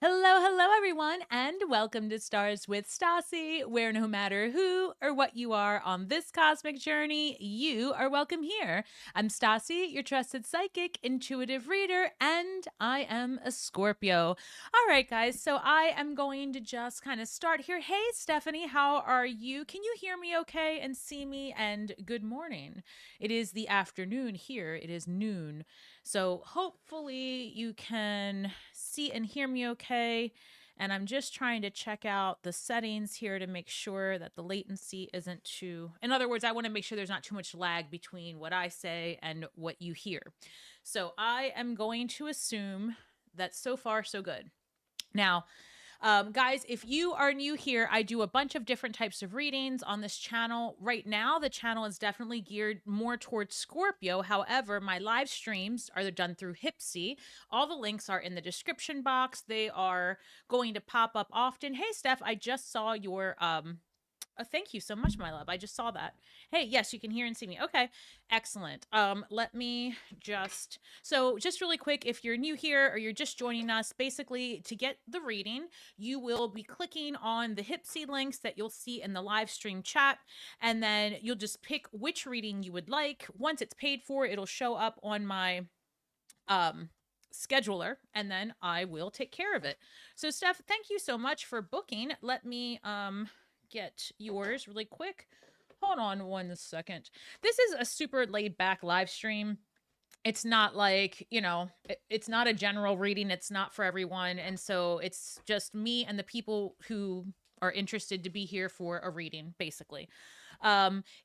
Hello, hello, everyone, and welcome to Stars with Stasi, where no matter who or what you are on this cosmic journey, you are welcome here. I'm Stasi, your trusted psychic, intuitive reader, and I am a Scorpio. All right, guys, so I am going to just kind of start here. Hey, Stephanie, how are you? Can you hear me okay and see me? And good morning. It is the afternoon here, it is noon. So hopefully you can see and hear me okay. And I'm just trying to check out the settings here to make sure that the latency isn't too, in other words, I want to make sure there's not too much lag between what I say and what you hear. So I am going to assume that so far so good. Now, guys, if you are new here, I do a bunch of different types of readings on this channel. Right now, the channel is definitely geared more towards Scorpio. However, my live streams are done through Hypsee. All the links are in the description box. They are going to pop up often. Hey, Steph, I just saw your thank you so much, my love. I just saw that. Hey, yes, you can hear and see me. Okay, excellent. Let me just really quick, if you're new here or you're just joining us, basically to get the reading, you will be clicking on the Hypsee links that you'll see in the live stream chat, and then you'll just pick which reading you would like. Once it's paid for, it'll show up on my scheduler, and then I will take care of it. So, Steph, thank you so much for booking. Let me get yours really quick. Hold on 1 second. This is a super laid back live stream. It's not like, it's not a general reading. It's not for everyone. And so it's just me and the people who are interested to be here for a reading, basically.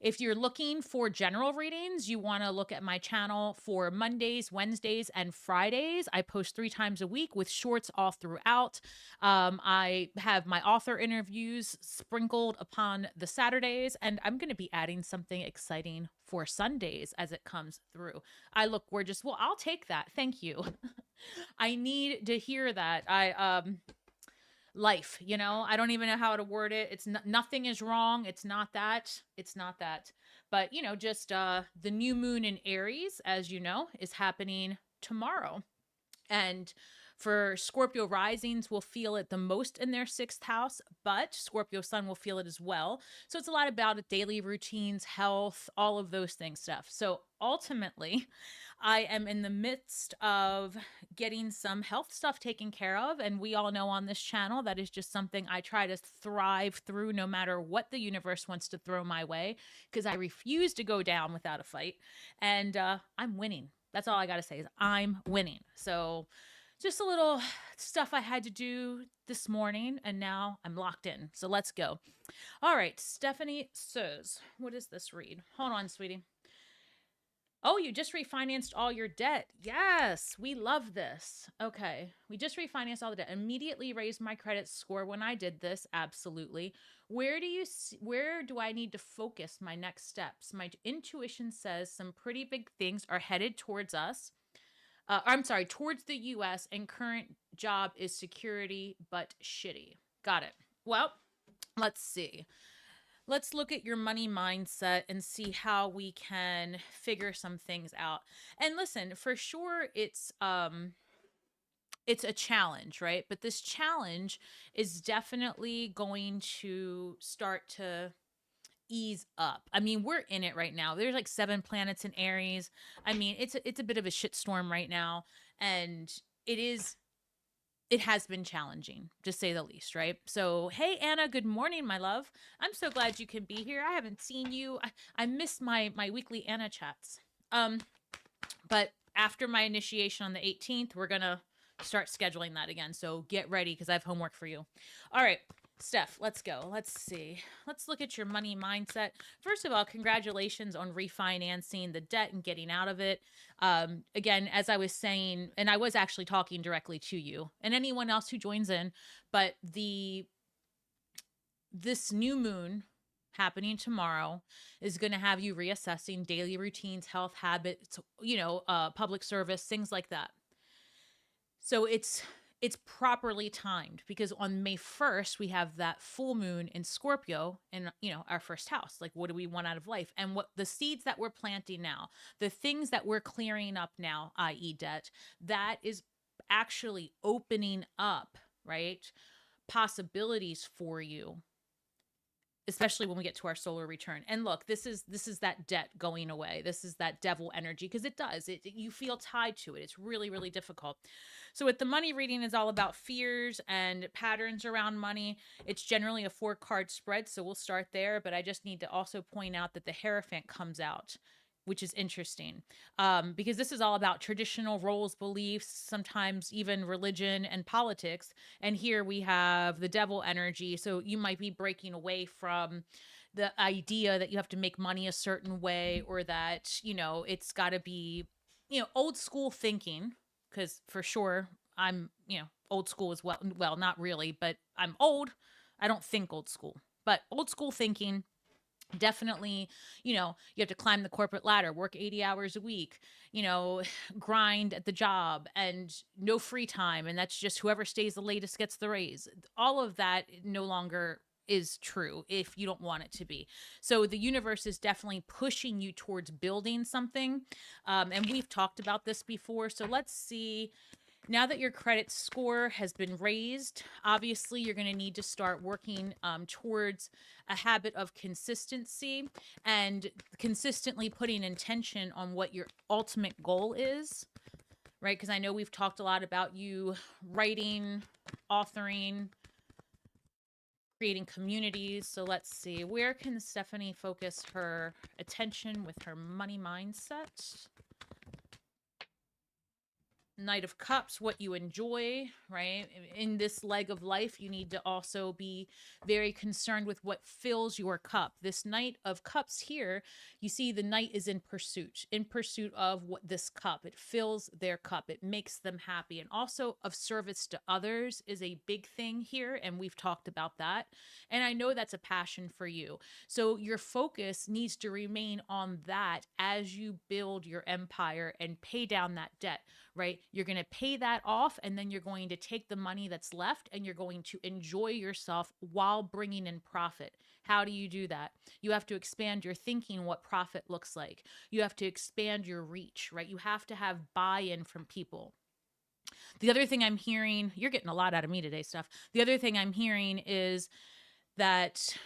If you're looking for general readings, you want to look at my channel for Mondays, Wednesdays, and Fridays. I post 3 times a week with shorts all throughout. I have my author interviews sprinkled upon the Saturdays, and I'm going to be adding something exciting for Sundays as it comes through. I look gorgeous. Well, I'll take that. Thank you. I need to hear that. Life, I don't even know how to word it. It's nothing is wrong. It's not that. But just the new moon in Aries, as you know, is happening tomorrow. And for Scorpio risings will feel it the most in their 6th house, but Scorpio sun will feel it as well. So it's a lot about daily routines, health, all of those things stuff. So ultimately, I am in the midst of getting some health stuff taken care of. And we all know on this channel that is just something I try to thrive through no matter what the universe wants to throw my way, because I refuse to go down without a fight. And I'm winning. That's all I got to say is I'm winning. So just a little stuff I had to do this morning, and now I'm locked in. So let's go. All right, Stephanie says, what does this read? Hold on, sweetie. Oh, you just refinanced all your debt. Yes, we love this. Okay, we just refinanced all the debt. Immediately raised my credit score when I did this. Absolutely. Where do I need to focus my next steps? My intuition says some pretty big things are headed towards us. I'm sorry, towards the US, and current job is security but shitty. Got it. Well, let's see. Let's look at your money mindset and see how we can figure some things out. And listen, for sure it's a challenge, right? But this challenge is definitely going to start to ease up. I mean, we're in it right now. There's like 7 planets in Aries. I mean, it's a bit of a shitstorm right now, and it has been challenging, to say the least, right? So, hey, Anna, good morning, my love. I'm so glad you can be here. I haven't seen you. I miss my weekly Anna chats. But after my initiation on the 18th, we're going to start scheduling that again. So get ready, because I have homework for you. All right, Steph, let's go. Let's see. Let's look at your money mindset. First of all, congratulations on refinancing the debt and getting out of it. Again, as I was saying, and I was actually talking directly to you and anyone else who joins in, but this new moon happening tomorrow is going to have you reassessing daily routines, health habits, public service, things like that. So it's properly timed, because on May 1st, we have that full moon in Scorpio in, our 1st house. Like, what do we want out of life? And what the seeds that we're planting now, the things that we're clearing up now, i.e. debt, that is actually opening up right? Possibilities for you, especially when we get to our solar return. And look, this is that debt going away. This is that devil energy, because it does. You feel tied to it. It's really, really difficult. So with the money reading is all about fears and patterns around money. It's generally a 4-card spread, so we'll start there, but I just need to also point out that the Hierophant comes out, which is interesting, because this is all about traditional roles, beliefs, sometimes even religion and politics. And here we have the devil energy. So you might be breaking away from the idea that you have to make money a certain way, or that, it's got to be, old school thinking. Because for sure, I'm, old school as well. Well, not really, but I'm old. I don't think old school, but old school thinking. Definitely, you have to climb the corporate ladder, work 80 hours a week, grind at the job, and no free time. And that's just whoever stays the latest gets the raise. All of that no longer is true if you don't want it to be. So the universe is definitely pushing you towards building something. And we've talked about this before. So let's see. Now that your credit score has been raised, obviously you're going to need to start working towards a habit of consistency and consistently putting intention on what your ultimate goal is, right? Because I know we've talked a lot about you writing, authoring, creating communities. So let's see, where can Stephanie focus her attention with her money mindset? Knight of Cups, what you enjoy, right? In this leg of life, you need to also be very concerned with what fills your cup. This Knight of Cups here, you see the Knight is in pursuit of what this cup. It fills their cup. It makes them happy. And also of service to others is a big thing here. And we've talked about that. And I know that's a passion for you. So your focus needs to remain on that as you build your empire and pay down that debt, right? You're going to pay that off, and then you're going to take the money that's left and you're going to enjoy yourself while bringing in profit. How do you do that? You have to expand your thinking, what profit looks like. You have to expand your reach, right? You have to have buy-in from people. The other thing I'm hearing, you're getting a lot out of me today, Steph. The other thing I'm hearing is that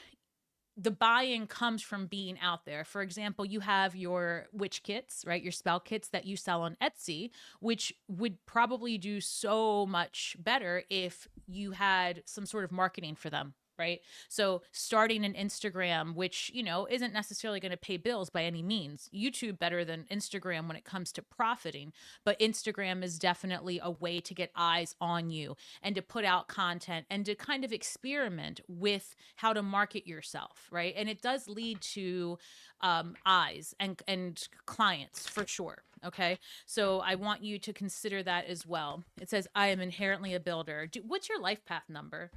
the buy-in comes from being out there. For example, you have your witch kits, right? Your spell kits that you sell on Etsy, which would probably do so much better if you had some sort of marketing for them, right? So starting an Instagram, which, isn't necessarily going to pay bills by any means. YouTube better than Instagram when it comes to profiting, but Instagram is definitely a way to get eyes on you and to put out content and to kind of experiment with how to market yourself, right? And it does lead to eyes and clients for sure. Okay. So I want you to consider that as well. It says, I am inherently a builder. What's your life path number?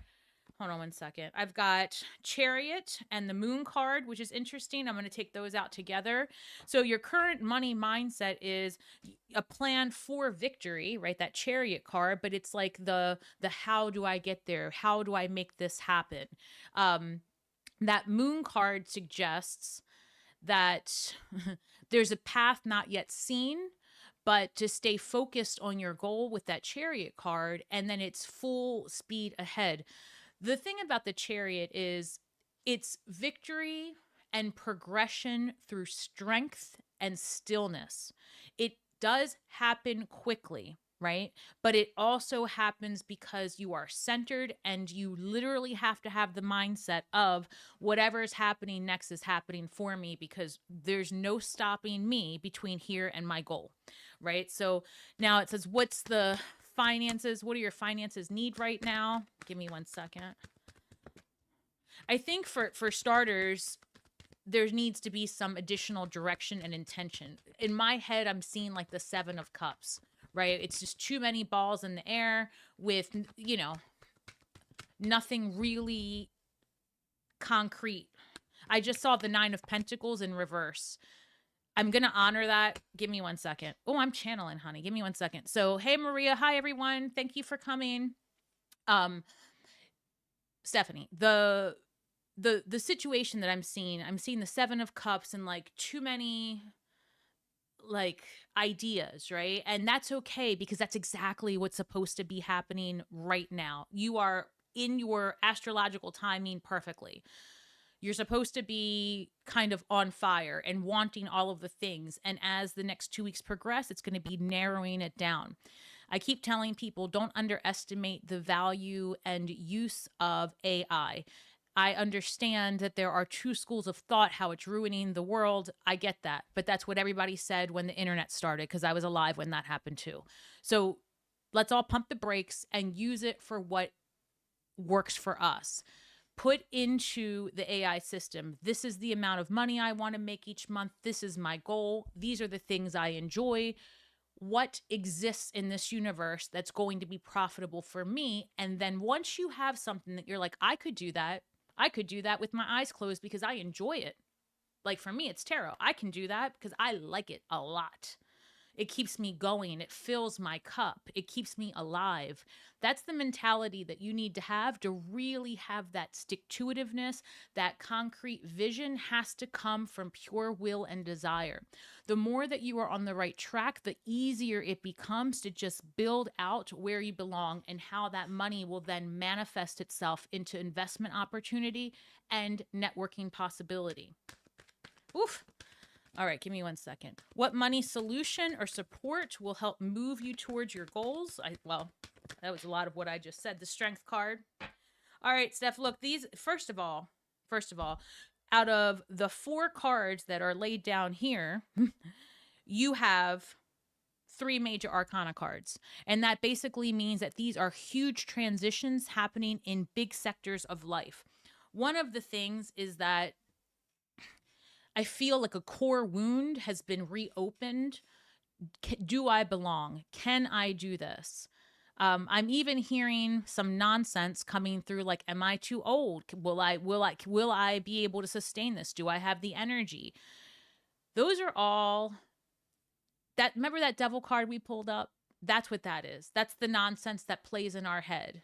Hold on one second. I've got Chariot and the Moon card, which is interesting. I'm going to take those out together. So your current money mindset is a plan for victory, right? That Chariot card, but it's like the how do I get there? How do I make this happen? That Moon card suggests that there's a path not yet seen, but to stay focused on your goal with that Chariot card, and then it's full speed ahead. The thing about the Chariot is it's victory and progression through strength and stillness. It does happen quickly, right? But it also happens because you are centered, and you literally have to have the mindset of whatever is happening next is happening for me, because there's no stopping me between here and my goal, right? So now it says, what's the finances? What do your finances need right now? Give me one second. I think for starters, there needs to be some additional direction and intention. In my head, I'm seeing like the 7 of Cups, right? It's just too many balls in the air with, nothing really concrete. I just saw the 9 of Pentacles in reverse. I'm going to honor that. Give me one second. Oh, I'm channeling, honey. Give me one second. So, hey, Maria. Hi, everyone. Thank you for coming. Stephanie, the situation that I'm seeing the 7 of Cups and like too many like ideas, right? And that's okay because that's exactly what's supposed to be happening right now. You are in your astrological timing perfectly. You're supposed to be kind of on fire and wanting all of the things. And as the next 2 weeks progress, it's going to be narrowing it down. I keep telling people don't underestimate the value and use of AI. I understand that there are two schools of thought, how it's ruining the world. I get that. But that's what everybody said when the internet started, because I was alive when that happened too. So let's all pump the brakes and use it for what works for us. Put into the AI system, this is the amount of money I want to make each month. This is my goal. These are the things I enjoy. What exists in this universe that's going to be profitable for me? And then once you have something that you're like, I could do that. I could do that with my eyes closed because I enjoy it. Like for me, it's tarot. I can do that because I like it a lot. It keeps me going. It fills my cup. It keeps me alive. That's the mentality that you need to really have that stick-to-itiveness. That concrete vision has to come from pure will and desire. The more that you are on the right track, the easier it becomes to just build out where you belong and how that money will then manifest itself into investment opportunity and networking possibility. Oof. All right, give me 1 second. What money solution or support will help move you towards your goals? Well, that was a lot of what I just said. The strength card. All right, Steph, look, these, first of all, out of the 4 cards that are laid down here, you have 3 major arcana cards. And that basically means that these are huge transitions happening in big sectors of life. One of the things is that I feel like a core wound has been reopened. Do I belong? Can I do this? I'm even hearing some nonsense coming through like, am I too old? Will I be able to sustain this? Do I have the energy? Those are all that, remember that devil card we pulled up? That's what that is. That's the nonsense that plays in our head.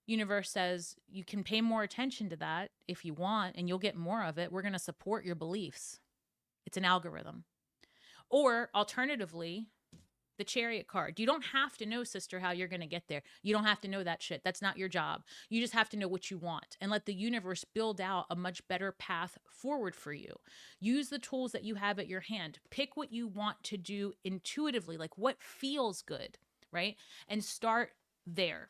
Universe says you can pay more attention to that if you want, and you'll get more of it. We're going to support your beliefs. It's an algorithm. Or alternatively, the Chariot card. You don't have to know, sister, how you're going to get there. You don't have to know that shit. That's not your job. You just have to know what you want and let the universe build out a much better path forward for you. Use the tools that you have at your hand. Pick what you want to do intuitively, like what feels good, right? And start there.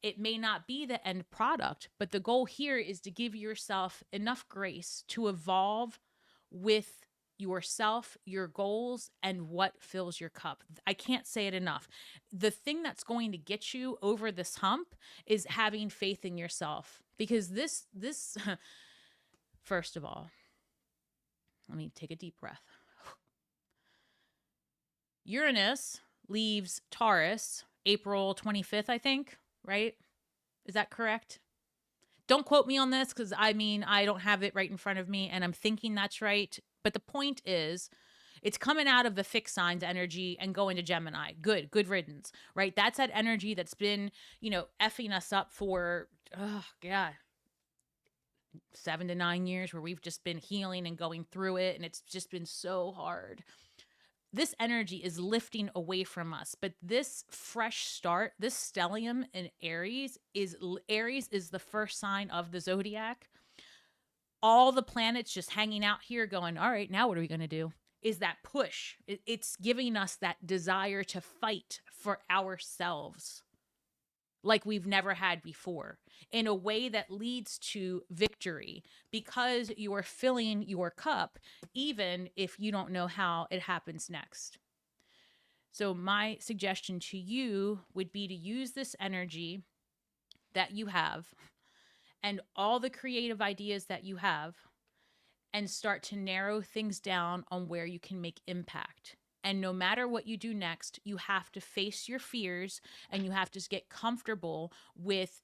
It may not be the end product, but the goal here is to give yourself enough grace to evolve with yourself, your goals, and what fills your cup. I can't say it enough. The thing that's going to get you over this hump is having faith in yourself. Because this first of all, let me take a deep breath. Uranus leaves Taurus April 25th, I think, right? Is that correct? Don't quote me on this because I don't have it right in front of me and I'm thinking that's right. But the point is, it's coming out of the fixed signs energy and going to Gemini. Good riddance, right? That's that energy that's been, effing us up for, 7 to 9 years where we've just been healing and going through it. And it's just been so hard. This energy is lifting away from us, but this fresh start, this stellium in Aries is the first sign of the zodiac. All the planets just hanging out here going, all right, now what are we going to do? Is that push. It's giving us that desire to fight for ourselves like we've never had before in a way that leads to victory because you are filling your cup, even if you don't know how it happens next. So my suggestion to you would be to use this energy that you have and all the creative ideas that you have and start to narrow things down on where you can make impact. And no matter what you do next, you have to face your fears and you have to get comfortable with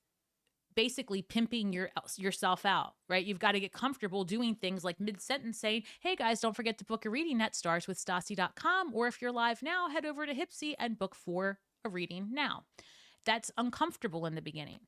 basically pimping yourself out, right? You've got to get comfortable doing things like mid-sentence saying, hey guys, don't forget to book a reading at starswithstasi.com. Or if you're live now, head over to Hypsee and book for a reading now. That's uncomfortable in the beginning.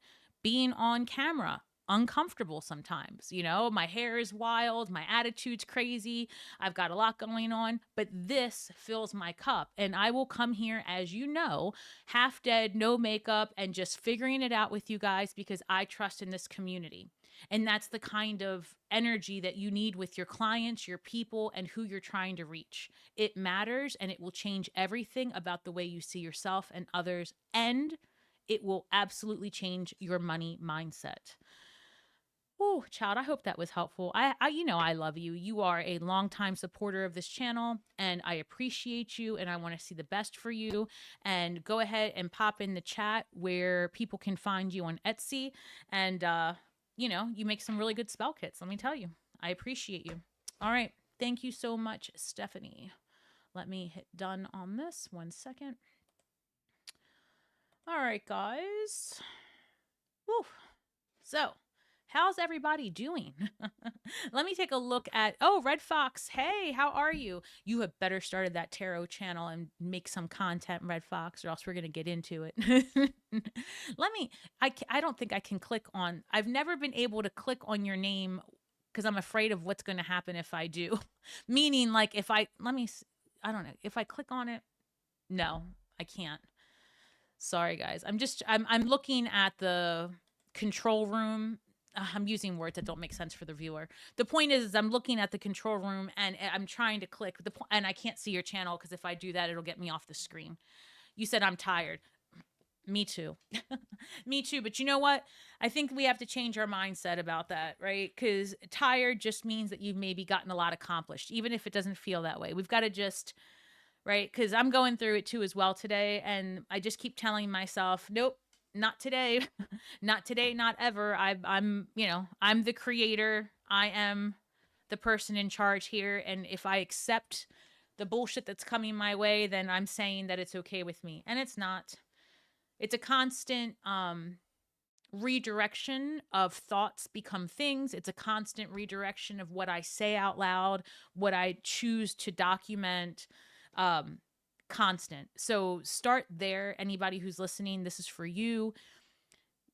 Being on camera, uncomfortable sometimes. You know, my hair is wild, my attitude's crazy, I've got a lot going on, but this fills my cup. And I will come here, as you know, half dead, no makeup, and just figuring it out with you guys because I trust in this community. And that's the kind of energy that you need with your clients, your people, and who you're trying to reach. It matters, and it will change everything about the way you see yourself and others. And it will absolutely change your money mindset. Oh, child, I hope that was helpful. You know, I love you. You are a longtime supporter of this channel, and I appreciate you, and I want to see the best for you. And go ahead and pop in the chat where people can find you on Etsy. And, you know, you make some really good spell kits, let me tell you. I appreciate you. All right. Thank you so much, Stephanie. Let me hit done on this. 1 second. All right, guys. Woo. So, how's everybody doing? Let me take a look at, oh, Red Fox. Hey, how are you? You have better started that tarot channel and make some content, Red Fox, or else we're going to get into it. I don't think I can click on, I've never been able to click on your name because I'm afraid of what's going to happen if I do. Meaning, like, if I, I don't know, if I click on it, no, I can't. Sorry, guys. I'm looking at the control room. I'm using words that don't make sense for the viewer. The point is I'm looking at the control room and I'm trying to click and I can't see your channel because if I do that, it'll get me off the screen. You said I'm tired. Me too. Me too. But you know what? I think we have to change our mindset about that, right? Because tired just means that you've maybe gotten a lot accomplished, even if it doesn't feel that way. We've got to just, right? Because I'm going through it too as well today. And I just keep telling myself, nope, not today. Not today, not ever. I'm, you know, I'm the creator. I am the person in charge here. And if I accept the bullshit that's coming my way, then I'm saying that it's okay with me. And it's not. It's a constant redirection of thoughts become things. It's a constant redirection of what I say out loud, what I choose to document. Constant. So start there. Anybody who's listening, this is for you.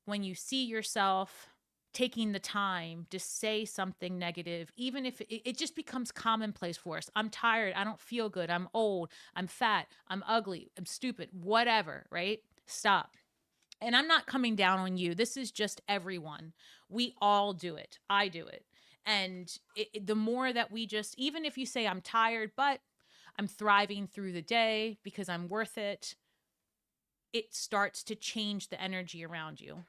When you see yourself taking the time to say something negative, even if it just becomes commonplace for us. I'm tired. I don't feel good. I'm old. I'm fat. I'm ugly. I'm stupid. Whatever, right? Stop. And I'm not coming down on you. This is just everyone. We all do it. I do it. And the more that we just, even if you say I'm tired, but I'm thriving through the day because I'm worth it, it starts to change the energy around you.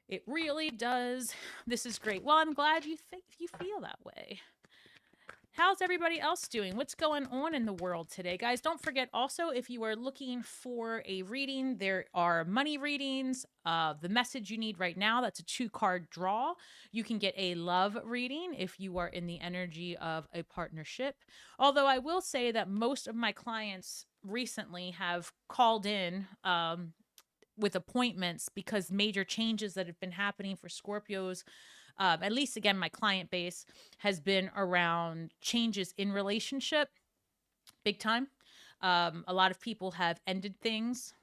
It really does. This is great. Well, I'm glad you think you feel that way. How's everybody else doing? What's going on in the world today? Guys, don't forget also, if you are looking for a reading, there are money readings. The message you need right now, that's a 2-card draw. You can get a love reading if you are in the energy of a partnership. Although I will say that most of my clients recently have called in with appointments because major changes that have been happening for Scorpios, at least again, my client base has been around changes in relationship, big time. A lot of people have ended things.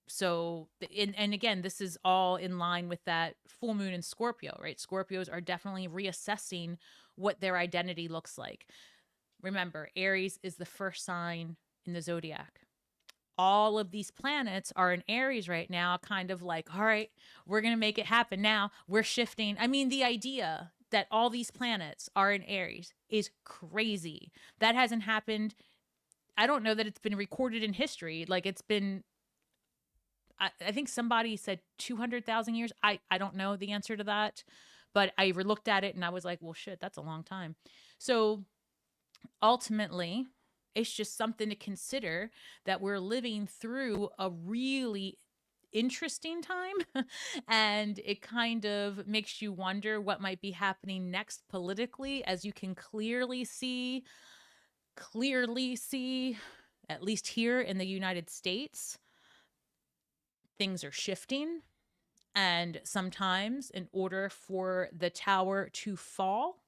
So, and again, this is all in line with that full moon in Scorpio, right? Scorpios are definitely reassessing what their identity looks like. Remember, Aries is the first sign in the zodiac. All of these planets are in Aries right now, kind of like, all right, we're going to make it happen now. We're shifting. I mean, the idea that all these planets are in Aries is crazy. That hasn't happened. I don't know that it's been recorded in history. Like it's been, I think somebody said 200,000 years. I don't know the answer to that, but I looked at it and I was like, well, shit, that's a long time. So ultimately, it's just something to consider that we're living through a really interesting time. And it kind of makes you wonder what might be happening next politically, as you can clearly see, at least here in the United States, things are shifting. And sometimes in order for the tower to fall,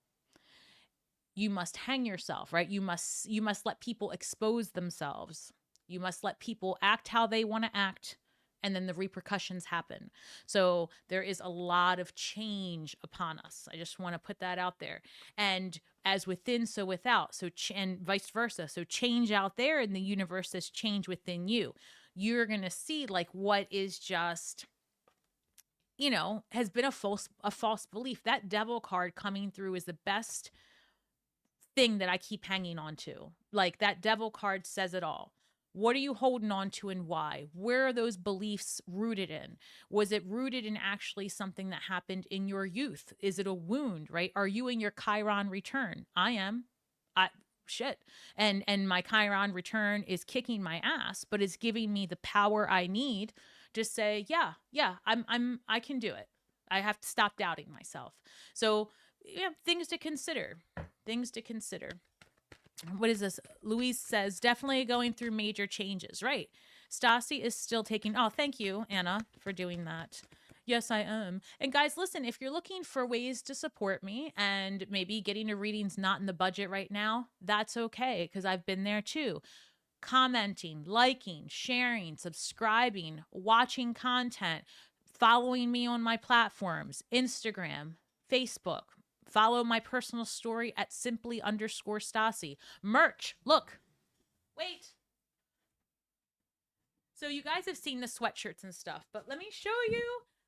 you must hang yourself, right? You must let people expose themselves. You must let people act how they want to act and then the repercussions happen. So there is a lot of change upon us. I just want to put that out there. And as within, so without. So and vice versa. So change out there in the universe is change within you. You're going to see like what is just, you know, has been a false belief. That devil card coming through is the best thing that I keep hanging on to. Like that devil card says it all. What are you holding on to and why? Where are those beliefs rooted in? Was it rooted in actually something that happened in your youth? Is it a wound, right? Are you in your Chiron return? I am. Shit. And my Chiron return is kicking my ass, but it's giving me the power I need to say, yeah, I can do it. I have to stop doubting myself. So, yeah, things to consider. Things to consider. What is this? Louise says, definitely going through major changes. Right. Stasi is still taking. Oh, thank you, Anna, for doing that. Yes, I am. And guys, listen, if you're looking for ways to support me and maybe getting a reading's not in the budget right now, that's okay, because I've been there too. Commenting, liking, sharing, subscribing, watching content, following me on my platforms, Instagram, Facebook. Follow my personal story at simply_Stasi. Merch. Look. Wait. So you guys have seen the sweatshirts and stuff, but let me show you.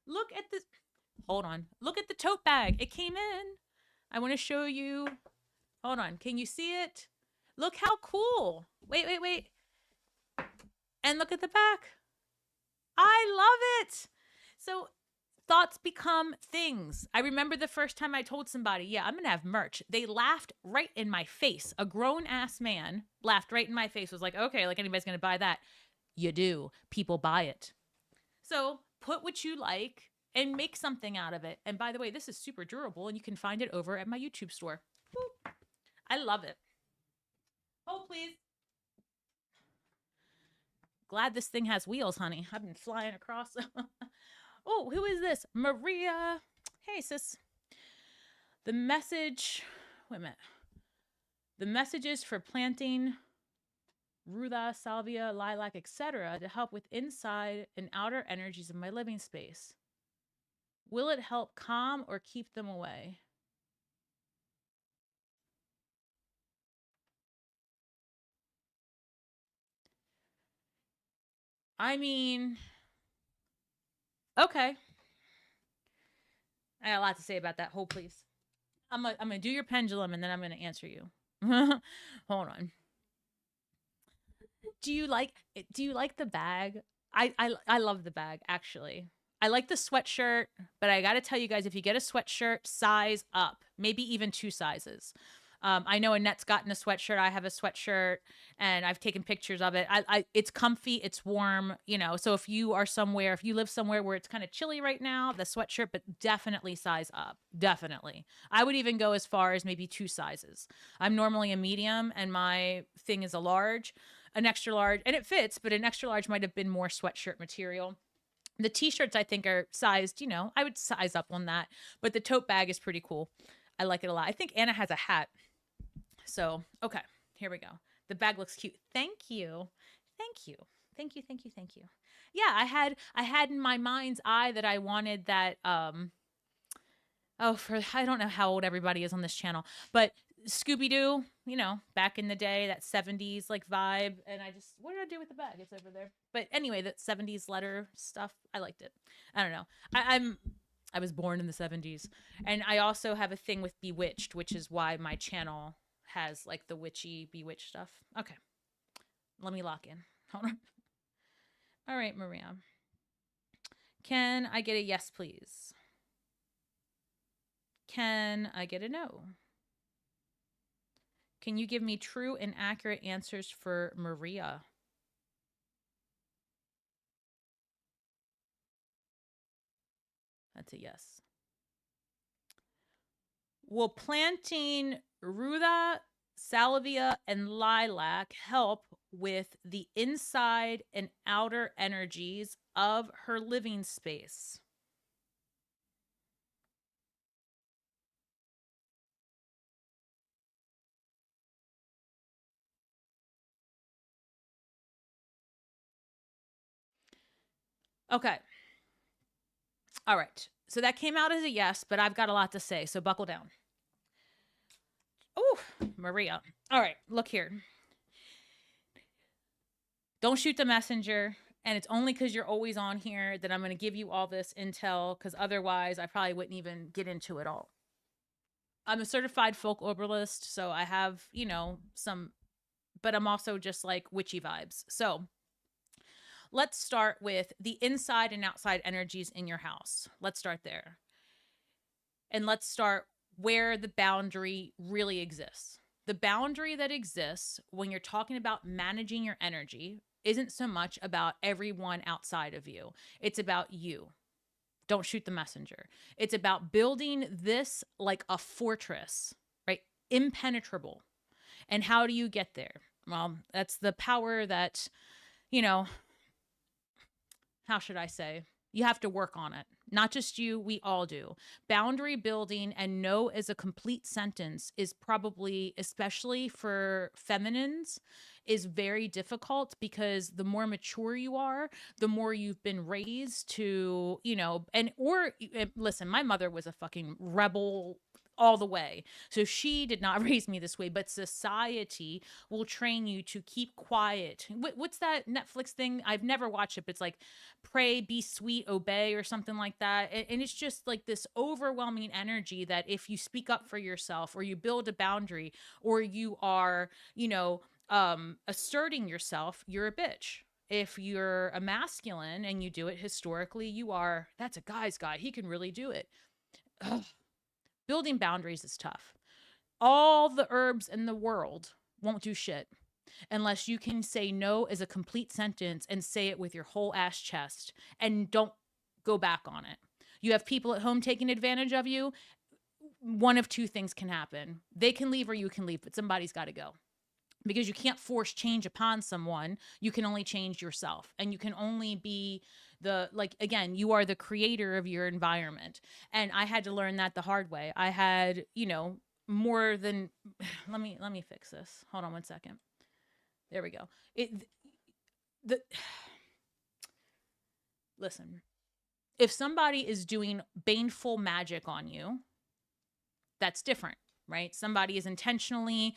Look at this. Hold on. Look at the tote bag. It came in. I want to show you. Hold on. Can you see it? Look how cool. Wait. And look at the back. I love it. So thoughts become things. I remember the first time I told somebody, yeah, I'm going to have merch. They laughed right in my face. A grown ass man laughed right in my face. Was like, okay, like anybody's going to buy that. You do. People buy it. So put what you like and make something out of it. And by the way, this is super durable and you can find it over at my YouTube store. Woo. I love it. Hold, please. Glad this thing has wheels, honey. I've been flying across. Oh, who is this? Maria. Hey, sis. The message. Wait a minute. The messages for planting Ruda, salvia, lilac, etc. to help with inside and outer energies of my living space. Will it help calm or keep them away? I mean, okay. I got a lot to say about that. Hold, please. I'm gonna do your pendulum and then I'm gonna answer you. Hold on. Do you like the bag? I love the bag, actually. I like the sweatshirt, but I got to tell you guys, if you get a sweatshirt, size up, maybe even 2 sizes. I know Annette's gotten a sweatshirt. I have a sweatshirt and I've taken pictures of it. It's comfy. It's warm, you know, so if you live somewhere where it's kind of chilly right now, the sweatshirt, but definitely size up. Definitely. I would even go as far as maybe 2 sizes. I'm normally a medium and my thing is a large, an extra large, and it fits, but an extra large might have been more sweatshirt material. The t-shirts I think are sized, you know, I would size up on that, but the tote bag is pretty cool. I like it a lot. I think Anna has a hat. So, okay, here we go. The bag looks cute. Thank you. Thank you. Thank you. Thank you. Thank you. Yeah, I had in my mind's eye that I wanted that, I don't know how old everybody is on this channel, but Scooby-Doo, you know, back in the day, that 70s like vibe. And what did I do with the bag? It's over there. But anyway, that 70s letter stuff, I liked it. I don't know. I was born in the 70s. And I also have a thing with Bewitched, which is why my channel has like the witchy Bewitched stuff. Okay. Let me lock in. Hold on. All right, Maria. Can I get a yes, please? Can I get a no? Can you give me true and accurate answers for Maria? That's a yes. Will planting ruda, salvia, and lilac help with the inside and outer energies of her living space? Okay. All right. So that came out as a yes, but I've got a lot to say. So buckle down. Oh, Maria. All right. Look here. Don't shoot the messenger. And it's only because you're always on here that I'm going to give you all this intel, because otherwise I probably wouldn't even get into it all. I'm a certified folk herbalist, so I have, some, but I'm also just like witchy vibes. So let's start with the inside and outside energies in your house. Let's start there. And let's start where the boundary really exists. The boundary that exists when you're talking about managing your energy isn't so much about everyone outside of you, it's about you. Don't shoot the messenger. It's about building this like a fortress, right? Impenetrable. And how do you get there? Well, that's the power that, you know, how should I say? You have to work on it. Not just you, we all do. Boundary building and no as a complete sentence is probably, especially for feminines, is very difficult because the more mature you are, the more you've been raised to, listen, my mother was a fucking rebel all the way. So she did not raise me this way, but society will train you to keep quiet. What's that Netflix thing? I've never watched it, but it's like pray, be sweet, obey, or something like that. And it's just like this overwhelming energy that if you speak up for yourself or you build a boundary or you are, asserting yourself, you're a bitch. If you're a masculine and you do it historically, that's a guy's guy. He can really do it. Ugh. Building boundaries is tough. All the herbs in the world won't do shit unless you can say no as a complete sentence and say it with your whole ass chest and don't go back on it. You have people at home taking advantage of you. One of two things can happen. They can leave or you can leave, but somebody's got to go. Because you can't force change upon someone. You can only change yourself. And you can only be you are the creator of your environment. And I had to learn that the hard way. I had, more than, let me fix this. Hold on one second. There we go. Listen, if somebody is doing baneful magic on you, that's different, right? Somebody is intentionally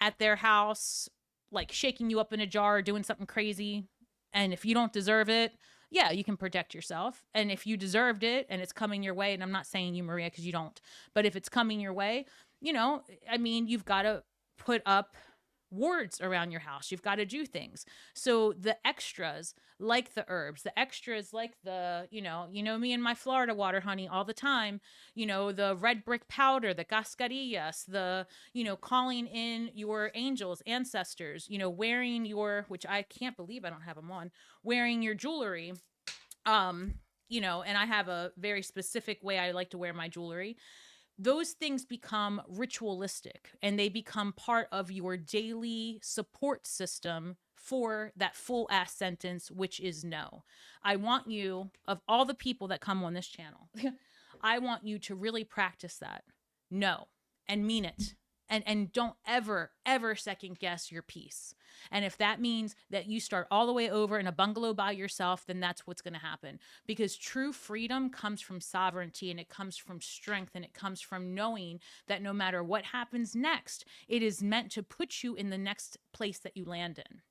at their house, like shaking you up in a jar, doing something crazy. And if you don't deserve it, yeah, you can protect yourself. And if you deserved it and it's coming your way, and I'm not saying you, Maria, because you don't, but if it's coming your way, you've got to put up wards around your house. You've got to do things. So the extras, like the herbs, the extras, like the, me and my Florida water, honey, all the time, the red brick powder, the cascarillas, the, calling in your angels, ancestors, wearing which I can't believe I don't have them on, wearing your jewelry. And I have a very specific way I like to wear my jewelry. Those things become ritualistic and they become part of your daily support system for that full ass sentence, which is no. I want you, of all the people that come on this channel, I want you to really practice that. No, and mean it. And don't ever second guess your peace. And if that means that you start all the way over in a bungalow by yourself, then that's what's going to happen. Because true freedom comes from sovereignty, and it comes from strength, and it comes from knowing that no matter what happens next, it is meant to put you in the next place that you land in.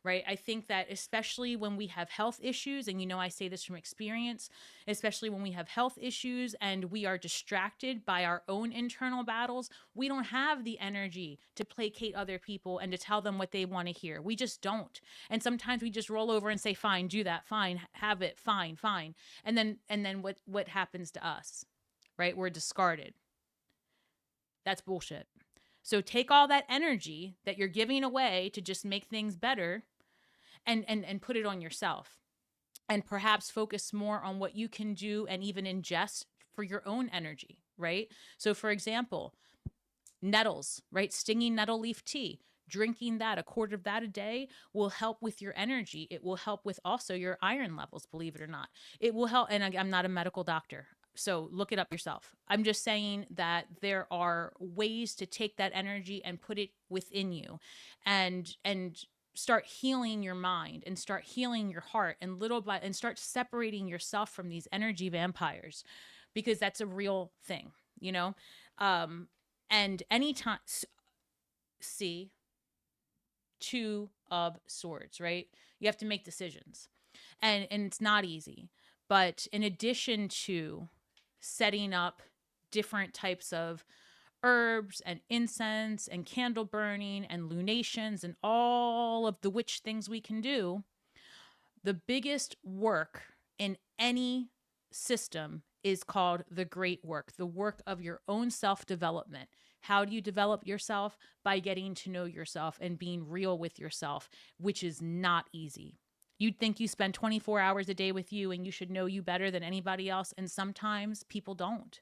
Right? I think that especially when we have health issues, and I say this from experience, especially when we have health issues and we are distracted by our own internal battles, we don't have the energy to placate other people and to tell them what they want to hear. We just don't. And sometimes we just roll over and say, fine, do that, fine, have it, fine. And then what happens to us? Right? We're discarded. That's bullshit. So take all that energy that you're giving away to just make things better and put it on yourself, and perhaps focus more on what you can do and even ingest for your own energy, right? So for example, nettles, right? Stinging nettle leaf tea, drinking that, a quart of that a day will help with your energy. It will help with also your iron levels, believe it or not. It will help. And I'm not a medical doctor, so look it up yourself. I'm just saying that there are ways to take that energy and put it within you. And start healing your mind and start healing your heart, and little by and start separating yourself from these energy vampires, because that's a real thing, you know? And anytime, see, Two of Swords, right? You have to make decisions. And it's not easy. But in addition to setting up different types of herbs and incense and candle burning and lunations and all of the witch things we can do, the biggest work in any system is called the great work, the work of your own self-development. How do you develop yourself? By getting to know yourself and being real with yourself, which is not easy. You'd think you spend 24 hours a day with you and you should know you better than anybody else. And sometimes people don't.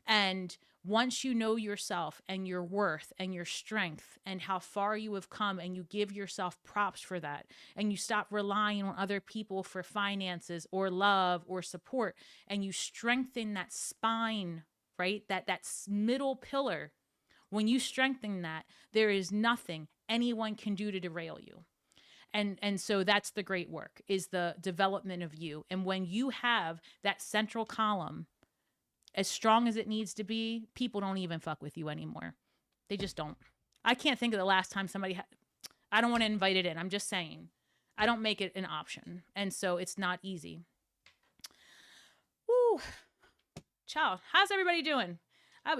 And once you know yourself and your worth and your strength and how far you have come, and you give yourself props for that, and you stop relying on other people for finances or love or support, and you strengthen that spine, right? That middle pillar. When you strengthen that, there is nothing anyone can do to derail you. And so that's the great work, is the development of you. And when you have that central column as strong as it needs to be, people don't even fuck with you anymore. They just don't. I can't think of the last time somebody I don't want to invite it in. I'm just saying. I don't make it an option. And so it's not easy. Woo. Ciao. How's everybody doing? I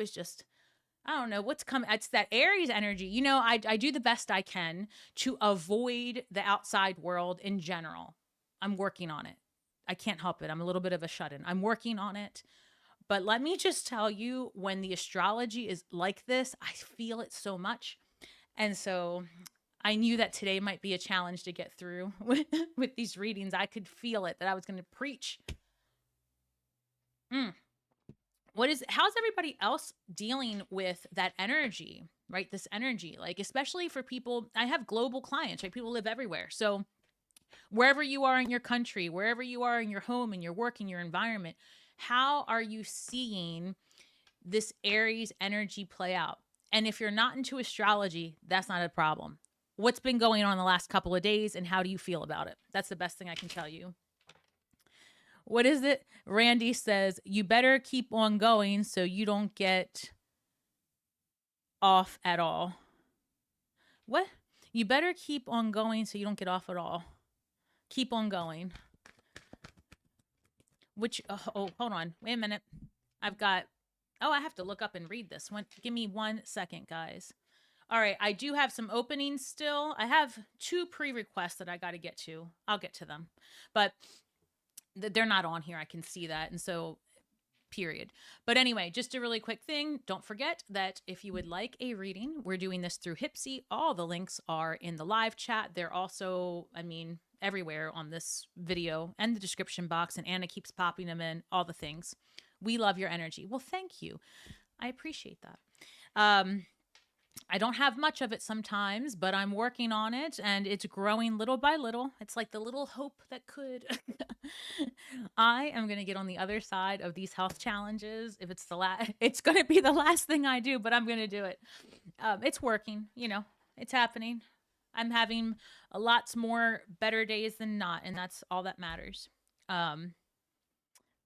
don't know what's coming. It's that Aries energy. You know, I do the best I can to avoid the outside world in general. I'm working on it. I can't help it. I'm a little bit of a shut-in. I'm working on it. But let me just tell you, when the astrology is like this, I feel it so much. And so I knew that today might be a challenge to get through with these readings. I could feel it, that I was going to preach. How's everybody else dealing with that energy, right? This energy, like, especially for people, I have global clients, right? People live everywhere. So wherever you are in your country, wherever you are in your home, in your work, in your environment, how are you seeing this Aries energy play out? And if you're not into astrology, that's not a problem. What's been going on the last couple of days, and how do you feel about it? That's the best thing I can tell you. What is it? Randy says, you better keep on going so you don't get off at all. What? You better keep on going so you don't get off at all. Keep on going. Hold on. Wait a minute. I have to look up and read this one. Give me 1 second, guys. All right. I do have some openings still. I have 2 pre-requests that I got to get to. I'll get to them. But they're not on here. I can see that. And so, period. But anyway, just a really quick thing. Don't forget that if you would like a reading, we're doing this through Hypsee. All the links are in the live chat. They're also, everywhere on this video and the description box. And Anna keeps popping them in, all the things. We love your energy. Well, thank you. I appreciate that. I don't have much of it sometimes, but I'm working on it, and it's growing little by little. It's like the little hope that could. I am going to get on the other side of these health challenges. If it's it's going to be the last thing I do, but I'm going to do it. It's working, it's happening. I'm having lots more better days than not, and that's all that matters. I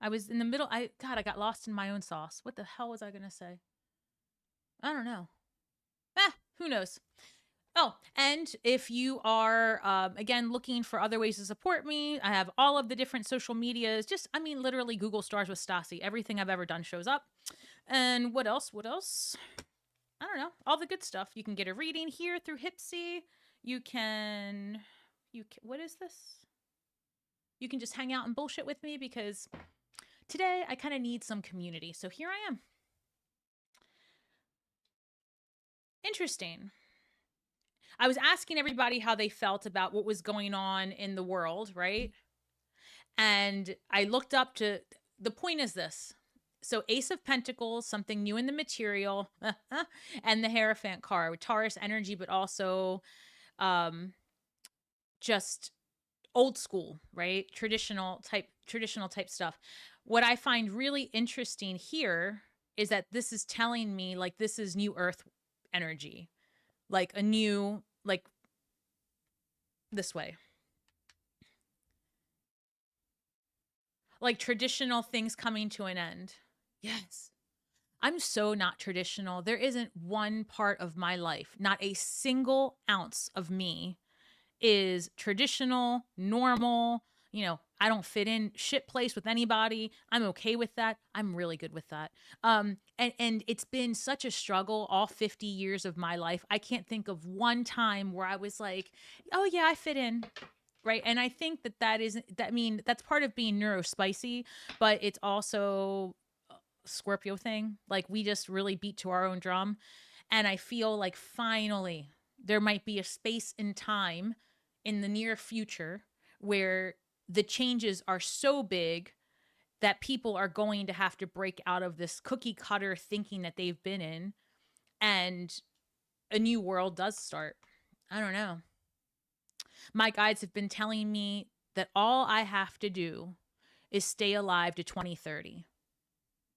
was in the middle. I got lost in my own sauce. What the hell was I going to say? I don't know. Who knows? Oh, and if you are, again, looking for other ways to support me, I have all of the different social medias. Literally Google Stars with Stasi. Everything I've ever done shows up. And what else? I don't know. All the good stuff. You can get a reading here through Hypsee. You can, what is this? You can just hang out and bullshit with me, because today I kind of need some community. So here I am. Interesting. I was asking everybody how they felt about what was going on in the world, right? And I looked up to, the point is this. So Ace of Pentacles, something new in the material, and the Hierophant card with Taurus energy, but also just old school, right? Traditional type stuff. What I find really interesting here is that this is telling me, like, this is new earth energy, like a new, like, this way. Like traditional things coming to an end. Yes. I'm so not traditional. There isn't one part of my life, not a single ounce of me is traditional, normal. I don't fit in shit place with anybody. I'm okay with that. I'm really good with that. And it's been such a struggle all 50 years of my life. I can't think of one time where I was like, oh yeah, I fit in. Right. And I think that's part of being neurospicy, but it's also a Scorpio thing. Like we just really beat to our own drum. And I feel like finally there might be a space in time in the near future where the changes are so big that people are going to have to break out of this cookie cutter thinking that they've been in, and a new world does start. I don't know. My guides have been telling me that all I have to do is stay alive to 2030.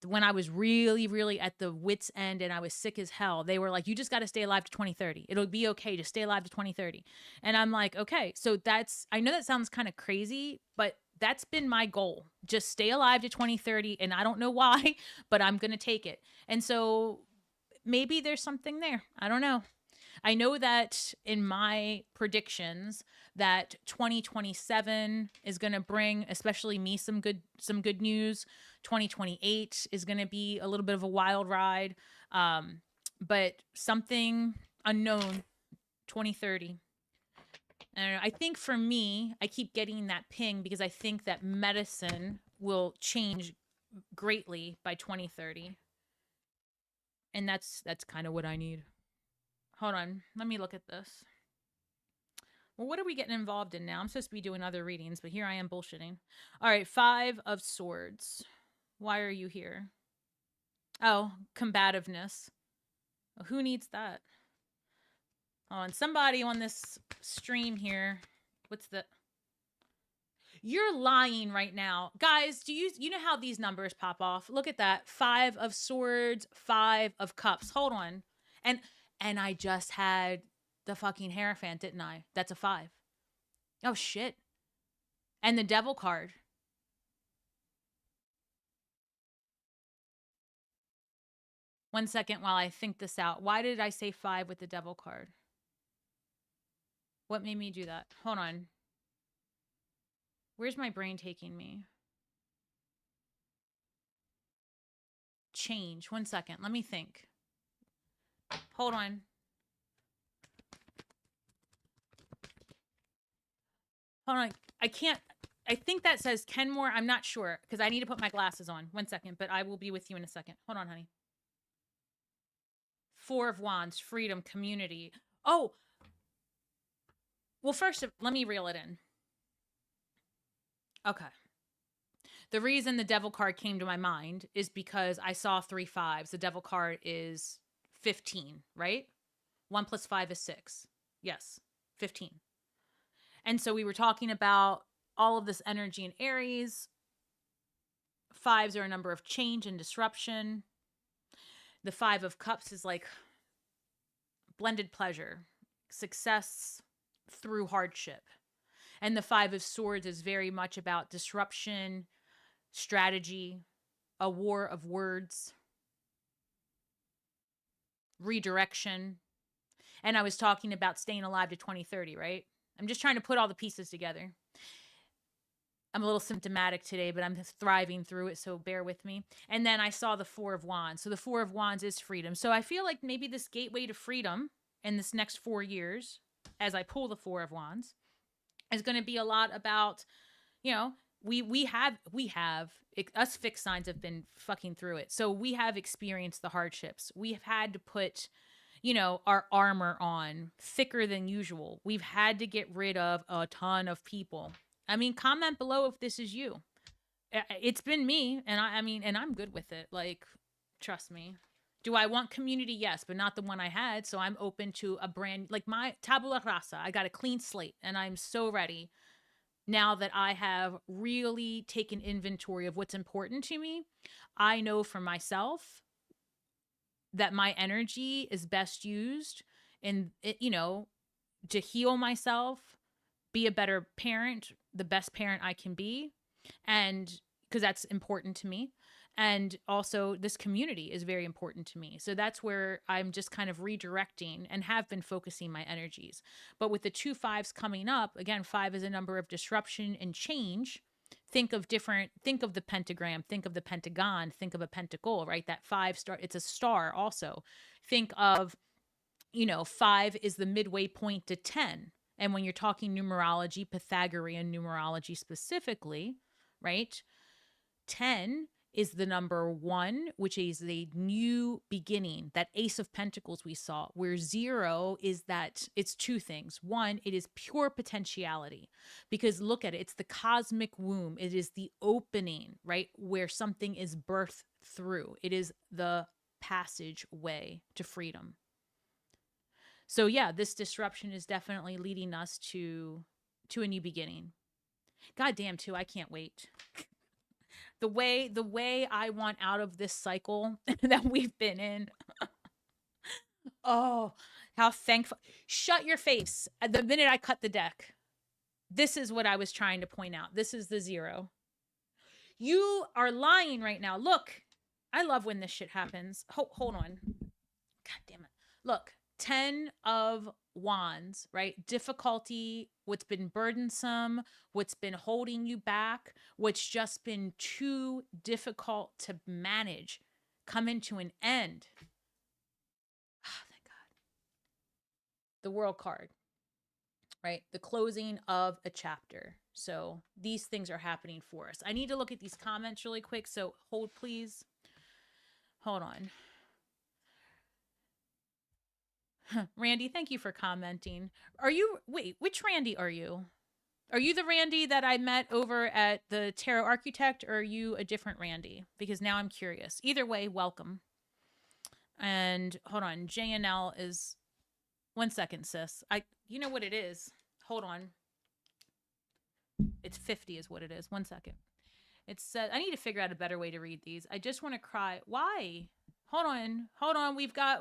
When I was really, really at the wit's end and I was sick as hell, they were like, you just got to stay alive to 2030. It'll be okay to stay alive to 2030. And I'm like, okay. So I know that sounds kind of crazy, but that's been my goal. Just stay alive to 2030. And I don't know why, but I'm going to take it. And so maybe there's something there. I don't know. I know that in my predictions that 2027 is going to bring especially me some good news. 2028 is going to be a little bit of a wild ride. But something unknown 2030. And I think for me, I keep getting that ping because I think that medicine will change greatly by 2030. And that's kind of what I need. Hold on. Let me look at this. Well, what are we getting involved in now? I'm supposed to be doing other readings, but here I am bullshitting. All right. 5 of Swords. Why are you here? Oh, combativeness. Well, who needs that? Oh, and somebody on this stream here. What's the... You're lying right now. Guys, do you know how these numbers pop off? Look at that. 5 of Swords, 5 of Cups. Hold on. And I just had the fucking Hierophant, didn't I? That's a 5. Oh, shit. And the Devil card. One second while I think this out. Why did I say 5 with the Devil card? What made me do that? Hold on. Where's my brain taking me? Change. 1 second. Let me think. Hold on. Hold on. I can't. I think that says Kenmore. I'm not sure because I need to put my glasses on. 1 second, but I will be with you in a second. Hold on, honey. 4 of Wands, freedom, community. Oh. Well, first, let me reel it in. Okay. The reason the Devil card came to my mind is because I saw 3 5s. The Devil card is 15, right? 1 plus 5 is 6. Yes, 15. And so we were talking about all of this energy in Aries. 5s are a number of change and disruption. The 5 of Cups is like blended pleasure, success through hardship. And the 5 of Swords is very much about disruption, strategy, a war of words, redirection. And I was talking about staying alive to 2030, right? I'm just trying to put all the pieces together. I'm a little symptomatic today, but I'm thriving through it, so bear with me. And then I saw the 4 of Wands. So the 4 of Wands is freedom. So I feel like maybe this gateway to freedom in this next 4 years, as I pull the 4 of Wands, is going to be a lot about, we have us fixed signs have been fucking through it. So we have experienced the hardships. We have had to put, our armor on thicker than usual. We've had to get rid of a ton of people. I mean, comment below if this is you. It's been me, and I'm good with it. Like, trust me. Do I want community? Yes, but not the one I had. So I'm open to a brand, like my tabula rasa. I got a clean slate, and I'm so ready now that I have really taken inventory of what's important to me. I know for myself that my energy is best used in, to heal myself, be a better parent, the best parent I can be. And because that's important to me. And also, this community is very important to me. So that's where I'm just kind of redirecting and have been focusing my energies. But with the 2 5s coming up, again, 5 is a number of disruption and change. Think of the pentagram, think of the pentagon, think of a pentacle, right? That 5 star, it's a star also. Think of, 5 is the midway point to 10. And when you're talking numerology, Pythagorean numerology specifically, right? 10 is the number 1, which is the new beginning, that Ace of Pentacles we saw, where 0 is that it's 2 things. 1, it is pure potentiality, because look at it, it's the cosmic womb. It is the opening, right? Where something is birthed through. It is the passageway to freedom. So yeah, this disruption is definitely leading us to a new beginning. God damn, too, I can't wait. The way I want out of this cycle that we've been in. Oh, how thankful. Shut your face. The minute I cut the deck. This is what I was trying to point out. This is the 0. You are lying right now. Look, I love when this shit happens. Hold on. God damn it. Look, 10 of Wands, right? Difficulty, what's been burdensome, what's been holding you back, what's just been too difficult to manage, coming to an end. Oh, thank God. The World card, right? The closing of a chapter. So these things are happening for us. I need to look at these comments really quick. So hold, please. Hold on. Randy, thank you for commenting. Which Randy are you? Are you the Randy that I met over at the Tarot Architect, or are you a different Randy? Because now I'm curious. Either way, welcome. And hold on, JNL is... 1 second, sis. You know what it is. Hold on. It's 50 is what it is. 1 second. It says, I need to figure out a better way to read these. I just want to cry. Why? Hold on. We've got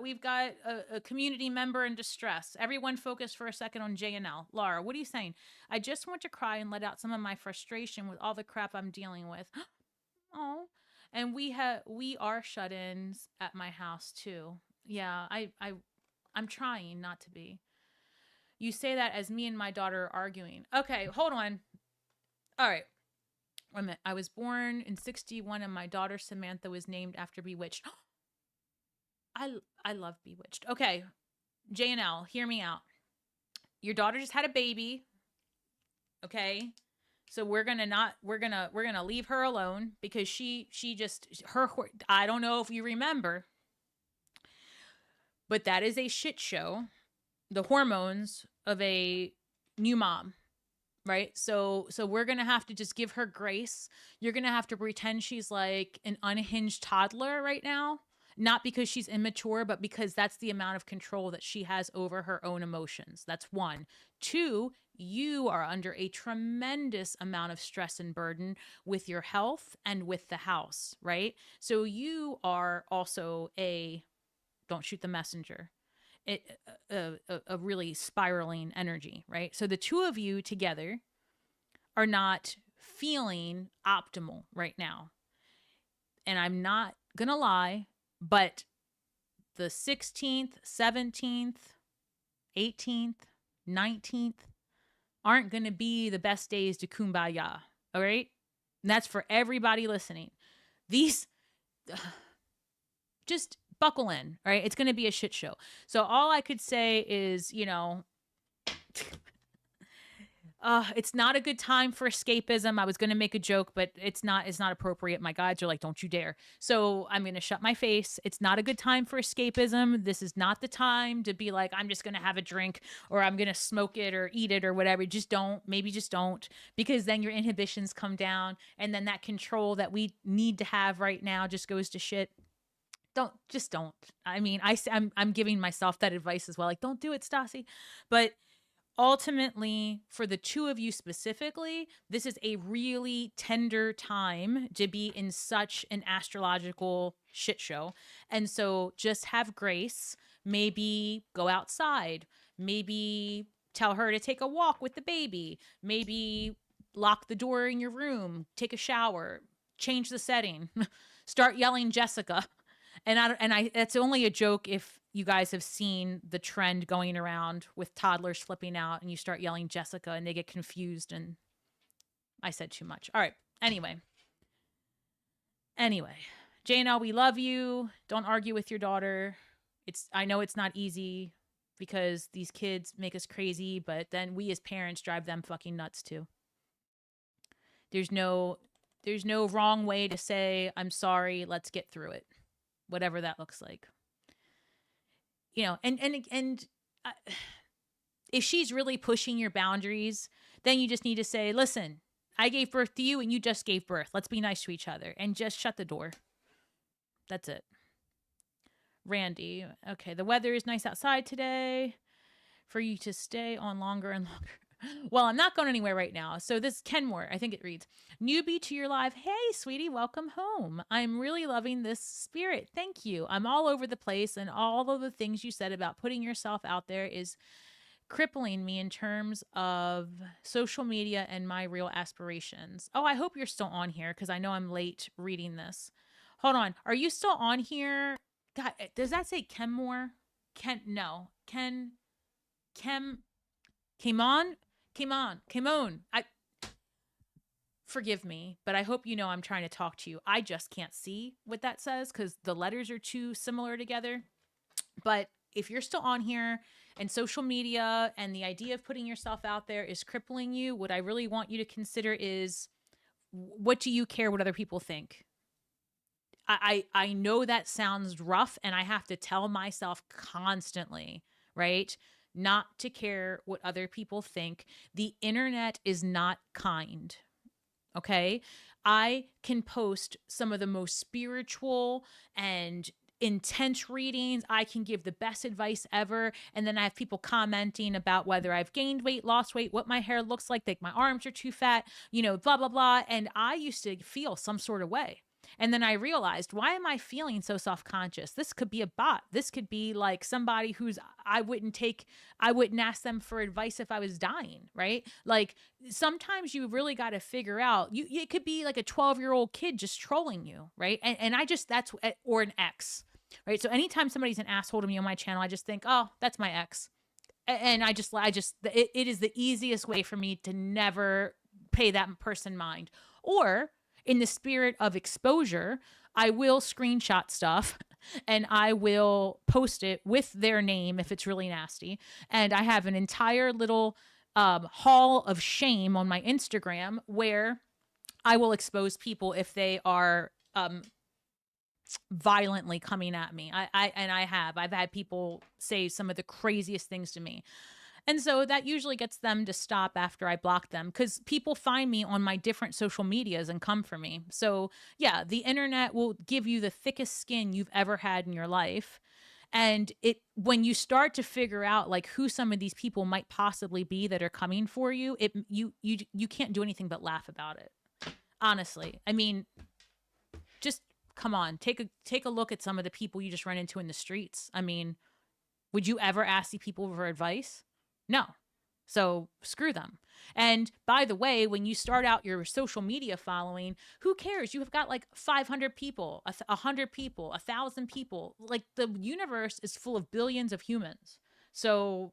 a community member in distress. Everyone focus for a second on JNL. Laura, what are you saying? I just want to cry and let out some of my frustration with all the crap I'm dealing with. Oh, and we are shut-ins at my house too. Yeah, I'm trying not to be. You say that as me and my daughter are arguing. Okay, hold on. All right. Wait a minute. I was born in 61 and my daughter Samantha was named after Bewitched. I love Bewitched. Okay, JNL, hear me out. Your daughter just had a baby. Okay, so we're gonna leave her alone because she just I don't know if you remember, but that is a shit show. The hormones of a new mom. Right? So we're going to have to just give her grace. You're going to have to pretend she's like an unhinged toddler right now. Not because she's immature, but because that's the amount of control that she has over her own emotions. That's 1. 2, you are under a tremendous amount of stress and burden with your health and with the house, right? So you are also don't shoot the messenger. A really spiraling energy, right? So the 2 of you together are not feeling optimal right now. And I'm not going to lie, but the 16th, 17th, 18th, 19th aren't going to be the best days to kumbaya, all right? And that's for everybody listening. These... just buckle in, all right? It's going to be a shit show. So all I could say is, it's not a good time for escapism. I was going to make a joke, but it's not appropriate. My guides are like, don't you dare. So I'm going to shut my face. It's not a good time for escapism. This is not the time to be like, I'm just going to have a drink or I'm going to smoke it or eat it or whatever. Just don't, because then your inhibitions come down and then that control that we need to have right now just goes to shit. Don't. I mean, I'm giving myself that advice as well. Like, don't do it, Stasi. But ultimately, for the 2 of you specifically, this is a really tender time to be in such an astrological shit show. And so just have grace. Maybe go outside. Maybe tell her to take a walk with the baby, maybe lock the door in your room, take a shower, change the setting, start yelling Jessica. And I that's only a joke if you guys have seen the trend going around with toddlers flipping out and you start yelling Jessica and they get confused and I said too much. All right. Anyway, JNL, we love you. Don't argue with your daughter. I know it's not easy because these kids make us crazy, but then we as parents drive them fucking nuts too. There's no wrong way to say, I'm sorry, let's get through it. Whatever that looks like. You know, and if she's really pushing your boundaries, then you just need to say, listen, I gave birth to you and you just gave birth. Let's be nice to each other and just shut the door. That's it. Randy, okay, the weather is nice outside today for you to stay on longer and longer. Well, I'm not going anywhere right now. So this Kenmore, I think it reads, newbie to your live. Hey, sweetie, welcome home. I'm really loving this spirit. Thank you. I'm all over the place, and all of the things you said about putting yourself out there is crippling me in terms of social media and my real aspirations. Oh, I hope you're still on here because I know I'm late reading this. Hold on. Are you still on here? God, does that say Kenmore? No. Came on. Forgive me, but I hope you know I'm trying to talk to you. I just can't see what that says because the letters are too similar together. But if you're still on here and social media and the idea of putting yourself out there is crippling you, what I really want you to consider is, what do you care what other people think? I know that sounds rough, and I have to tell myself constantly, right? Not to care what other people think. The internet is not kind. Okay? I can post some of the most spiritual and intense readings. I can give the best advice ever. And then I have people commenting about whether I've gained weight, lost weight, what my hair looks like my arms are too fat, you know, blah, blah, blah. And I used to feel some sort of way. And then I realized, why am I feeling so self-conscious? This could be a bot. This could be like somebody who's, I wouldn't ask them for advice if I was dying, right? Like sometimes you really got to figure out, it could be like a 12-year-old kid just trolling you, right? Or an ex, right? So anytime somebody's an asshole to me on my channel, I just think, oh, that's my ex. And it is the easiest way for me to never pay that person mind. Or in the spirit of exposure, I will screenshot stuff and I will post it with their name if it's really nasty. And I have an entire little hall of shame on my Instagram where I will expose people if they are violently coming at me. I've had people say some of the craziest things to me. And so that usually gets them to stop after I block them, because people find me on my different social medias and come for me. So yeah, the internet will give you the thickest skin you've ever had in your life. And when you start to figure out like who some of these people might possibly be that are coming for you, you can't do anything but laugh about it. Honestly. I mean, just come on, take a look at some of the people you just run into in the streets. I mean, would you ever ask these people for advice? No. So screw them. And by the way, when you start out your social media following, who cares? You have got like 500 people, 100 people, 1,000 people. Like the universe is full of billions of humans. So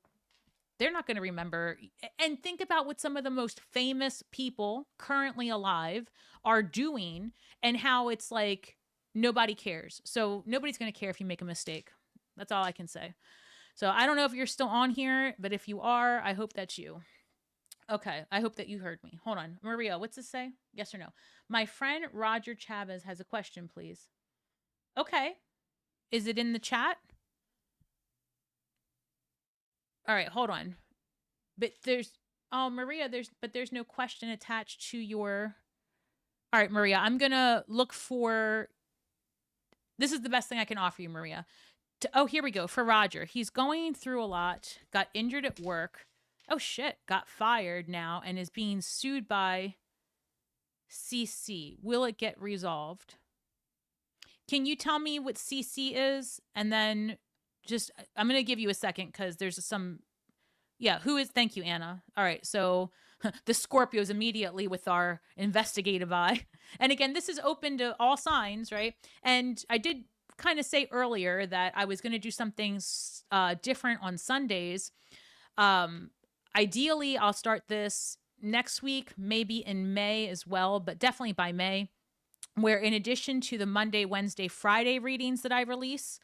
they're not going to remember. And think about what some of the most famous people currently alive are doing and how it's like nobody cares. So nobody's going to care if you make a mistake. That's all I can say. So I don't know if you're still on here, but if you are, I hope that's you. Okay, I hope that you heard me. Hold on. Maria, what's this say? Yes or no? My friend Roger Chavez has a question, please. Okay. Is it in the chat? All right, hold on. But Maria, there's no question attached to your... All right, Maria, I'm going to look for... This is the best thing I can offer you, Maria. Here we go. For Roger. He's going through a lot, got injured at work. Oh, shit. Got fired now and is being sued by CC. Will it get resolved? Can you tell me what CC is? And then I'm going to give you a second because there's some, Yeah, who is, thank you, Anna. All right, so the Scorpios immediately with our investigative eye. And again, this is open to all signs, right? And I did kind of say earlier that I was going to do something different on Sundays. Um, Ideally, I'll start this next week, maybe in May as well, but definitely by May, where in addition to the Monday, Wednesday, Friday readings that I release,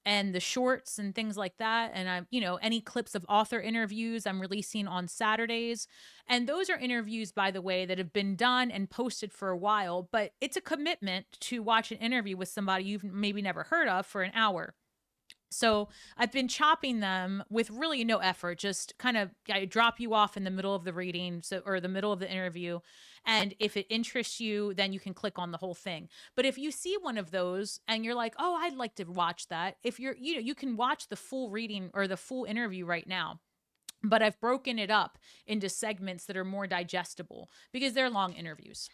and the shorts and things like that, and I'm, any clips of author interviews I'm releasing on Saturdays. And those are interviews, by the way, that have been done and posted for a while, but it's a commitment to watch an interview with somebody you've maybe never heard of for an hour. So I've been chopping them with really no effort, just kind of, I drop you off in the middle of the reading, or the middle of the interview. And if it interests you, then you can click on the whole thing. But if you see one of those and you're like, oh, I'd like to watch that. If you can watch the full reading or the full interview right now. But I've broken it up into segments that are more digestible because they're long interviews.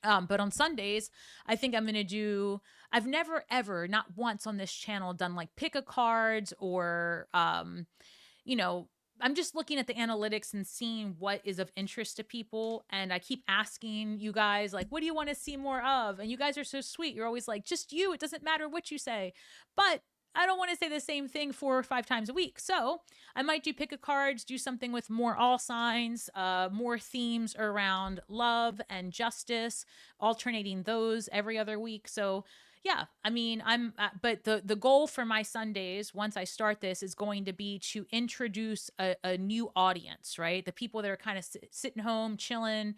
But on Sundays, I think I'm going to do, I've never ever, not once on this channel, done like pick a cards or, you know, I'm just looking at the analytics and seeing what is of interest to people. And I keep asking you guys, like, what do you want to see more of? And you guys are so sweet. You're always like, just you. It doesn't matter what you say. But I don't want to say the same thing 4 or 5 times a week. So I might do pick a cards, do something with more all signs, more themes around love and justice, alternating those every other week. So yeah, I mean, but the goal for my Sundays, once I start this, is going to be to introduce a new audience, right? The people that are kind of sitting home, chilling,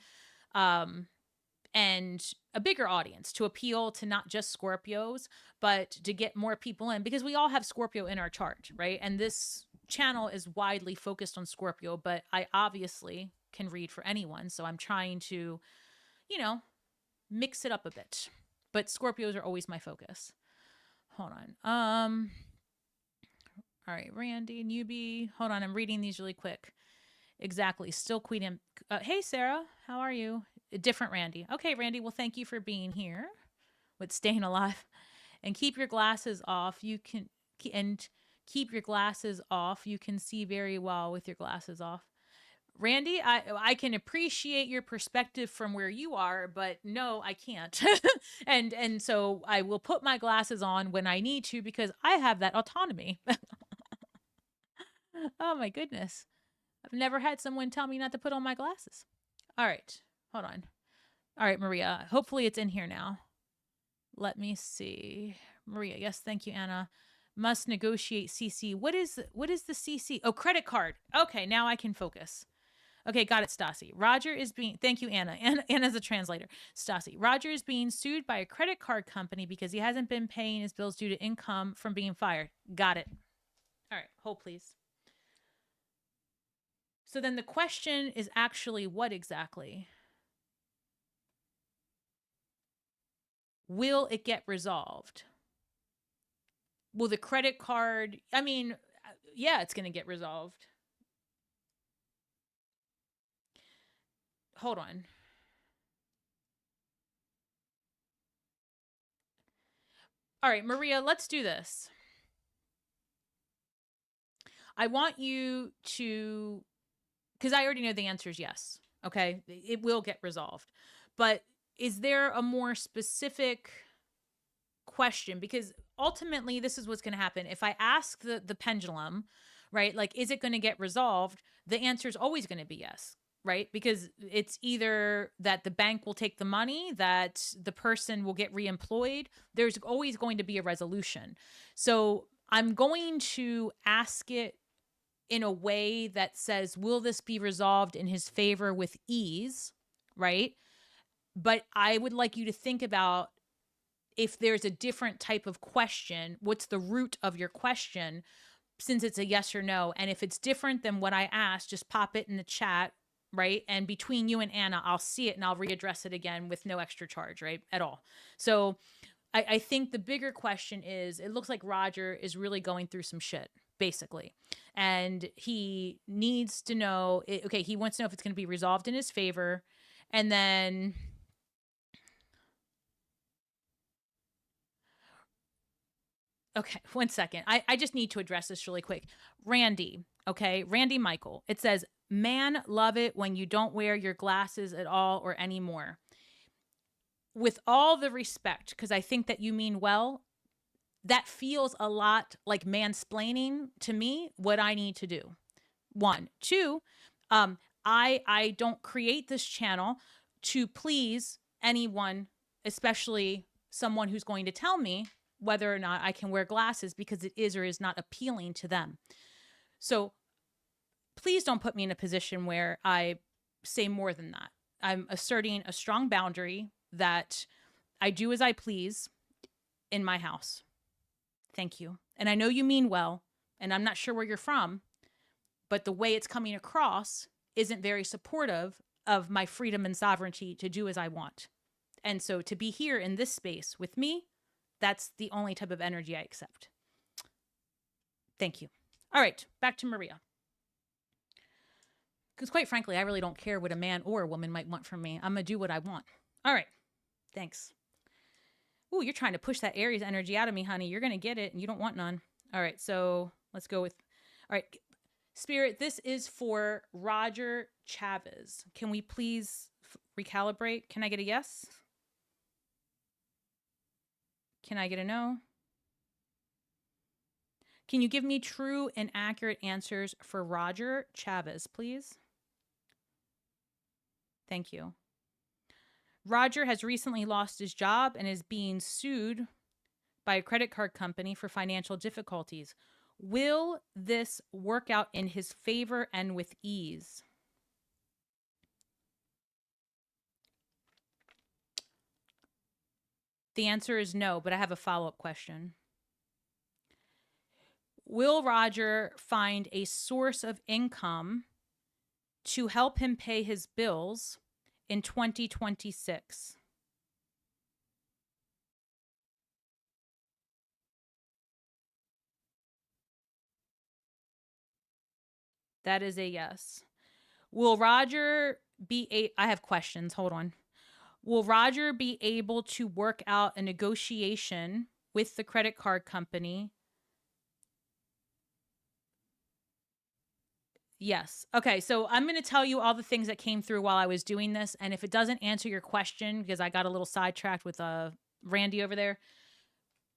and a bigger audience to appeal to not just Scorpios, but to get more people in, because we all have Scorpio in our chart, right? And this channel is widely focused on Scorpio, but I obviously can read for anyone. So I'm trying to, mix it up a bit. But Scorpios are always my focus. Hold on. All right, Randy, newbie. Hold on, I'm reading these really quick. Exactly. Still Queen. Hey, Sarah, how are you? A different Randy. Okay, Randy. Well, thank you for being here with staying alive. And keep your glasses off. Keep your glasses off. You can see very well with your glasses off. Randy, I can appreciate your perspective from where you are, but no, I can't. and so I will put my glasses on when I need to because I have that autonomy. Oh my goodness. I've never had someone tell me not to put on my glasses. All right. Hold on. All right, Maria. Hopefully it's in here now. Let me see. Maria. Yes, thank you, Anna. Must negotiate CC. What is the CC? Oh, credit card. Okay, now I can focus. Okay, got it, Stasi. Roger is being, thank you, Anna. Anna's a translator. Stasi. Roger is being sued by a credit card company because he hasn't been paying his bills due to income from being fired. Got it. All right, hold please. So then the question is actually what exactly? Will it get resolved? Will the credit card, I mean, yeah, it's going to get resolved. Hold on. All right, Maria, let's do this. I want you to, because I already know the answer is yes. Okay, it will get resolved. But is there a more specific question? Because ultimately, this is what's going to happen. If I ask the pendulum, right, like, is it going to get resolved? The answer is always going to be yes, right? Because it's either that the bank will take the money, that the person will get reemployed. There's always going to be a resolution. So I'm going to ask it in a way that says, will this be resolved in his favor with ease, right? But I would like you to think about if there's a different type of question, what's the root of your question, since it's a yes or no. And if it's different than what I asked, just pop it in the chat, right? And between you and Anna, I'll see it and I'll readdress it again with no extra charge, right? At all. So I think the bigger question is, it looks like Roger is really going through some shit, basically. And he needs to know, okay, he wants to know if it's going to be resolved in his favor. And then, okay, one second. I just need to address this really quick. Randy, Okay, Randy Michael. It says, man, love it when you don't wear your glasses at all or anymore. With all the respect, because I think that you mean well, that feels a lot like mansplaining to me what I need to do. One. Two, I don't create this channel to please anyone, especially someone who's going to tell me whether or not I can wear glasses because it is or is not appealing to them. So please don't put me in a position where I say more than that. I'm asserting a strong boundary that I do as I please in my house. Thank you. And I know you mean well, and I'm not sure where you're from, but the way it's coming across isn't very supportive of my freedom and sovereignty to do as I want. And so to be here in this space with me, that's the only type of energy I accept. Thank you. All right, back to Maria. Because quite frankly, I really don't care what a man or a woman might want from me. I'm going to do what I want. All right, thanks. Ooh, you're trying to push that Aries energy out of me, honey. You're going to get it, and you don't want none. All right, so let's go with... All right, Spirit, this is for Roger Chavez. Can we please recalibrate? Can I get a yes? Can I get a no? Can you give me true and accurate answers for Roger Chavez, please? Thank you. Roger has recently lost his job and is being sued by a credit card company for financial difficulties. Will this work out in his favor and with ease? The answer is no, but I have a follow-up question. Will Roger find a source of income to help him pay his bills in 2026? That is a yes. Will Roger be I have questions. Hold on. Will Roger be able to work out a negotiation with the credit card company? Yes. Okay, so I'm going to tell you all the things that came through while I was doing this, and if it doesn't answer your question, because I got a little sidetracked with Randy over there,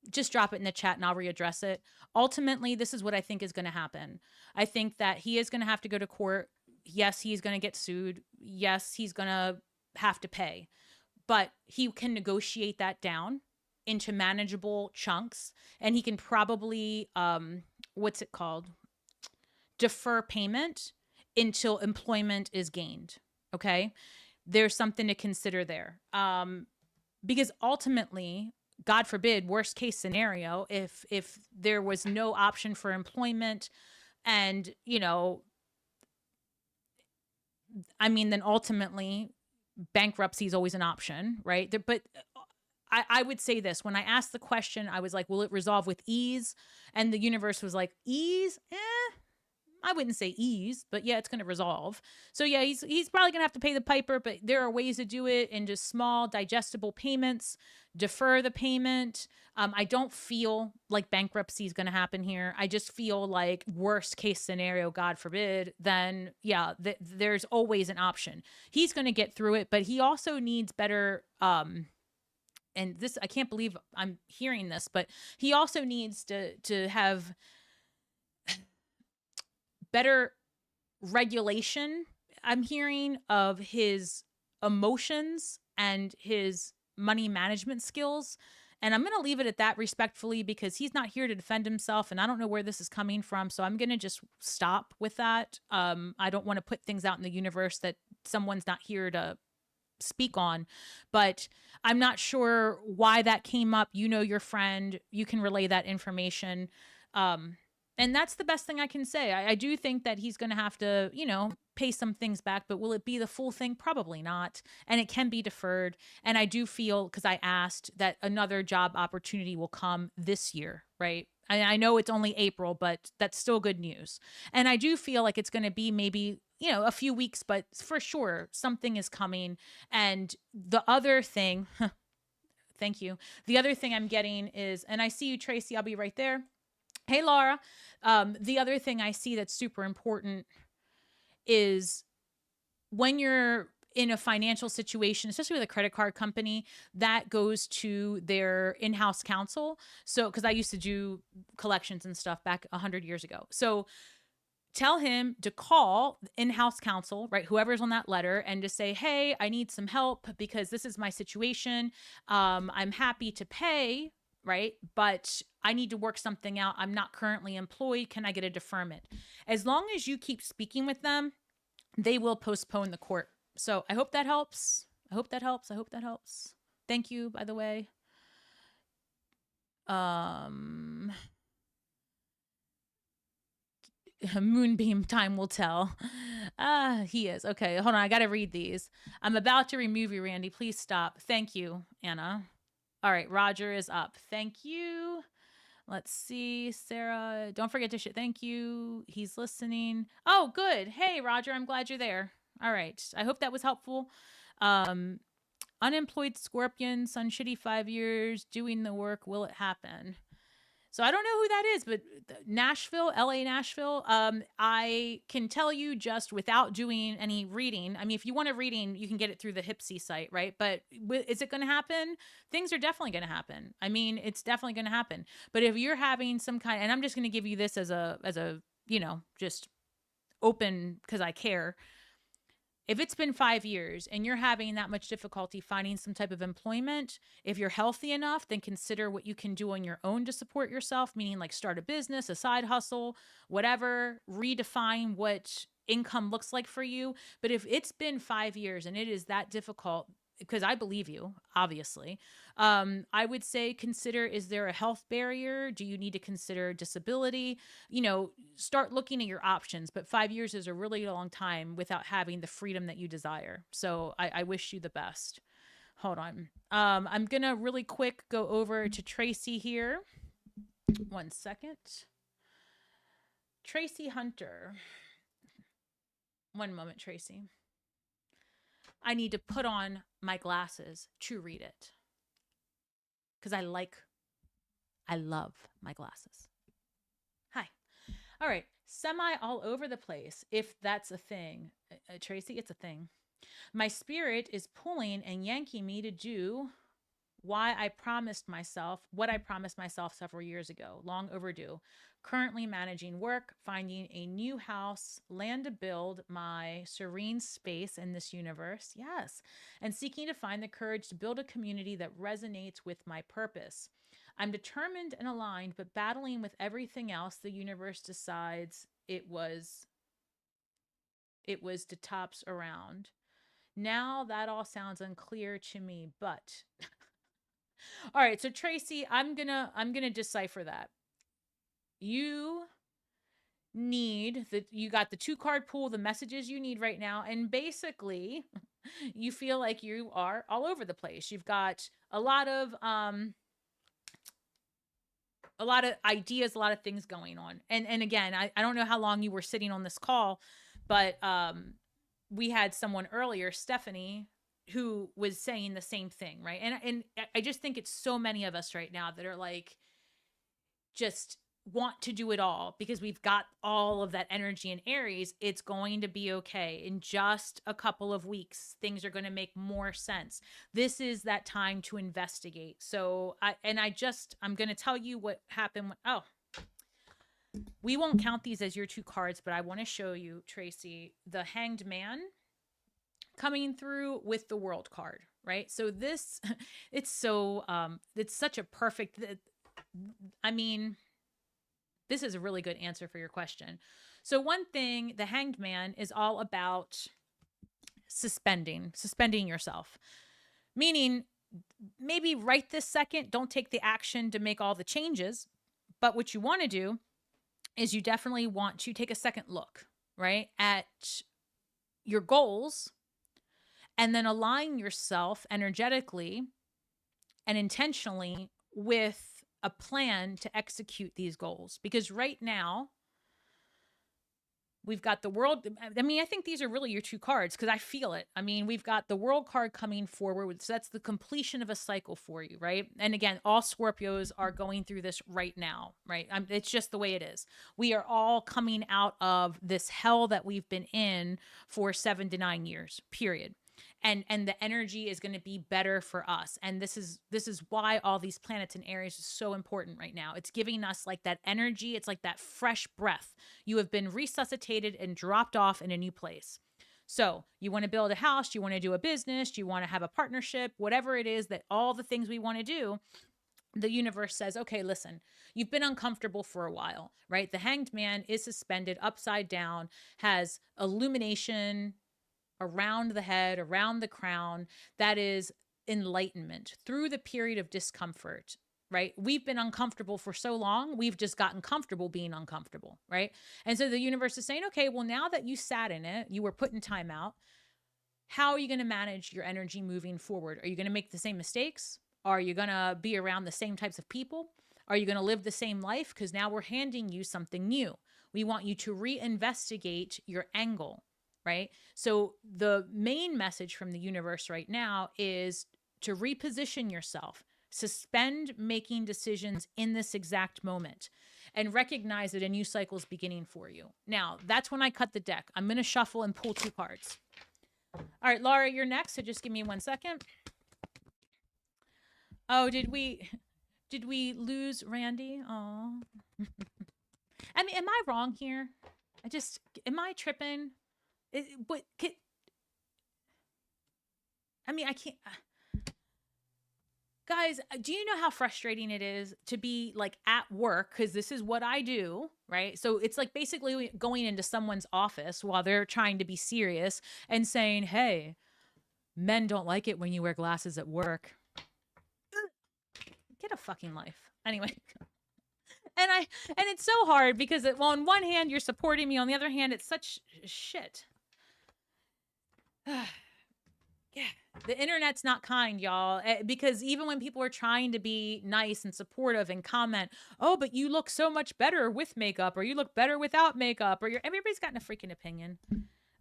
just drop it in the chat and I'll readdress it. Ultimately, this is what I think is going to happen. I think that he is going to have to go to court. Yes, he's going to get sued. Yes, he's going to have to pay. But he can negotiate that down into manageable chunks, and he can probably, what's it called? Defer payment until employment is gained. Okay? There's something to consider there. Because ultimately, God forbid, worst case scenario, if there was no option for employment and, you know, I mean, then ultimately bankruptcy is always an option, right? But I would say this, when I asked the question, I was like, will it resolve with ease? And the universe was like, ease? I wouldn't say ease, but yeah, it's going to resolve. So yeah, he's probably going to have to pay the piper, but there are ways to do it in just small, digestible payments. Defer the payment. I don't feel like bankruptcy is going to happen here. I just feel like worst case scenario, God forbid, then yeah, there's always an option. He's going to get through it, but he also needs better, and this, I can't believe I'm hearing this, but he also needs to have better regulation, I'm hearing, of his emotions and his money management skills. And I'm going to leave it at that respectfully, because he's not here to defend himself and I don't know where this is coming from. So I'm going to just stop with that. I don't want to put things out in the universe that someone's not here to speak on, but I'm not sure why that came up. You know, your friend, you can relay that information. And that's the best thing I can say. I do think that he's going to have to, you know, pay some things back, but will it be the full thing? Probably not. And it can be deferred. And I do feel, because I asked, that another job opportunity will come this year, right? I know it's only April, but that's still good news. And I do feel like it's going to be maybe, you know, a few weeks, but for sure something is coming. And the other thing, thank you. The other thing I'm getting is, and I see you, Tracy, I'll be right there. Hey, Laura. The other thing I see that's super important is when you're in a financial situation, especially with a credit card company, that goes to their in-house counsel. So, because I used to do collections and stuff back 100 years ago. So tell him to call in-house counsel, right? Whoever's on that letter, and to say, hey, I need some help because this is my situation. I'm happy to pay, right? But I need to work something out. I'm not currently employed. Can I get a deferment? As long as you keep speaking with them, they will postpone the court. So I hope that helps. I hope that helps. I hope that helps. Thank you, by the way. Um Moonbeam, time will tell. He is. Okay, hold on. I got to read these. I'm about to remove you, Randy. Please stop. Thank you, Anna. All right, Roger is up. Thank you. Let's see, Sarah. Don't forget to thank you. He's listening. Oh, good. Hey, Roger. I'm glad you're there. All right. I hope that was helpful. Um, Unemployed Scorpion, Sun Shitty 5 years, doing the work. Will it happen? So I don't know who that is, but Nashville, LA, Nashville. I can tell you just without doing any reading. I mean, if you want a reading, you can get it through the Hypsee site, right? But is it going to happen? Things are definitely going to happen. I mean, it's definitely going to happen. But if you're having some kind, and I'm just going to give you this as a just open because I care. If it's been 5 years and you're having that much difficulty finding some type of employment, if you're healthy enough, then consider what you can do on your own to support yourself, meaning like start a business, a side hustle, whatever, redefine what income looks like for you. But if it's been 5 years and it is that difficult, because I believe you, obviously, I would say consider, is there a health barrier? Do you need to consider disability? Start looking at your options. But 5 years is a really long time without having the freedom that you desire. So I wish you the best. Hold on. I'm going to really quick go over to Tracy here. 1 second. Tracy Hunter. One moment, Tracy. I need to put on my glasses to read it because I love my glasses. Hi. All right. Semi all over the place, if that's a thing. Tracy, it's a thing. My spirit is pulling and yanking me to do what I promised myself several years ago, long overdue. Currently managing work, finding a new house, land to build my serene space in this universe. Yes. And seeking to find the courage to build a community that resonates with my purpose. I'm determined and aligned, but battling with everything else the universe decides it was to tops around. Now that all sounds unclear to me, but all right, so Tracy, I'm gonna decipher that. You got the 2 card pool, the messages you need right now, and basically you feel like you are all over the place. You've got a lot of ideas, a lot of things going on. And again, I don't know how long you were sitting on this call, but we had someone earlier, Stephanie, who was saying the same thing, right? And I just think it's so many of us right now that are like, just want to do it all because we've got all of that energy in Aries. It's going to be okay. In just a couple of weeks, things are going to make more sense. This is that time to investigate. So I'm going to tell you what happened. We won't count these as your 2 cards, but I want to show you, Tracy, the Hanged Man coming through with the World card, right? So this, it's such a perfect, I mean, this is a really good answer for your question. So one thing, the Hanged Man is all about suspending yourself, meaning maybe right this second, don't take the action to make all the changes. But what you want to do is you definitely want to take a second look, right, at your goals, and then align yourself energetically and intentionally with a plan to execute these goals. Because right now, We've got the world. I mean, I think these are really your two cards because I feel it. I mean, we've got the world card coming forward. So that's the completion of a cycle for you, right? And again, all Scorpios are going through this right now, right? It's just the way it is. We are all coming out of this hell that we've been in for 7 to 9 years, period. And the energy is going to be better for us, and this is why all these planets and Aries is so important right now. It's giving us like that energy. It's like that fresh breath. You have been resuscitated and dropped off in a new place. So you want to build a house, you want to do a business, you want to have a partnership, whatever it is, that all the things we want to do, the universe says, okay, listen, you've been uncomfortable for a while, right? The Hanged Man is suspended upside down, has illumination around the head, around the crown. That is enlightenment through the period of discomfort, right? We've been uncomfortable for so long. We've just gotten comfortable being uncomfortable, right? And so the universe is saying, okay, well, now that you sat in it, you were put in timeout. How are you going to manage your energy moving forward? Are you going to make the same mistakes? Are you going to be around the same types of people? Are you going to live the same life? Because now we're handing you something new. We want you to reinvestigate your angle, right? So the main message from the universe right now is to reposition yourself, suspend making decisions in this exact moment, and recognize that a new cycle is beginning for you. Now, that's when I cut the deck. I'm going to shuffle and pull 2 cards. All right, Laura, you're next. So just give me 1 second. Oh, did we lose Randy? Oh, I mean, am I wrong here? Am I tripping? I can't. Guys, do you know how frustrating it is to be like at work? Because this is what I do, right? So it's like basically going into someone's office while they're trying to be serious and saying, hey, men don't like it when you wear glasses at work. Get a fucking life. Anyway. And it's so hard because on one hand, you're supporting me. On the other hand, it's such shit. Yeah, the internet's not kind, y'all, because even when people are trying to be nice and supportive and comment, oh, but you look so much better with makeup, or you look better without makeup, or everybody's got a freaking opinion.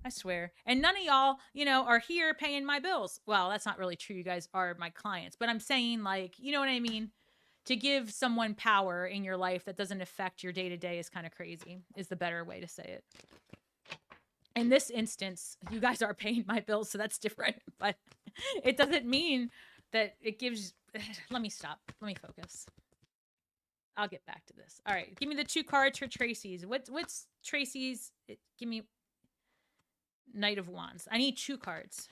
I swear. And none of y'all, are here paying my bills. Well, that's not really true. You guys are my clients, but I'm saying, like, you know what I mean? To give someone power in your life that doesn't affect your day-to-day is kind of crazy, is the better way to say it. In this instance, you guys are paying my bills, so that's different. But it doesn't mean that it gives... Let me stop. Let me focus. I'll get back to this. All right. Give me the 2 cards for Tracy's. What's Tracy's? Give me Knight of Wands. I need 2 cards.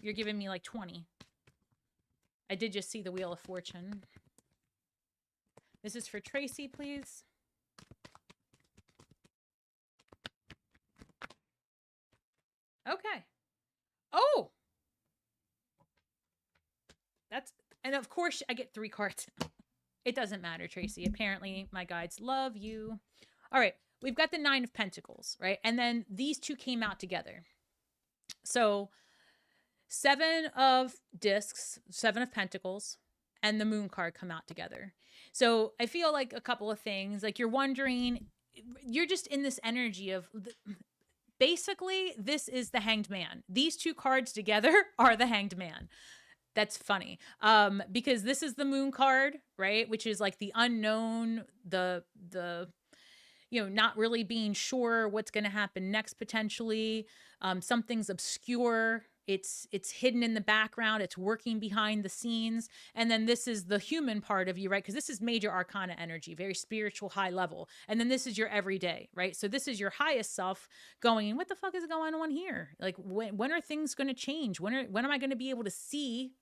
You're giving me like 20. I did just see the Wheel of Fortune. This is for Tracy, please. Okay. Oh! And of course, I get 3 cards. It doesn't matter, Tracy. Apparently, my guides love you. All right. We've got the 9 of Pentacles, right? And then these 2 came out together. So 7 of discs, 7 of Pentacles, and the Moon card come out together. So I feel like a couple of things, like you're wondering, you're just in this energy of... Basically, this is the Hanged Man. These 2 cards together are the Hanged Man. That's funny. Because this is the Moon card, right? Which is like the unknown, the not really being sure what's going to happen next potentially. Something's obscure. It's hidden in the background. It's working behind the scenes. And then this is the human part of you, right? Because this is major arcana energy, very spiritual, high level. And then this is your everyday, right? So this is your highest self going, what the fuck is going on here? Like, when are things going to change? When am I going to be able to see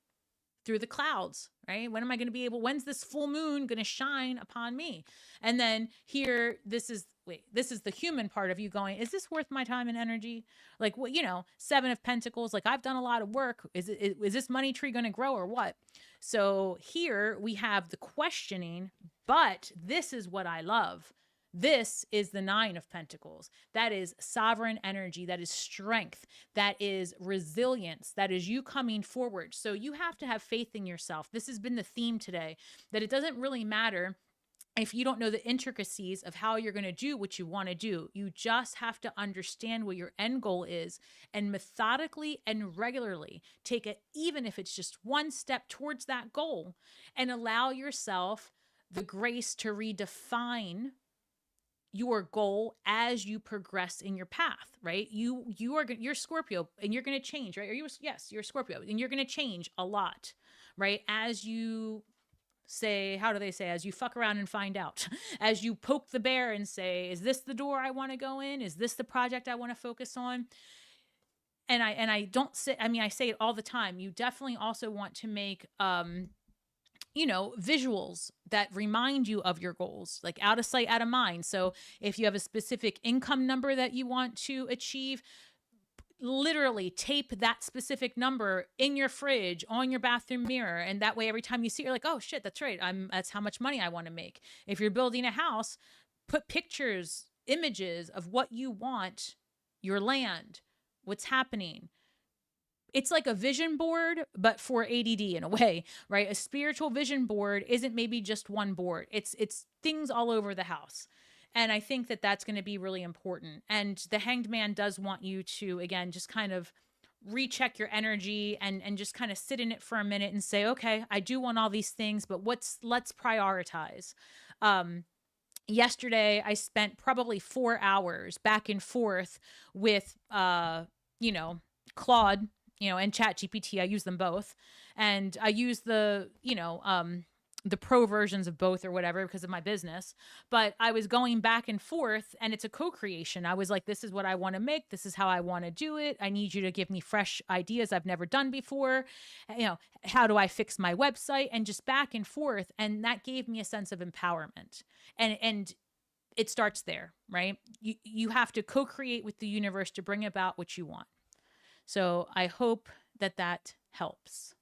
through the clouds, right? When's this full moon going to shine upon me? And then here, this is the human part of you going, is this worth my time and energy? Like, 7 of Pentacles, like I've done a lot of work. Is this money tree going to grow or what? So here we have the questioning, but this is what I love. This is the 9 of Pentacles. That is sovereign energy. That is strength. That is resilience. That is you coming forward. So you have to have faith in yourself. This has been the theme today, that it doesn't really matter if you don't know the intricacies of how you're going to do what you want to do. You just have to understand what your end goal is and methodically and regularly take it, even if it's just one step towards that goal, and allow yourself the grace to redefine your goal as you progress in your path, right? You're Scorpio and you're going to change, right? Yes, you're Scorpio and you're going to change a lot, right? As you say, how do they say, as you fuck around and find out, as you poke the bear and say, is this the door I want to go in? Is this the project I want to focus on? And I don't say, I mean, I say it all the time. You definitely also want to make, visuals that remind you of your goals, like out of sight, out of mind. So if you have a specific income number that you want to achieve, literally tape that specific number in your fridge, on your bathroom mirror. And that way, every time you see it, you're like, oh shit, that's right. That's how much money I want to make. If you're building a house, put pictures, images of what you want, your land, what's happening. It's like a vision board, but for ADD in a way, right? A spiritual vision board isn't maybe just one board. It's things all over the house. And I think that that's going to be really important. And the Hanged Man does want you to, again, just kind of recheck your energy and just kind of sit in it for a minute and say, okay, I do want all these things, but let's prioritize. Yesterday, I spent probably 4 hours back and forth with, Claude, and ChatGPT. I use them both. And I use the pro versions of both or whatever because of my business. But I was going back and forth, and it's a co-creation. I was like, this is what I want to make. This is how I want to do it. I need you to give me fresh ideas I've never done before. How do I fix my website? And just back and forth. And that gave me a sense of empowerment. And it starts there, right? You have to co-create with the universe to bring about what you want. So I hope that helps.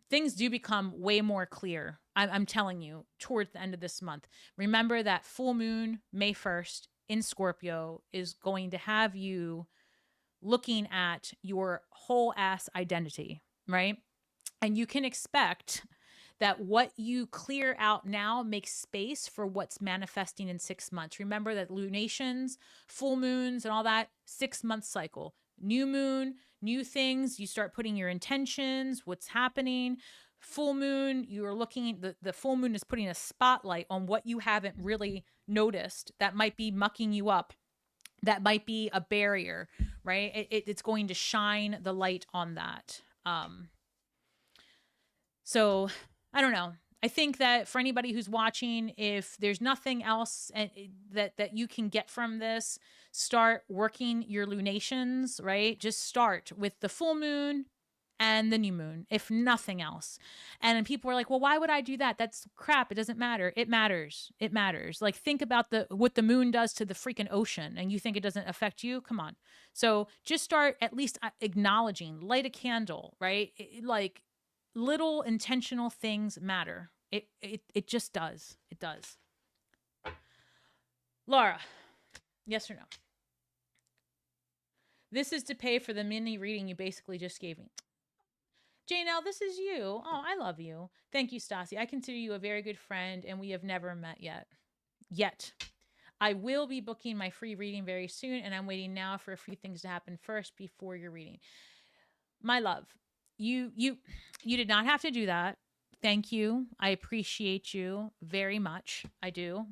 Things do become way more clear. I'm telling you, towards the end of this month. Remember that full moon, May 1st, in Scorpio is going to have you looking at your whole ass identity, right? And you can expect that what you clear out now makes space for what's manifesting in 6 months. Remember that lunations, full moons, and all that, 6-month cycle. New moon, new things, you start putting your intentions, what's happening. Full moon, you're looking, the full moon is putting a spotlight on what you haven't really noticed that might be mucking you up. That might be a barrier, right? It's going to shine the light on that. So I don't know. I think that for anybody who's watching, if there's nothing else that you can get from this, start working your lunations, right? Just start with the full moon and the new moon, if nothing else. And people are like, well, why would I do that? That's crap. It doesn't matter. It matters. It matters. Like, think about what the moon does to the freaking ocean, and you think it doesn't affect you? Come on. So just start at least acknowledging, light a candle, right? Like, little intentional things matter. It just does. It does. Laura, yes or no? This is to pay for the mini reading you basically just gave me. Janelle, this is you. Oh, I love you. Thank you, Stasi. I consider you a very good friend, and we have never met yet. I will be booking my free reading very soon, and I'm waiting now for a few things to happen first before your reading. My love, you did not have to do that. Thank you. I appreciate you very much. I do.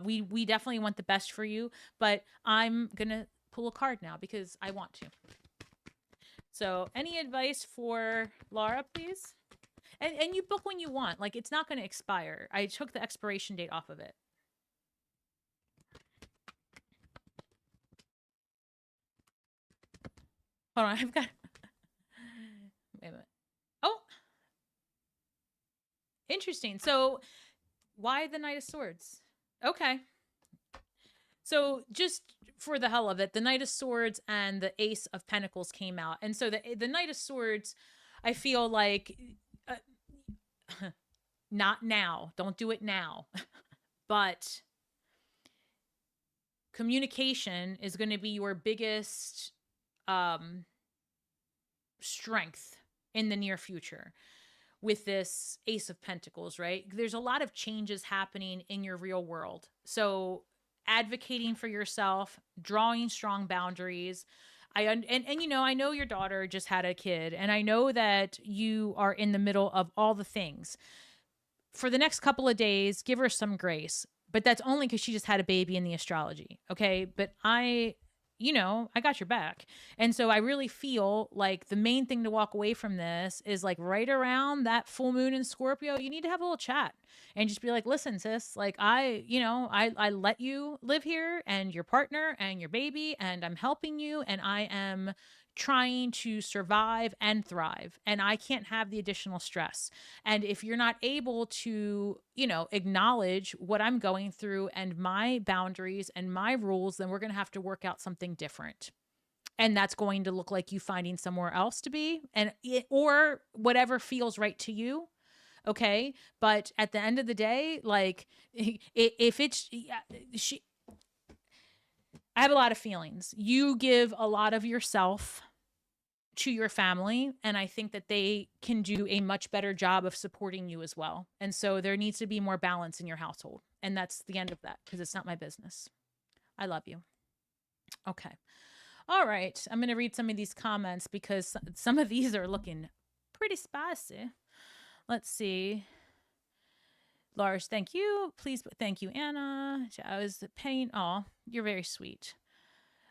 We definitely want the best for you, but I'm going to pull a card now because I want to. So any advice for Laura, please? And you book when you want. Like, it's not going to expire. I took the expiration date off of it. Hold on. I've got... Wait a minute. Oh! Interesting. So why the Knight of Swords? Okay. So just for the hell of it, the Knight of Swords and the Ace of Pentacles came out. And so the Knight of Swords, I feel like, not now. Don't do it now. But communication is going to be your biggest strength in the near future. with this Ace of Pentacles, right? There's a lot of changes happening in your real world. So advocating for yourself, drawing strong boundaries. And you know, I know your daughter just had a kid, and I know that you are in the middle of all the things. For the next couple of days, give her some grace. But that's only because she just had a baby in the astrology. Okay. But you know, I got your back. And so I really feel like the main thing to walk away from this is like right around that full moon in Scorpio, you need to have a little chat and just be like, listen, sis, like I let you live here and your partner and your baby, and I'm helping you, and I am trying to survive and thrive, and I can't have the additional stress. And if you're not able to, you know, acknowledge what I'm going through and my boundaries and my rules, then we're going to have to work out something different. And that's going to look like you finding somewhere else to be, or whatever feels right to you. Okay. But at the end of the day, like if it's, I have a lot of feelings. You give a lot of yourself to your family, and I think that they can do a much better job of supporting you as well. And so there needs to be more balance in your household. And that's the end of that, because it's not my business. I love you. Okay. All right. I'm going to read some of these comments because some of these are looking pretty spicy. Let's see. Lars, thank you. Please, thank you, Anna. I was paying. Oh, you're very sweet.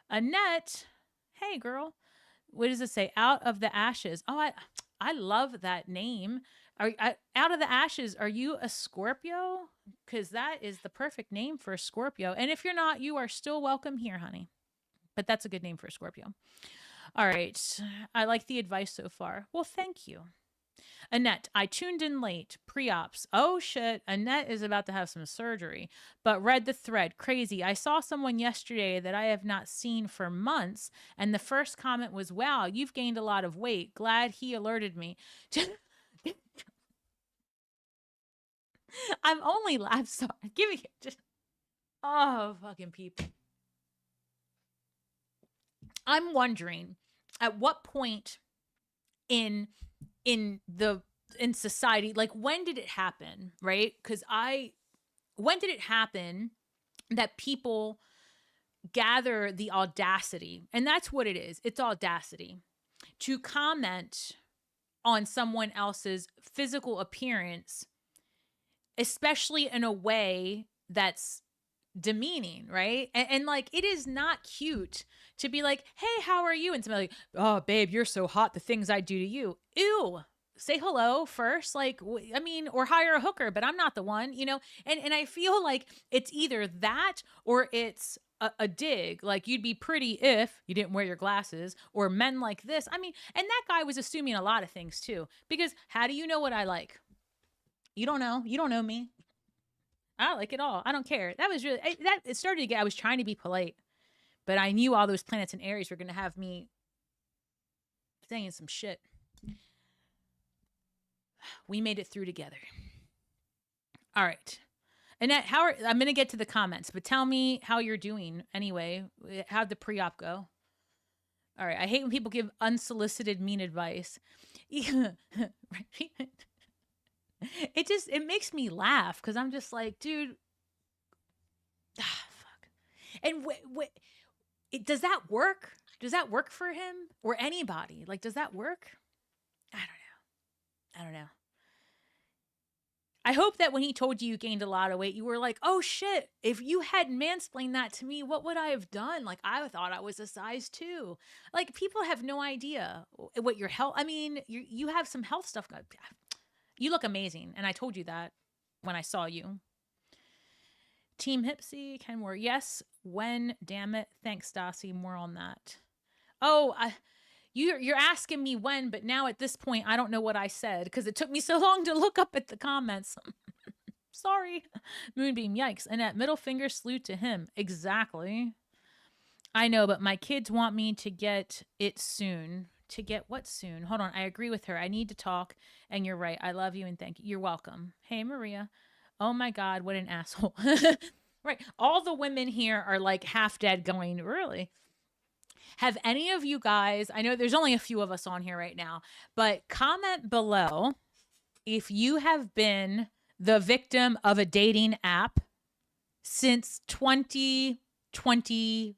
Annette, hey, girl. What does it say? Out of the ashes. Oh, I love that name. Out of the ashes, are you a Scorpio? Because that is the perfect name for a Scorpio. And if you're not, you are still welcome here, honey. But that's a good name for a Scorpio. All right. I like the advice so far. Well, thank you. Annette, I tuned in late, pre-ops. Oh shit, Annette is about to have some surgery, but read the thread. Crazy. I saw someone yesterday that I have not seen for months, and the first comment was, wow, you've gained a lot of weight. Glad he alerted me. I'm sorry. Give me just, oh, fucking people. I'm wondering at what point in society, like when did it happen, right? Because when did it happen that people gather the audacity, and that's what it is, it's audacity, to comment on someone else's physical appearance, especially in a way that's demeaning, right? And like, it is not cute to be like, hey, how are you? And somebody like, oh, babe, you're so hot, the things I do to you. Ew. Say hello first. Like, I mean, or hire a hooker, but I'm not the one, you know? And I feel like it's either that or it's a dig. Like, you'd be pretty if you didn't wear your glasses, or men like this. I mean, and that guy was assuming a lot of things too, because how do you know what I like? You don't know. You don't know me. I don't like it all. I don't care. That was really, it started to get, I was trying to be polite, but I knew all those planets and Aries were going to have me saying some shit. We made it through together. All right. Annette, I'm going to get to the comments, but tell me how you're doing anyway. How'd the pre-op go? All right. I hate when people give unsolicited mean advice. It makes me laugh because I'm just like, dude, fuck. And does that work? Does that work for him or anybody? Like, does that work? I don't know. I hope that when he told you gained a lot of weight, you were like, oh shit, if you had mansplained that to me, what would I have done? Like, I thought I was a size 2. Like, people have no idea what your health, I mean, you have some health stuff. You look amazing. And I told you that when I saw you. Team Hypsee, Ken Moore. Yes. When? Damn it. Thanks, Stasi. More on that. Oh, you're asking me when, but now at this point, I don't know what I said because it took me so long to look up at the comments. Sorry. Moonbeam, yikes. And that middle finger salute to him. Exactly. I know, but my kids want me to get it soon. To get what soon? Hold on. I agree with her. I need to talk. And you're right. I love you and thank you. You're welcome. Hey, Maria. Oh my God, what an asshole. Right. All the women here are like half dead going, really? Have any of you guys, I know there's only a few of us on here right now, but comment below if you have been the victim of a dating app since 2020,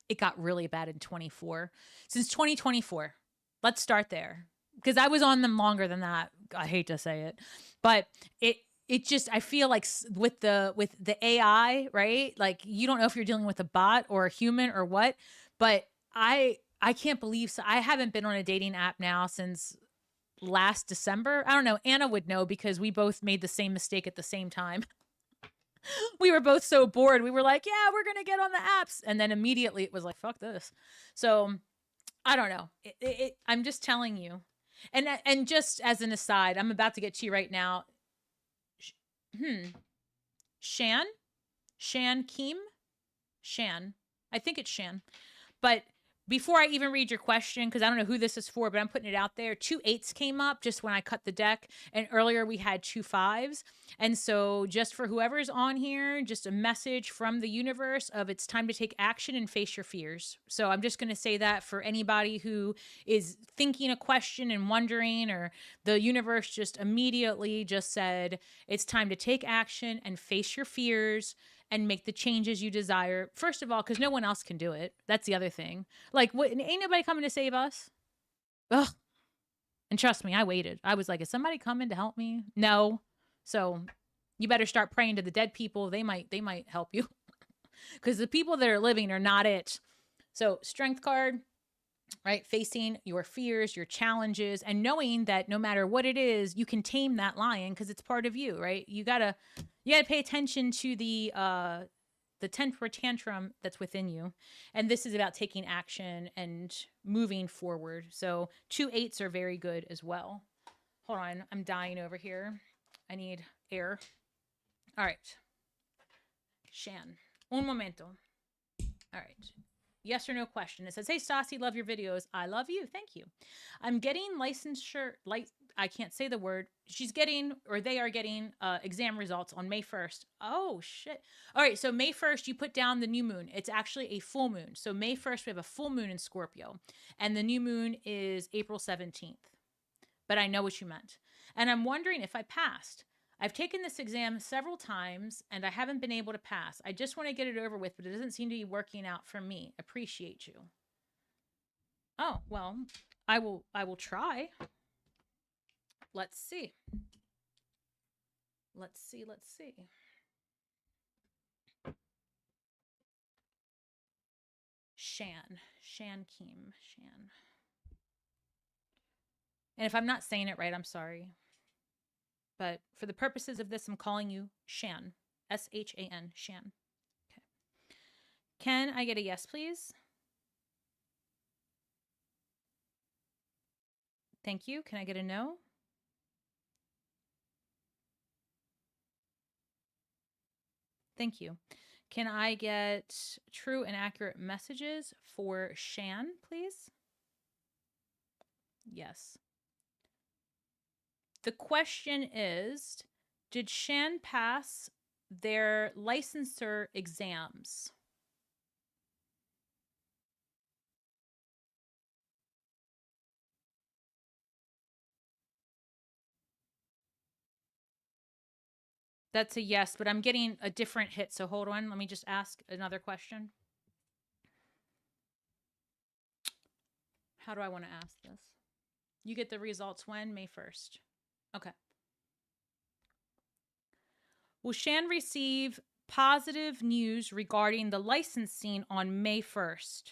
it got really bad in 24. Since 2024. Let's start there. Because I was on them longer than that. I hate to say it. But it just, I feel like with the AI, right? Like you don't know if you're dealing with a bot or a human or what, but I can't believe, so I haven't been on a dating app now since last December. I don't know. Anna would know because we both made the same mistake at the same time. We were both so bored. We were like, yeah, we're going to get on the apps. And then immediately it was like, fuck this. So I don't know. I'm just telling you. And just as an aside, I'm about to get to you right now. Shan Keem? Shan. I think it's Shan. But before I even read your question, because I don't know who this is for, but I'm putting it out there. 2 8s came up just when I cut the deck. And earlier we had 2 5s. And so just for whoever's on here, just a message from the universe of it's time to take action and face your fears. So I'm just going to say that for anybody who is thinking a question and wondering, or the universe just immediately just said, it's time to take action and face your fears and make the changes you desire. First of all, because no one else can do it. That's the other thing. Like, what, ain't nobody coming to save us? Ugh. And trust me, I waited. I was like, is somebody coming to help me? No. So you better start praying to the dead people. They might help you. Because the people that are living are not it. So strength card, right? Facing your fears, your challenges, and knowing that no matter what it is, you can tame that lion because it's part of you, right? You gotta pay attention to the temper tantrum that's within you. And this is about taking action and moving forward. So 2 8s are very good as well. Hold on, I'm dying over here. I need air. All right. Shan, un momento. All right. Yes or no question. It says, hey, Stasi, love your videos. I love you. Thank you. I'm getting licensure, I can't say the word. She's getting, or they are getting exam results on May 1st. Oh, shit. All right. So May 1st, you put down the new moon. It's actually a full moon. So May 1st, we have a full moon in Scorpio. And the new moon is April 17th. But I know what you meant. And I'm wondering if I passed. I've taken this exam several times and I haven't been able to pass. I just want to get it over with, but it doesn't seem to be working out for me. Appreciate you. Oh, well, I will try. Let's see. Let's see. Shan Keem. And if I'm not saying it right, I'm sorry. But for the purposes of this, I'm calling you Shan. S-H-A-N. Shan. Okay. Can I get a yes, please? Thank you. Can I get a no? Thank you. Can I get true and accurate messages for Shan, please? Yes. The question is, did Shan pass their licensure exams? That's a yes, but I'm getting a different hit. So hold on. Let me just ask another question. How do I want to ask this? You get the results when? May 1st. Okay. Will Shan receive positive news regarding the licensing on May 1st?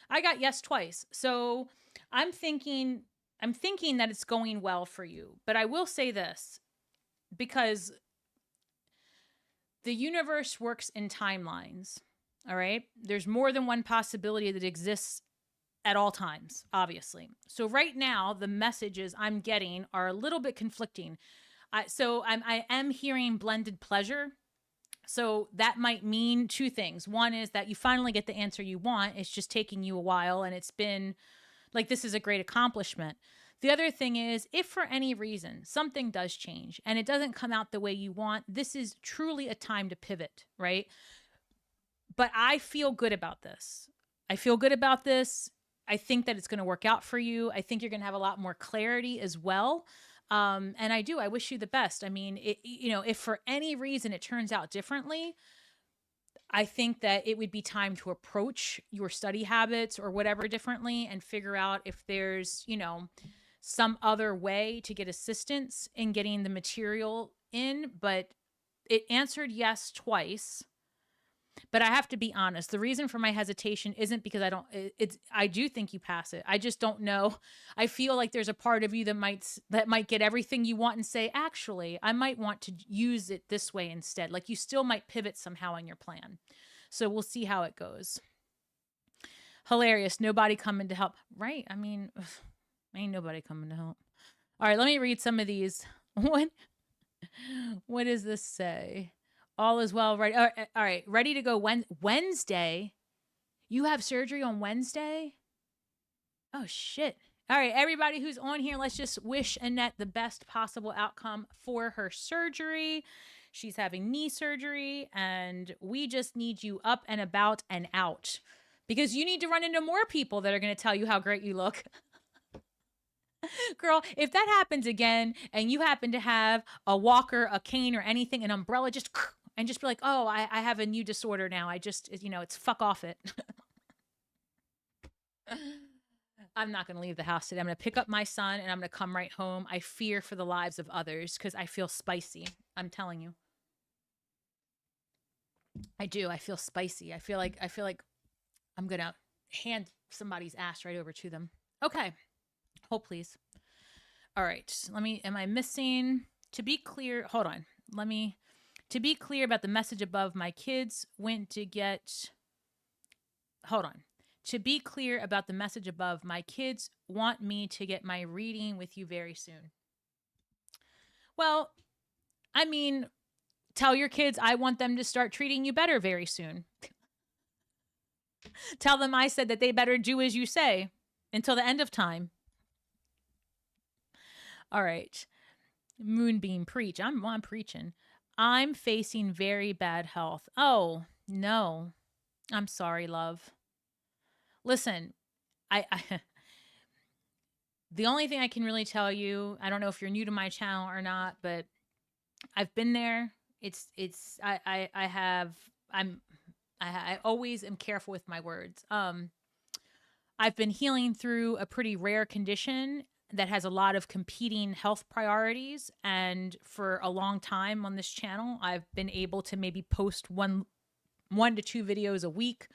I got yes twice. So I'm thinking that it's going well for you. But I will say this, because the universe works in timelines. All right. There's more than one possibility that exists at all times, obviously. So right now, the messages I'm getting are a little bit conflicting. I am hearing blended pleasure. So that might mean 2 things. One is that you finally get the answer you want. It's just taking you a while. And it's been like, this is a great accomplishment. The other thing is, if for any reason something does change and it doesn't come out the way you want, this is truly a time to pivot, right? But I feel good about this. I feel good about this. I think that it's going to work out for you. I think you're going to have a lot more clarity as well. And I wish you the best. I mean, if for any reason it turns out differently, I think that it would be time to approach your study habits or whatever differently and figure out if there's, some other way to get assistance in getting the material in. But it answered yes twice. But I have to be honest. The reason for my hesitation isn't because I do think you pass it. I just don't know. I feel like there's a part of you that might get everything you want and say, actually, I might want to use it this way instead. Like you still might pivot somehow in your plan. So we'll see how it goes. Hilarious. Nobody coming to help. Right. I mean, ain't nobody coming to help. All right. Let me read some of these. What does this say? All is well, right? All right, ready to go. Wednesday? You have surgery on Wednesday? Oh, shit. All right, everybody who's on here, let's just wish Annette the best possible outcome for her surgery. She's having knee surgery, and we just need you up and about and out because you need to run into more people that are going to tell you how great you look. Girl, if that happens again and you happen to have a walker, a cane, or anything, an umbrella, just be like, oh, I have a new disorder now. I just, it's fuck off it. I'm not going to leave the house today. I'm going to pick up my son and I'm going to come right home. I fear for the lives of others because I feel spicy. I'm telling you. I do. I feel spicy. I feel like I'm going to hand somebody's ass right over to them. Okay. Hold, please. All right. Am I missing? To be clear, hold on. To be clear about the message above, my kids went to get, hold on. To be clear about the message above, my kids want me to get my reading with you very soon. Well, I mean, tell your kids I want them to start treating you better very soon. Tell them I said that they better do as you say until the end of time. All right. Moonbeam, preach. I'm preaching. I'm facing very bad health. Oh, no. I'm sorry, love. Listen, the only thing I can really tell you, I don't know if you're new to my channel or not, but I've been there. I always am careful with my words. I've been healing through a pretty rare condition that has a lot of competing health priorities. And for a long time on this channel, I've been able to maybe post one to two videos a week.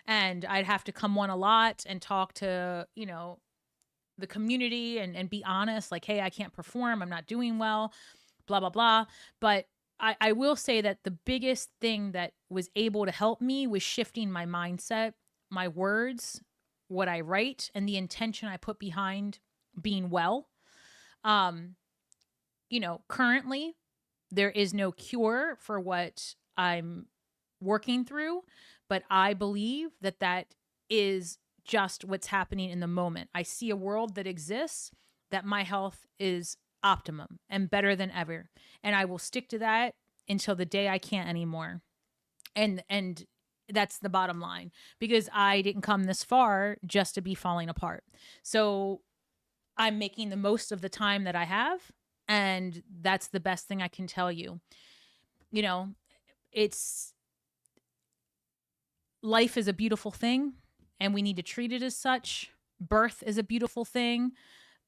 And I'd have to come on a lot and talk to, the community and be honest, like, hey, I can't perform. I'm not doing well, blah, blah, blah. But I will say that the biggest thing that was able to help me was shifting my mindset, my words, what I write, and the intention I put behind being well. Currently there is no cure for what I'm working through, but I believe that is just what's happening in the moment. I see a world that exists that my health is optimum and better than ever. And I will stick to that until the day I can't anymore. And that's the bottom line, because I didn't come this far just to be falling apart. So I'm making the most of the time that I have. And that's the best thing I can tell you. Life is a beautiful thing and we need to treat it as such. Birth is a beautiful thing,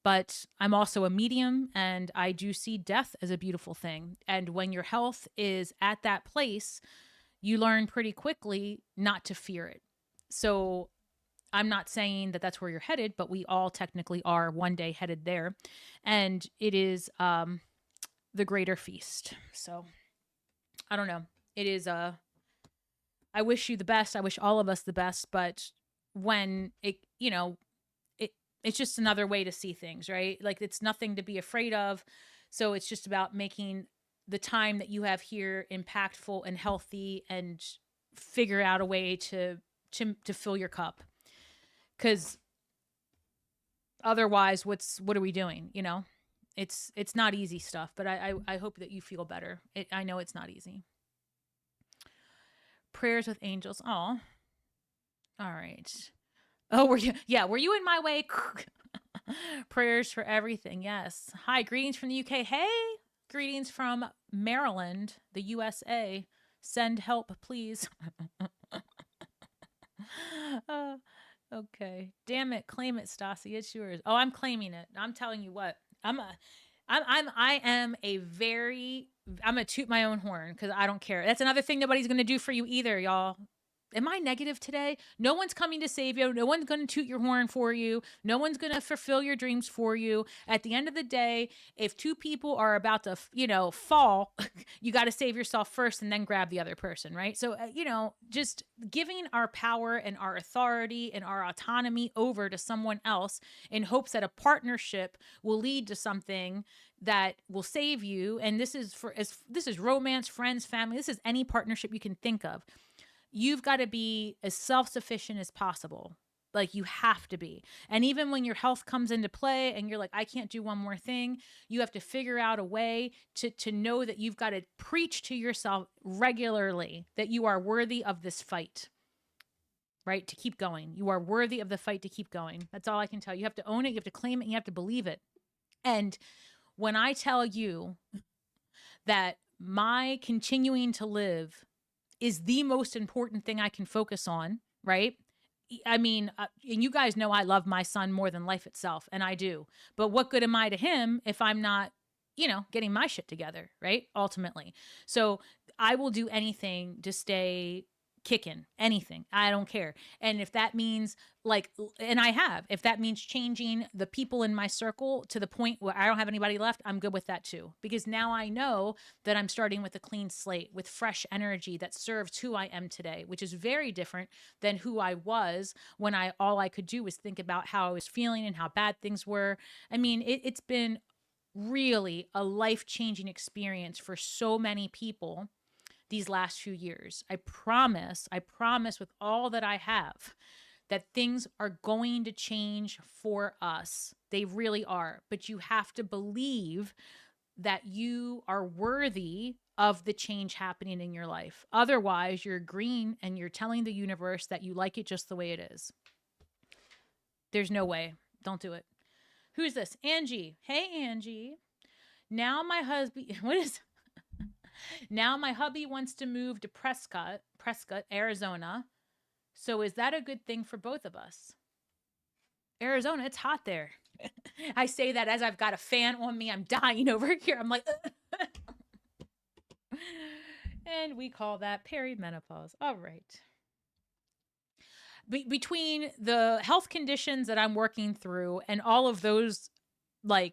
but I'm also a medium and I do see death as a beautiful thing. And when your health is at that place, you learn pretty quickly not to fear it. So I'm not saying that that's where you're headed, but we all technically are one day headed there. And it is the greater feast. So I don't know. It is I wish you the best. I wish all of us the best. But when it's just another way to see things, right? Like it's nothing to be afraid of. So it's just about making the time that you have here impactful and healthy and figure out a way to fill your cup. Because otherwise, what are we doing? It's not easy stuff, but I hope that you feel better. I know it's not easy. Prayers with angels. Oh, all right. Oh, were you? Yeah, were you in my way? Prayers for everything. Yes. Hi, greetings from the UK. Hey, greetings from Maryland, the USA. Send help, please. uh, okay. Damn it. Claim it, Stasi. It's yours. Oh, I'm claiming it. I'm telling you what. I am a very, I'm gonna toot my own horn because I don't care. That's another thing nobody's gonna do for you either, y'all. Am I negative today? No one's coming to save you. No one's going to toot your horn for you. No one's going to fulfill your dreams for you. At the end of the day, if two people are about to, fall, you got to save yourself first and then grab the other person, right? So, just giving our power and our authority and our autonomy over to someone else in hopes that a partnership will lead to something that will save you. And this is this is romance, friends, family. This is any partnership you can think of. You've got to be as self-sufficient as possible. Like, you have to be. And even when your health comes into play and you're like, I can't do one more thing, you have to figure out a way to know that you've got to preach to yourself regularly that you are worthy of this fight, right? To keep going. You are worthy of the fight to keep going. That's all I can tell you. You have to own it. You have to claim it. And you have to believe it. And when I tell you that my continuing to live is the most important thing I can focus on, right? I mean, and you guys know I love my son more than life itself, and I do. But what good am I to him if I'm not, getting my shit together, right? Ultimately. So I will do anything to stay kicking, anything. I don't care. And if that means if that means changing the people in my circle to the point where I don't have anybody left, I'm good with that too. Because now I know that I'm starting with a clean slate, with fresh energy that serves who I am today, which is very different than who I was when all I could do was think about how I was feeling and how bad things were. I mean, it's been really a life-changing experience for so many people these last few years. I promise with all that I have that things are going to change for us. They really are. But you have to believe that you are worthy of the change happening in your life. Otherwise, you're green and you're telling the universe that you like it just the way it is. There's no way. Don't do it. Who's this? Angie. Hey, Angie. Now my husband, Now my hubby wants to move to Prescott, Arizona. So is that a good thing for both of us? Arizona, it's hot there. I say that as I've got a fan on me. I'm dying over here. I'm like, and we call that perimenopause. All right. Between the health conditions that I'm working through and all of those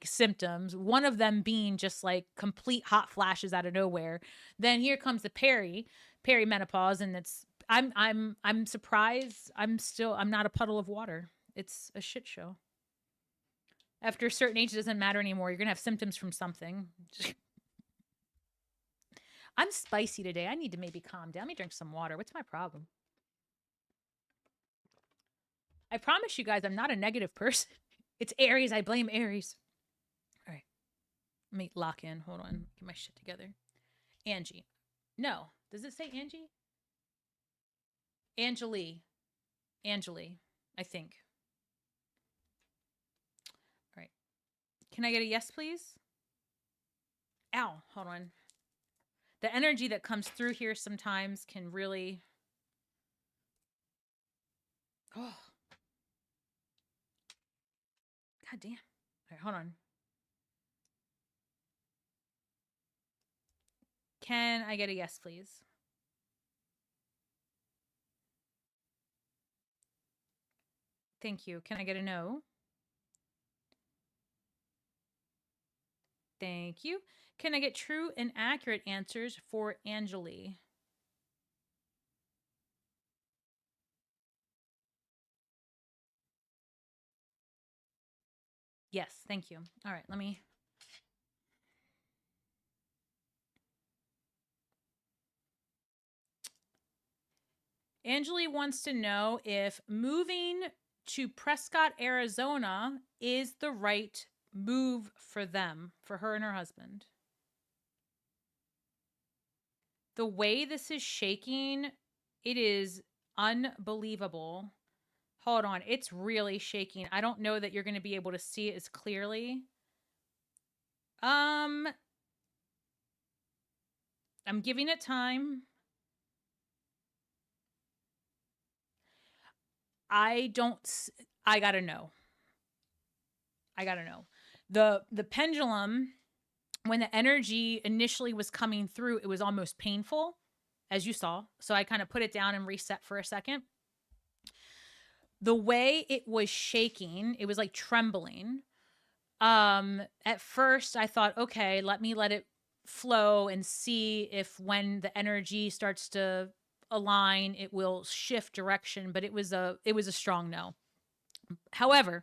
symptoms, one of them being just like complete hot flashes out of nowhere, then here comes the perimenopause, and I'm surprised I'm not a puddle of water. It's a shit show. After a certain age, it doesn't matter anymore. You're gonna have symptoms from something. I'm spicy today. I need to maybe calm down. Let me drink some water. What's my problem? I promise you guys, I'm not a negative person. It's Aries. I blame Aries. All right. Let me lock in. Hold on. Get my shit together. Angie. No. Does it say Angie? Angeli, I think. All right. Can I get a yes, please? Ow. Hold on. The energy that comes through here sometimes can really... Oh. God damn. All right, hold on. Can I get a yes, please? Thank you. Can I get a no? Thank you. Can I get true and accurate answers for Angeli? Yes, thank you. All right, let me... Angeli wants to know if moving to Prescott, Arizona is the right move for them, for her and her husband. The way this is shaking, it is unbelievable. Hold on. It's really shaking. I don't know that you're going to be able to see it as clearly. Um, I'm giving it time. I don't I got to know. I got to know. The pendulum, when the energy initially was coming through, it was almost painful, as you saw. So I kind of put it down and reset for a second. The way it was shaking, it was like trembling. At first I thought, okay, let it flow and see if when the energy starts to align, it will shift direction, but it was a strong no. However,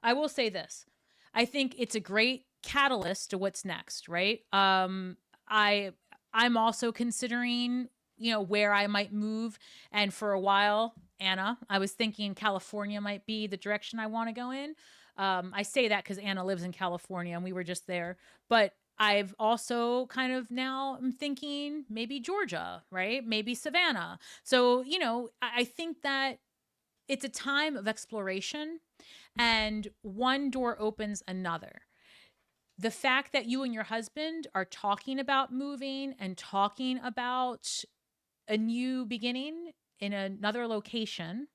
I will say this. I think it's a great catalyst to what's next, right? I I'm also considering, where I might move, and for a while, Anna, I was thinking California might be the direction I want to go in. I say that cuz Anna lives in California and we were just there, but I've also kind of now I'm thinking maybe Georgia, right? Maybe Savannah. So, I think that it's a time of exploration, and one door opens another. The fact that you and your husband are talking about moving and talking about a new beginning in another location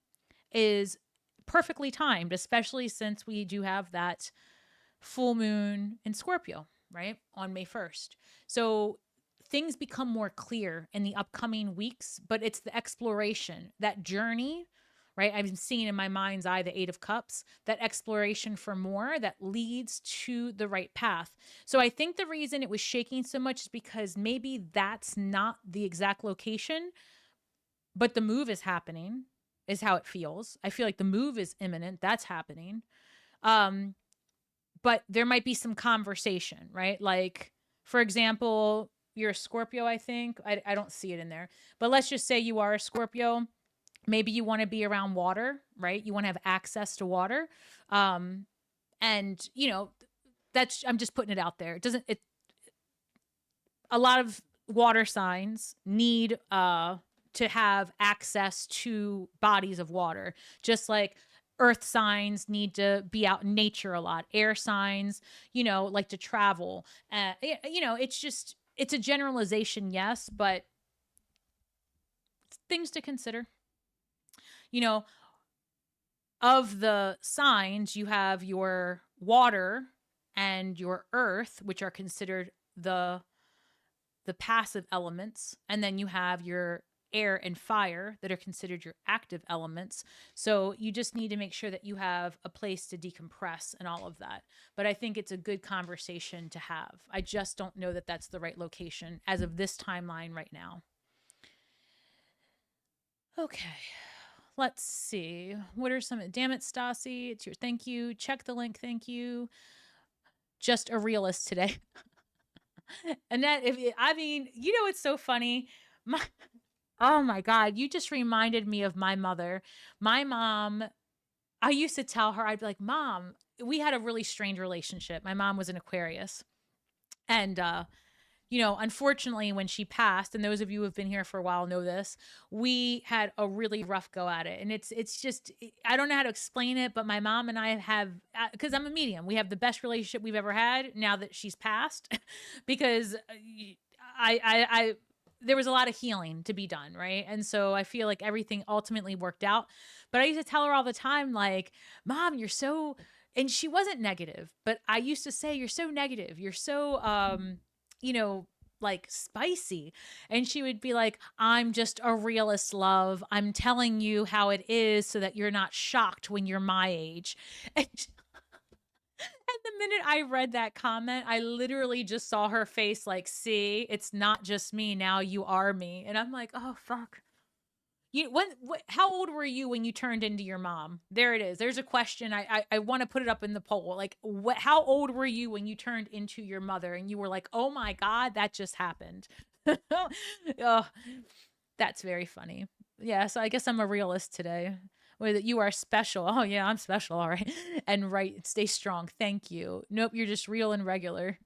is perfectly timed, especially since we do have that full moon in Scorpio, right? On May 1st. So things become more clear in the upcoming weeks, but it's the exploration, that journey, right? I've been seeing in my mind's eye the Eight of Cups, that exploration for more that leads to the right path. So I think the reason it was shaking so much is because maybe that's not the exact location, but the move is happening, is how it feels. I feel like the move is imminent. That's happening. Um, but there might be some conversation, right? Like, for example, you're a Scorpio, I think. I don't see it in there. But let's just say you are a Scorpio. Maybe you want to be around water, right? You want to have access to water. Um, and, that's, I'm just putting it out there. A lot of water signs need to have access to bodies of water, just like earth signs need to be out in nature a lot. Air signs, like to travel. It's a generalization, yes, but things to consider. You know, of the signs, you have your water and your earth, which are considered the passive elements, and then you have your air and fire that are considered your active elements. So you just need to make sure that you have a place to decompress and all of that. But I think it's a good conversation to have. I just don't know that that's the right location as of this timeline right now. Okay. Let's see. What are some? Damn it, Stasi. It's your thank you. Check the link. Thank you. Just a realist today. Annette, it's so funny. My, oh my God, you just reminded me of my mother. My mom, I used to tell her, I'd be like, Mom, we had a really strange relationship. My mom was an Aquarius. And unfortunately, when she passed, and those of you who have been here for a while know this, we had a really rough go at it. And it's just, I don't know how to explain it, but my mom and I have, because I'm a medium, we have the best relationship we've ever had now that she's passed, because I there was a lot of healing to be done, right? And so I feel like everything ultimately worked out. But I used to tell her all the time, like, Mom, you're so, and she wasn't negative, but I used to say, you're so negative. You're so, like spicy. And she would be like, I'm just a realist, love. I'm telling you how it is so that you're not shocked when you're my age. And the minute I read that comment, I literally just saw her face like, see, it's not just me. Now you are me. And I'm like, oh, fuck. How old were you when you turned into your mom? There it is. There's a question. I want to put it up in the poll. Like, how old were you when you turned into your mother and you were like, oh my God, that just happened? Oh, that's very funny. Yeah. So I guess I'm a realist today. That you are special. Oh yeah, I'm special. All right. And right. Stay strong. Thank you. Nope. You're just real and regular.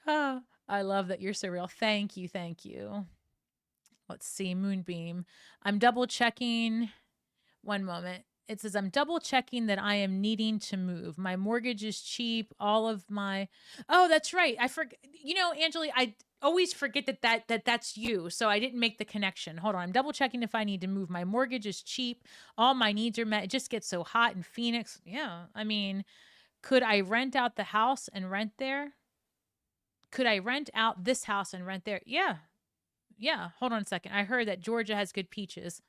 Oh, I love that you're so real. Thank you. Thank you. Let's see, Moonbeam. I'm double checking One moment. It says, I'm double checking that I am needing to move. My mortgage is cheap. All of my, oh, that's right. I forget, Angeli, I always forget that's you. So I didn't make the connection. Hold on. I'm double checking if I need to move. My mortgage is cheap. All my needs are met. It just gets so hot in Phoenix. Yeah. I mean, could I rent out the house and rent there? Could I rent out this house and rent there? Yeah. Yeah. Hold on a second. I heard that Georgia has good peaches.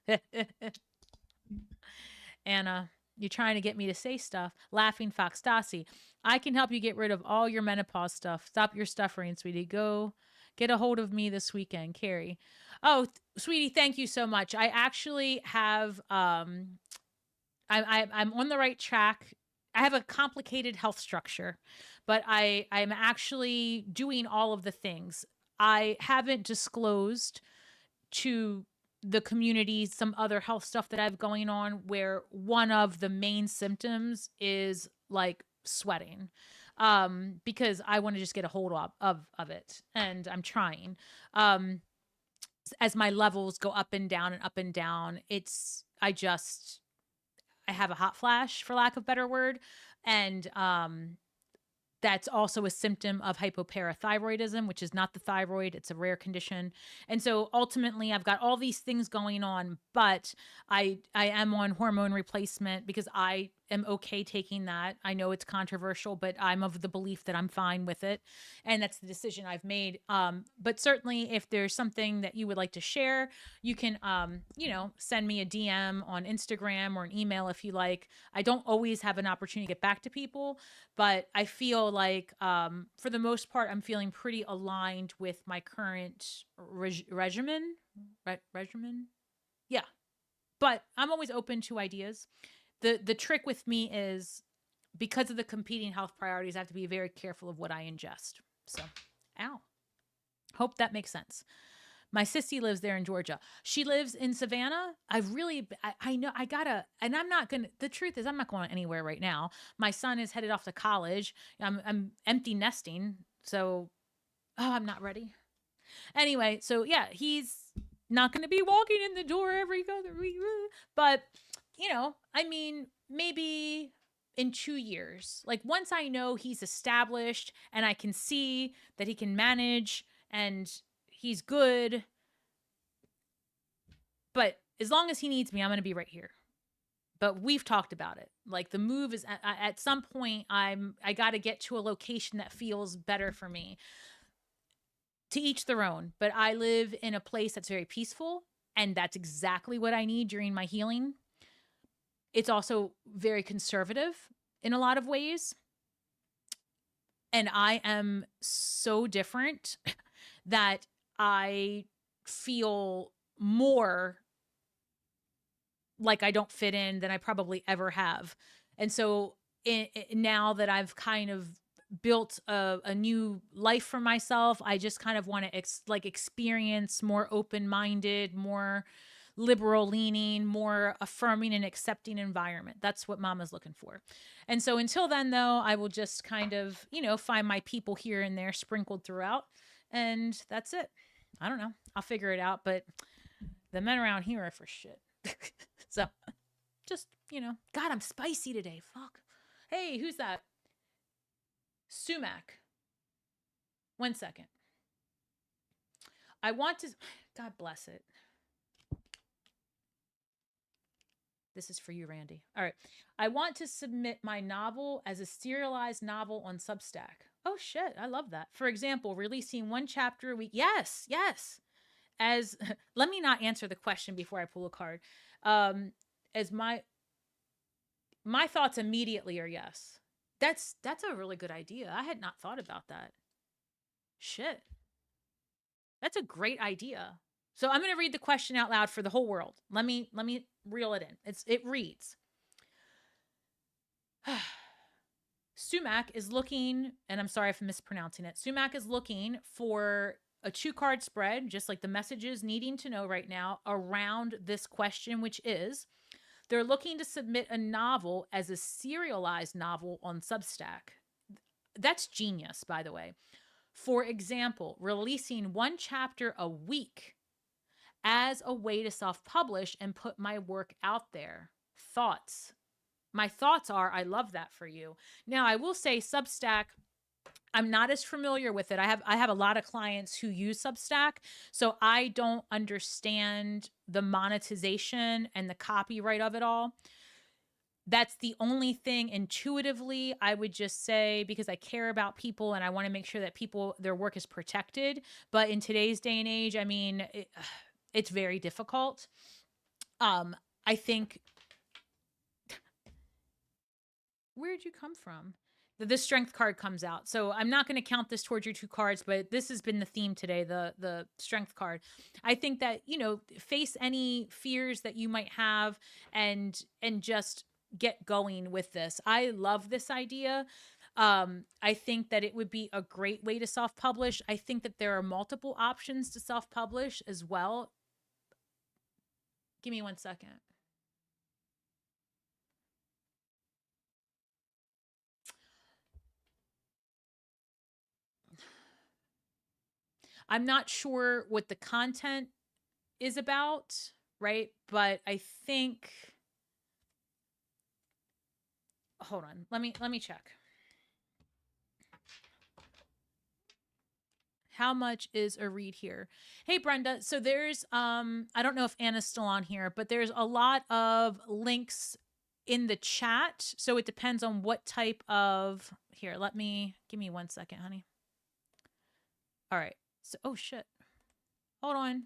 Anna, you're trying to get me to say stuff. Laughing Fox Stasi. I can help you get rid of all your menopause stuff. Stop your stuffering, sweetie. Go get a hold of me this weekend, Carrie. Oh, sweetie, thank you so much. I actually have I'm on the right track. I have a complicated health structure, but I'm actually doing all of the things. I haven't disclosed to the community some other health stuff that I have going on, where one of the main symptoms is like sweating, because I want to just get a hold of it, and I'm trying. As my levels go up and down and up and down, I have a hot flash, for lack of a better word, and that's also a symptom of hypoparathyroidism, which is not the thyroid. It's a rare condition. And so ultimately I've got all these things going on, but I am on hormone replacement because I am okay taking that. I know it's controversial, but I'm of the belief that I'm fine with it. And that's the decision I've made. But certainly if there's something that you would like to share, you can, send me a DM on Instagram or an email if you like. I don't always have an opportunity to get back to people, but I feel like, for the most part, I'm feeling pretty aligned with my current regimen. Regimen? Yeah. But I'm always open to ideas. The trick with me is, because of the competing health priorities, I have to be very careful of what I ingest. So, ow. Hope that makes sense. My sissy lives there in Georgia. She lives in Savannah. I know I gotta, and I'm not gonna, the truth is I'm not going anywhere right now. My son is headed off to college. I'm empty nesting. So, I'm not ready. Anyway, so yeah, he's not going to be walking in the door every other week. But, maybe in 2 years, like once I know he's established and I can see that he can manage and he's good. But as long as he needs me, I'm going to be right here. But we've talked about it. Like the move is at some point I got to get to a location that feels better for me. To each their own, but I live in a place that's very peaceful, and that's exactly what I need during my healing. It's also very conservative in a lot of ways. And I am so different that I feel more like I don't fit in than I probably ever have. And so now that I've kind of built a new life for myself, I just kind of want to experience more open-minded, more liberal leaning, more affirming and accepting environment. That's what Mama's looking for. And so until then, though, I will just kind of, find my people here and there sprinkled throughout. And that's it. I don't know. I'll figure it out. But the men around here are for shit. So just, God, I'm spicy today. Fuck. Hey, who's that? Sumac. 1 second. I want to, God bless it. This is for you, Randy. All right. I want to submit my novel as a serialized novel on Substack. Oh, shit. I love that. For example, releasing 1 chapter a week. Yes. Let me not answer the question before I pull a card. As my thoughts immediately are yes. That's a really good idea. I had not thought about that. Shit. That's a great idea. So I'm going to read the question out loud for the whole world. Let me reel it in. It reads. Sumac is looking, and I'm sorry if I'm mispronouncing it. Sumac is looking for a 2-card spread, just like the messages needing to know right now around this question, which is, they're looking to submit a novel as a serialized novel on Substack. That's genius, by the way. For example, releasing 1 chapter a week as a way to self-publish and put my work out there. thoughts. My thoughts are, I love that for you. Now, I will say Substack, I'm not as familiar with it. I have a lot of clients who use Substack, so I don't understand the monetization and the copyright of it all. That's the only thing intuitively I would just say, because I care about people and I want to make sure that people, their work is protected. But in today's day and age, I mean, it's very difficult. I think, where'd you come from? The strength card comes out. So I'm not going to count this towards your 2 cards, but this has been the theme today, the strength card. I think that, you know, face any fears that you might have and just get going with this. I love this idea. I think that it would be a great way to self-publish. I think that there are multiple options to self-publish as well. Give me 1 second. I'm not sure what the content is about, right? But I think, hold on. Let me check. How much is a read here? Hey, Brenda. So there's, I don't know if Anna's still on here, but there's a lot of links in the chat. So it depends on what type of, here, give me 1 second, honey. All right. So, oh shit. Hold on.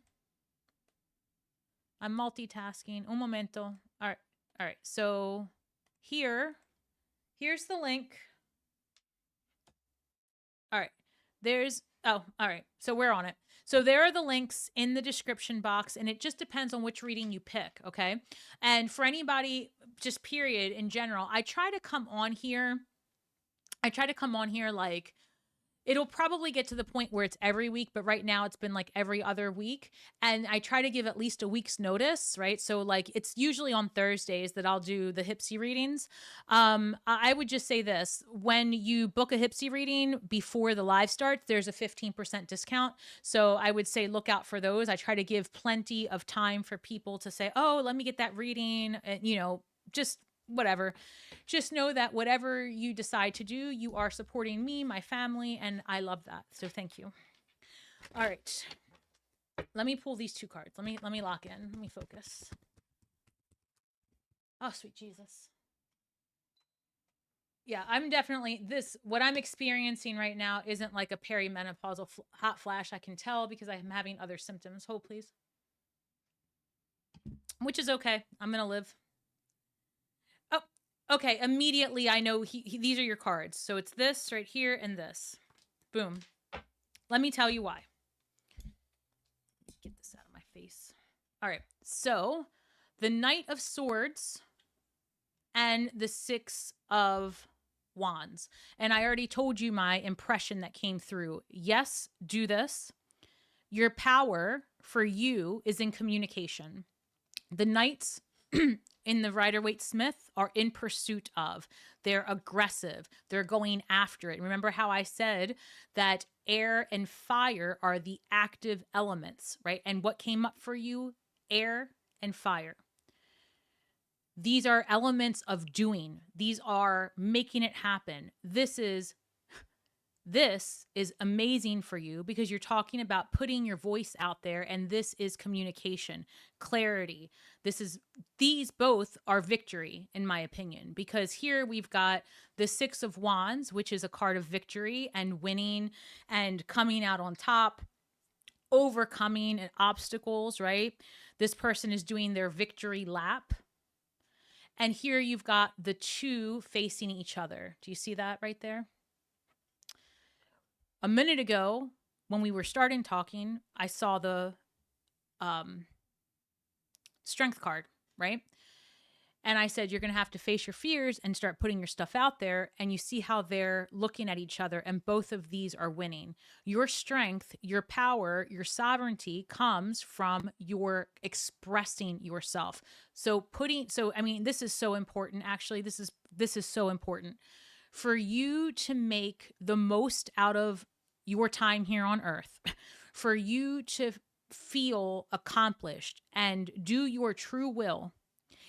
I'm multitasking. Un momento. All right. All right. So here's the link. All right. All right. So we're on it. So there are the links in the description box, and it just depends on which reading you pick. Okay. And for anybody, just period in general, I try to come on here like, it'll probably get to the point where it's every week, but right now it's been like every other week. And I try to give at least a week's notice, right? So like it's usually on Thursdays that I'll do the Hypsee readings. I would just say this, when you book a Hypsee reading before the live starts, there's a 15% discount. So I would say look out for those. I try to give plenty of time for people to say, oh, let me get that reading, and, you know, just whatever. Just know that whatever you decide to do, you are supporting me, my family, and I love that. So thank you. All right. Let me pull these 2 cards. Let me lock in. Let me focus. Oh, sweet Jesus. Yeah, I'm definitely what I'm experiencing right now isn't like a perimenopausal hot flash. I can tell because I'm having other symptoms. Hold, please. Which is okay. I'm going to live. Okay, immediately I know these are your cards. So it's this right here and this. Boom. Let me tell you why. Get this out of my face. All right. So the Knight of Swords and the 6 of Wands. And I already told you my impression that came through. Yes, do this. Your power for you is in communication. The Knights in the Rider-Waite-Smith are in pursuit of. They're aggressive. They're going after it. Remember how I said that air and fire are the active elements, right? And what came up for you? Air and fire. These are elements of doing. These are making it happen. This is amazing for you because you're talking about putting your voice out there, and this is communication, clarity. These both are victory, in my opinion, because here we've got the 6 of Wands, which is a card of victory and winning and coming out on top, overcoming obstacles, right? This person is doing their victory lap. And here you've got the 2 facing each other. Do you see that right there? A minute ago, when we were starting talking, I saw the strength card, right? And I said, you're going to have to face your fears and start putting your stuff out there. And you see how they're looking at each other, and both of these are winning. Your strength, your power, your sovereignty comes from your expressing yourself. I mean, this is so important. Actually, this is so important for you to make the most out of your time here on earth, for you to feel accomplished and do your true will.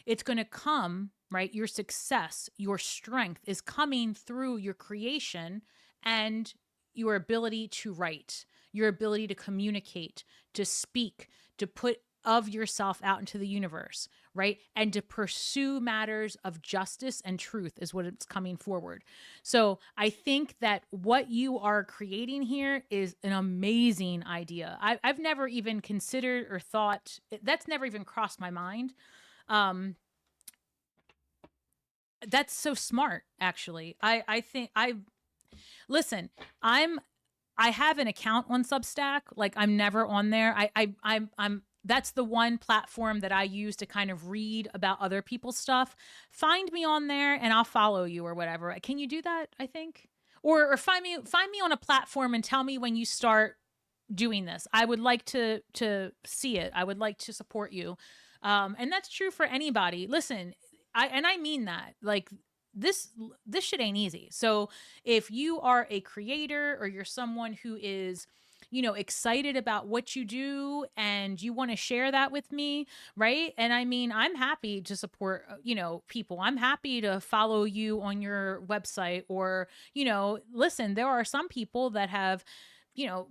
It's going to come, right? Your success, your strength is coming through your creation and your ability to write, your ability to communicate, to speak, to put of yourself out into the universe, right? And to pursue matters of justice and truth is what it's coming forward. So I think that what you are creating here is an amazing idea. I've never even considered or thought, that's never even crossed my mind. That's so smart, actually. I think listen, I have an account on Substack. Like, I'm never on there. I'm that's the one platform that I use to kind of read about other people's stuff. Find me on there and I'll follow you or whatever. Can you do that? I think, or find me on a platform and tell me when you start doing this. I would like to see it. I would like to support you, and that's true for anybody. Listen, I mean that. Like, this shit ain't easy. So if you are a creator or you're someone who is, excited about what you do and you want to share that with me, right? And I mean, I'm happy to support, people. I'm happy to follow you on your website, or, listen, there are some people that have,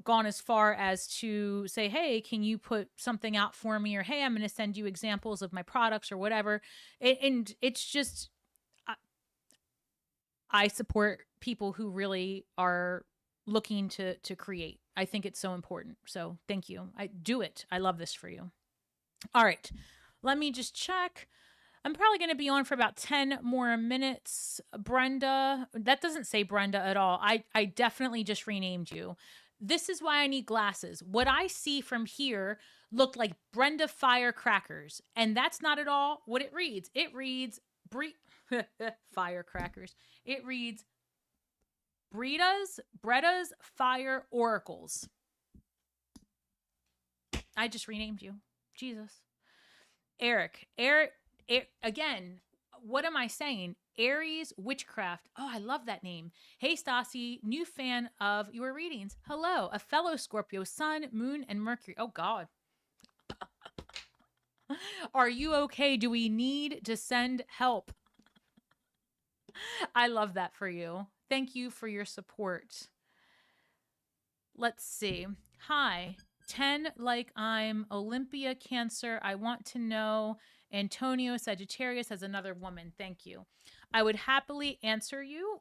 gone as far as to say, hey, can you put something out for me? Or, hey, I'm going to send you examples of my products or whatever. And it's just, I support people who really are looking to create. I think it's so important. So thank you. I do it. I love this for you. All right. Let me just check. I'm probably going to be on for about 10 more minutes. Brenda, that doesn't say Brenda at all. I definitely just renamed you. This is why I need glasses. What I see from here looked like Brenda Firecrackers, and that's not at all what it reads. It reads Firecrackers. It reads Bretta's Fire Oracles. I just renamed you. Jesus. Eric, again, what am I saying? Aries Witchcraft. Oh, I love that name. Hey, Stasi, new fan of your readings. Hello, a fellow Scorpio, Sun, Moon, and Mercury. Oh, God. Are you okay? Do we need to send help? I love that for you. Thank you for your support. Let's see. Hi. 10 like I'm Olympia Cancer. I want to know Antonio Sagittarius as another woman. Thank you. I would happily answer you.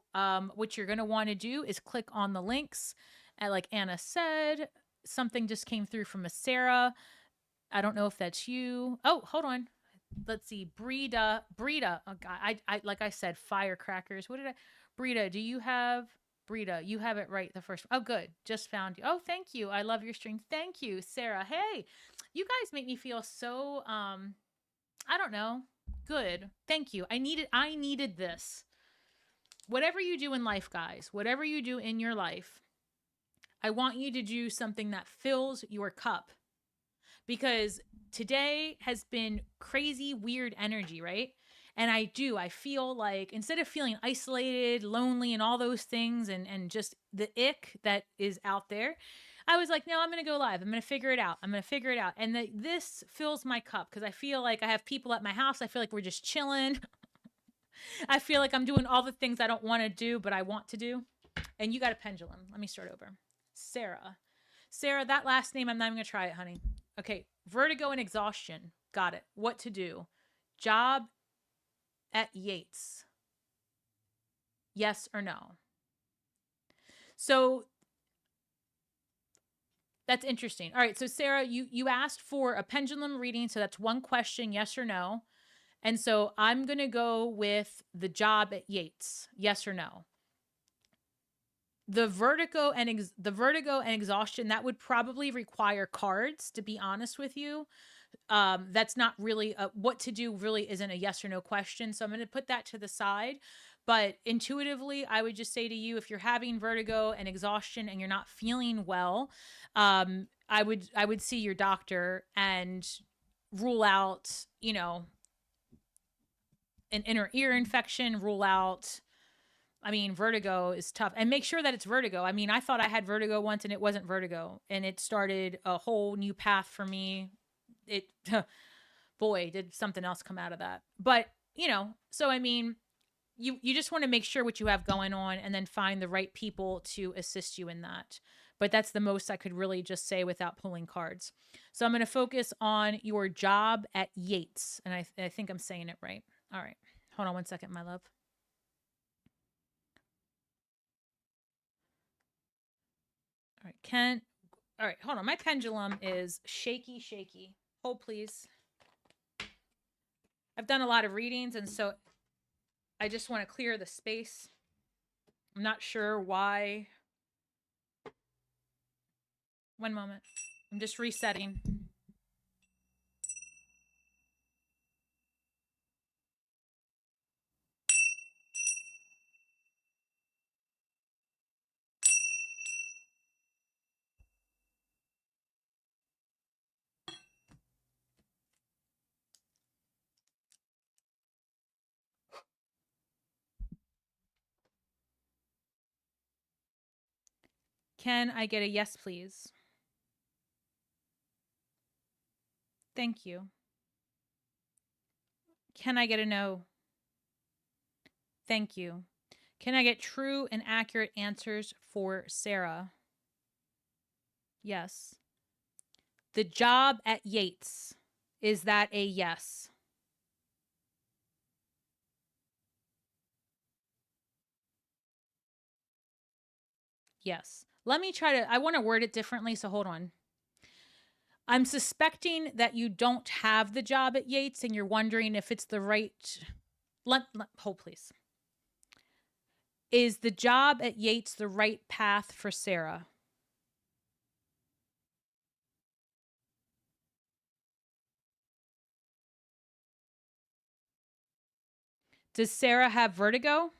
What you're going to want to do is click on the links. And like Anna said, something just came through from a Sarah. I don't know if that's you. Oh, hold on. Let's see. Brita. Oh God. I like I said, firecrackers. Brita, you have it right the first. Oh, good. Just found you. Oh, thank you. I love your stream. Thank you, Sarah. Hey, you guys make me feel so, I don't know. Good. Thank you. I needed this. Whatever you do in life, guys, whatever you do in your life, I want you to do something that fills your cup, because today has been crazy, weird energy, right? And I feel like instead of feeling isolated, lonely, and all those things, and just the ick that is out there, I was like, no, I'm going to go live. I'm going to figure it out. And this fills my cup, because I feel like I have people at my house. I feel like we're just chilling. I feel like I'm doing all the things I don't want to do, but I want to do. And you got a pendulum. Let me start over. Sarah, that last name, I'm not even going to try it, honey. Okay. Vertigo and exhaustion. Got it. What to do? Job at Yates. Yes or no? So that's interesting. All right. So Sarah, you asked for a pendulum reading. So that's one question, yes or no. And so I'm going to go with the job at Yates. Yes or no? The vertigo and exhaustion, that would probably require cards, to be honest with you. That's not really what to do, really isn't a yes or no question. So I'm going to put that to the side. But intuitively, I would just say to you, if you're having vertigo and exhaustion and you're not feeling well, I would see your doctor and rule out, an inner ear infection, rule out. I mean, vertigo is tough, and make sure that it's vertigo. I mean, I thought I had vertigo once and it wasn't vertigo, and it started a whole new path for me. Boy, did something else come out of that. But, you know, so I mean, you just want to make sure what you have going on and then find the right people to assist you in that. But that's the most I could really just say without pulling cards. So I'm going to focus on your job at Yates. And I think I'm saying it right. All right. Hold on one second, my love. All right, Ken. All right, hold on. My pendulum is shaky, shaky. Hold, please. I've done a lot of readings, and so I just want to clear the space. I'm not sure why. One moment. I'm just resetting. Can I get a yes, please? Thank you. Can I get a no? Thank you. Can I get true and accurate answers for Sarah? Yes. The job at Yates, is that a yes? Yes. Let me try to, I want to word it differently, so hold on. I'm suspecting that you don't have the job at Yates and you're wondering if it's the right, hold please. Is the job at Yates the right path for Sarah? Does Sarah have vertigo?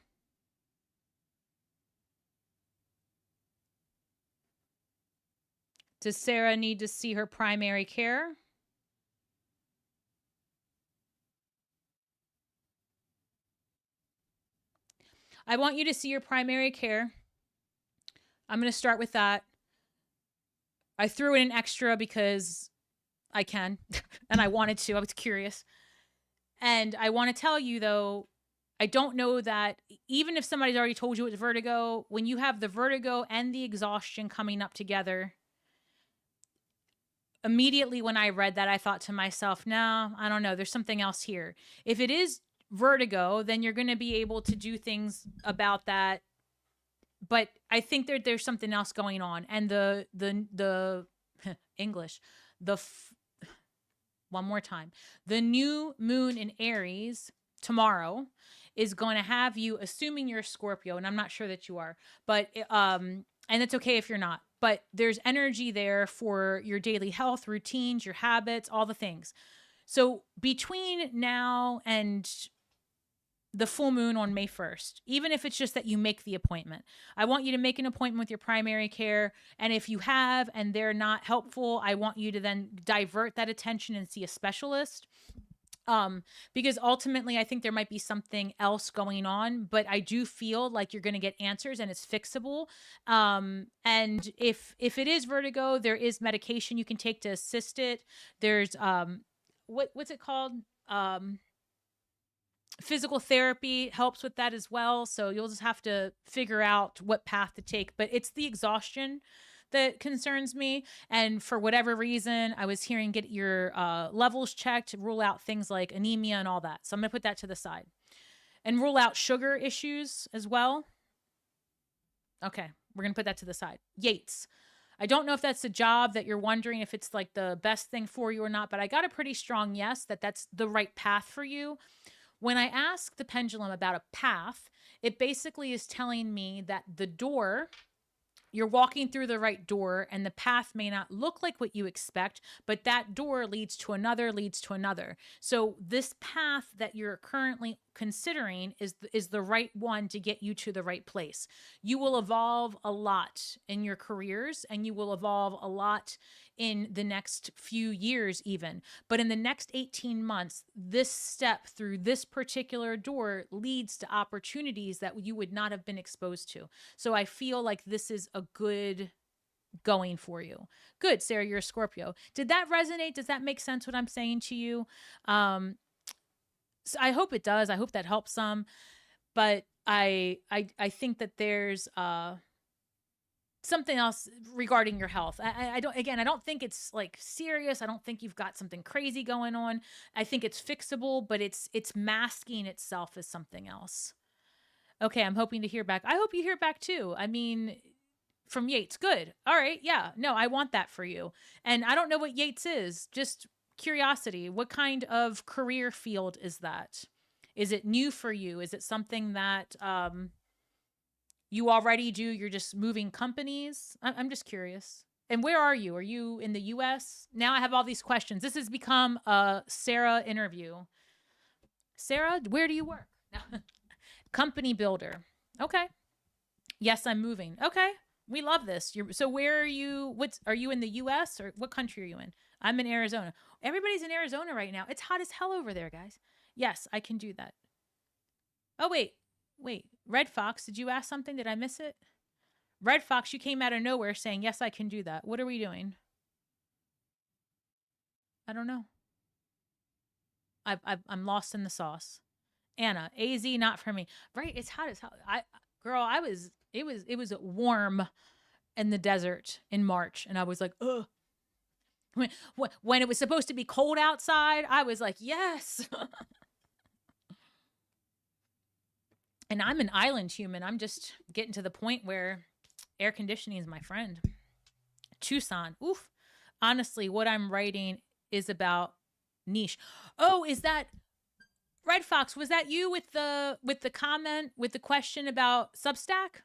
Does Sarah need to see her primary care? I want you to see your primary care. I'm going to start with that. I threw in an extra because I can, and I wanted to. I was curious. And I want to tell you, though, I don't know that even if somebody's already told you it's vertigo, when you have the vertigo and the exhaustion coming up together, immediately when I read that, I thought to myself, no, I don't know. There's something else here. If it is vertigo, then you're going to be able to do things about that. But I think there's something else going on. And the English, one more time, the new moon in Aries tomorrow is going to have you, assuming you're a Scorpio, and I'm not sure that you are, but and it's okay if you're not, but there's energy there for your daily health routines, your habits, all the things. So between now and the full moon on May 1st, even if it's just that you make the appointment, I want you to make an appointment with your primary care. And if you have and they're not helpful, I want you to then divert that attention and see a specialist. Because ultimately I think there might be something else going on, but I do feel like you're going to get answers and it's fixable. And if it is vertigo, there is medication you can take to assist it. There's, what's it called? Physical therapy helps with that as well. So you'll just have to figure out what path to take, but it's the exhaustion that concerns me. And for whatever reason, I was hearing get your levels checked, rule out things like anemia and all that. So I'm going to put that to the side and rule out sugar issues as well. Okay. We're going to put that to the side. Yates. I don't know if that's a job that you're wondering if it's like the best thing for you or not, but I got a pretty strong yes that that's the right path for you. When I ask the pendulum about a path, it basically is telling me that the door, you're walking through the right door and the path may not look like what you expect, but that door leads to another, leads to another. So this path that you're currently considering is the right one to get you to the right place. You will evolve a lot in your careers and you will evolve a lot in the next few years even. But in the next 18 months, this step through this particular door leads to opportunities that you would not have been exposed to. So I feel like this is a good going for you. Good, Sarah, you're a Scorpio. Did that resonate? Does that make sense what I'm saying to you? So I hope it does. I hope that helps some. But I think that there's something else regarding your health. I don't think it's like serious. I don't think you've got something crazy going on. I think it's fixable, but it's masking itself as something else. Okay, I'm hoping to hear back. I hope you hear back too. I mean, from Yates. Good. All right. Yeah. No, I want that for you. And I don't know what Yates is. Just curiosity. What kind of career field is that? Is it new for you? Is it something that you already do? You're just moving companies? I'm just curious. And where are you? Are you in the US? Now I have all these questions. This has become a Sarah interview. Sarah, where do you work? Company builder. Okay. Yes, I'm moving. Okay. We love this. So where are you? Are you in the US or what country are you in? I'm in Arizona. Everybody's in Arizona right now. It's hot as hell over there, guys. Yes, I can do that. Oh, wait. Red Fox, did you ask something? Did I miss it? Red Fox, you came out of nowhere saying, yes, I can do that. What are we doing? I don't know. I'm lost in the sauce. Anna, AZ, not for me. Right? It's hot as hell. It was warm in the desert in March. And I was like, ugh. When it was supposed to be cold outside, I was like, yes. And I'm an island human. I'm just getting to the point where air conditioning is my friend. Tucson. Oof. Honestly, what I'm writing is about niche. Oh, is that Red Fox? Was that you with the comment, with the question about Substack?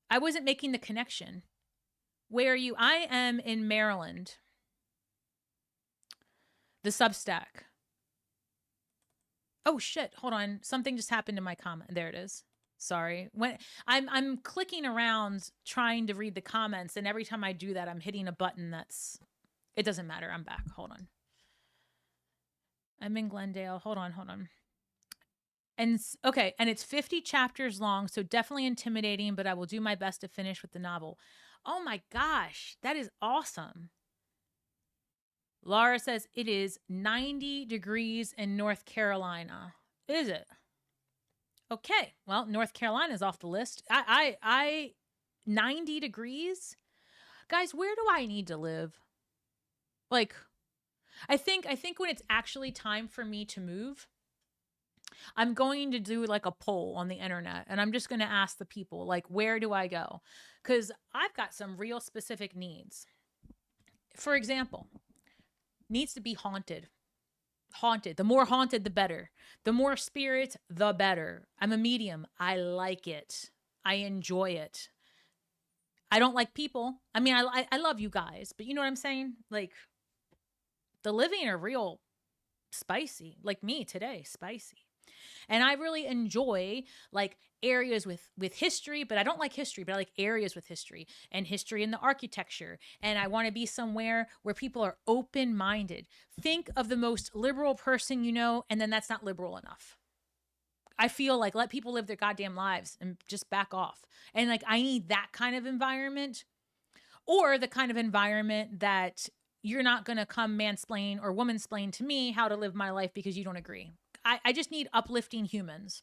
I wasn't making the connection. Where are you? I am in Maryland. The Substack. Oh shit, hold on. Something just happened to my comment. There it is. Sorry. When I'm clicking around trying to read the comments, and every time I do that, I'm hitting a button that's, it doesn't matter. I'm back. Hold on. I'm in Glendale. Hold on. And okay, and it's 50 chapters long, so definitely intimidating, but I will do my best to finish with the novel. Oh my gosh, that is awesome. Laura says it is 90 degrees in North Carolina. Is it? Okay. Well, North Carolina is off the list. I 90 degrees? Guys, where do I need to live? Like, I think when it's actually time for me to move, I'm going to do like a poll on the internet, and I'm just going to ask the people, like, where do I go? Because I've got some real specific needs. For example, needs to be haunted. Haunted. The more haunted, the better. The more spirits, the better. I'm a medium. I like it. I enjoy it. I don't like people. I mean, I love you guys, but you know what I'm saying? Like, the living are real spicy. Like me today, spicy. And I really enjoy like areas with history, but I don't like history, but I like areas with history and history in the architecture. And I want to be somewhere where people are open-minded. Think of the most liberal person you know, and then that's not liberal enough. I feel like let people live their goddamn lives and just back off. And like, I need that kind of environment, or the kind of environment that you're not going to come mansplain or womansplain to me how to live my life because you don't agree. I just need uplifting humans.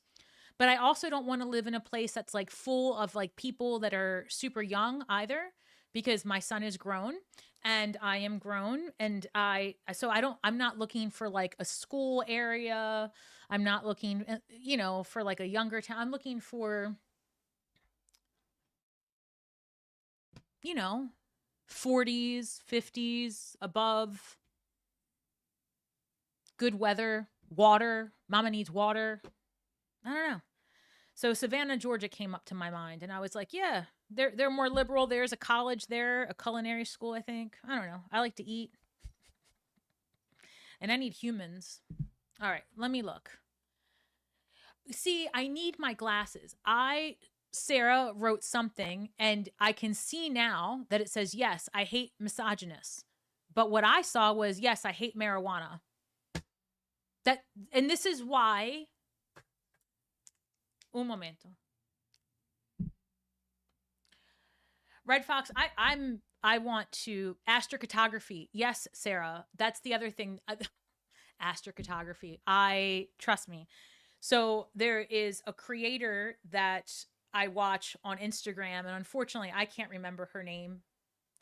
But I also don't want to live in a place that's like full of like people that are super young either, because my son is grown and I am grown, and I'm not looking for like a school area. I'm not looking, for like a younger town. I'm looking for, 40s, 50s, above, good weather, water. Mama needs water. I don't know. So Savannah, Georgia came up to my mind, and I was like, yeah, they're more liberal. There's a college there, a culinary school, I think. I don't know. I like to eat. And I need humans. All right, let me look. See, I need my glasses. Sarah wrote something, and I can see now that it says, yes, I hate misogynists. But what I saw was, yes, I hate marijuana. And this is why. Un momento. Red Fox, I want to astrocartography. Yes, Sarah. That's the other thing. Astrocartography. Trust me. So there is a creator that I watch on Instagram, and unfortunately I can't remember her name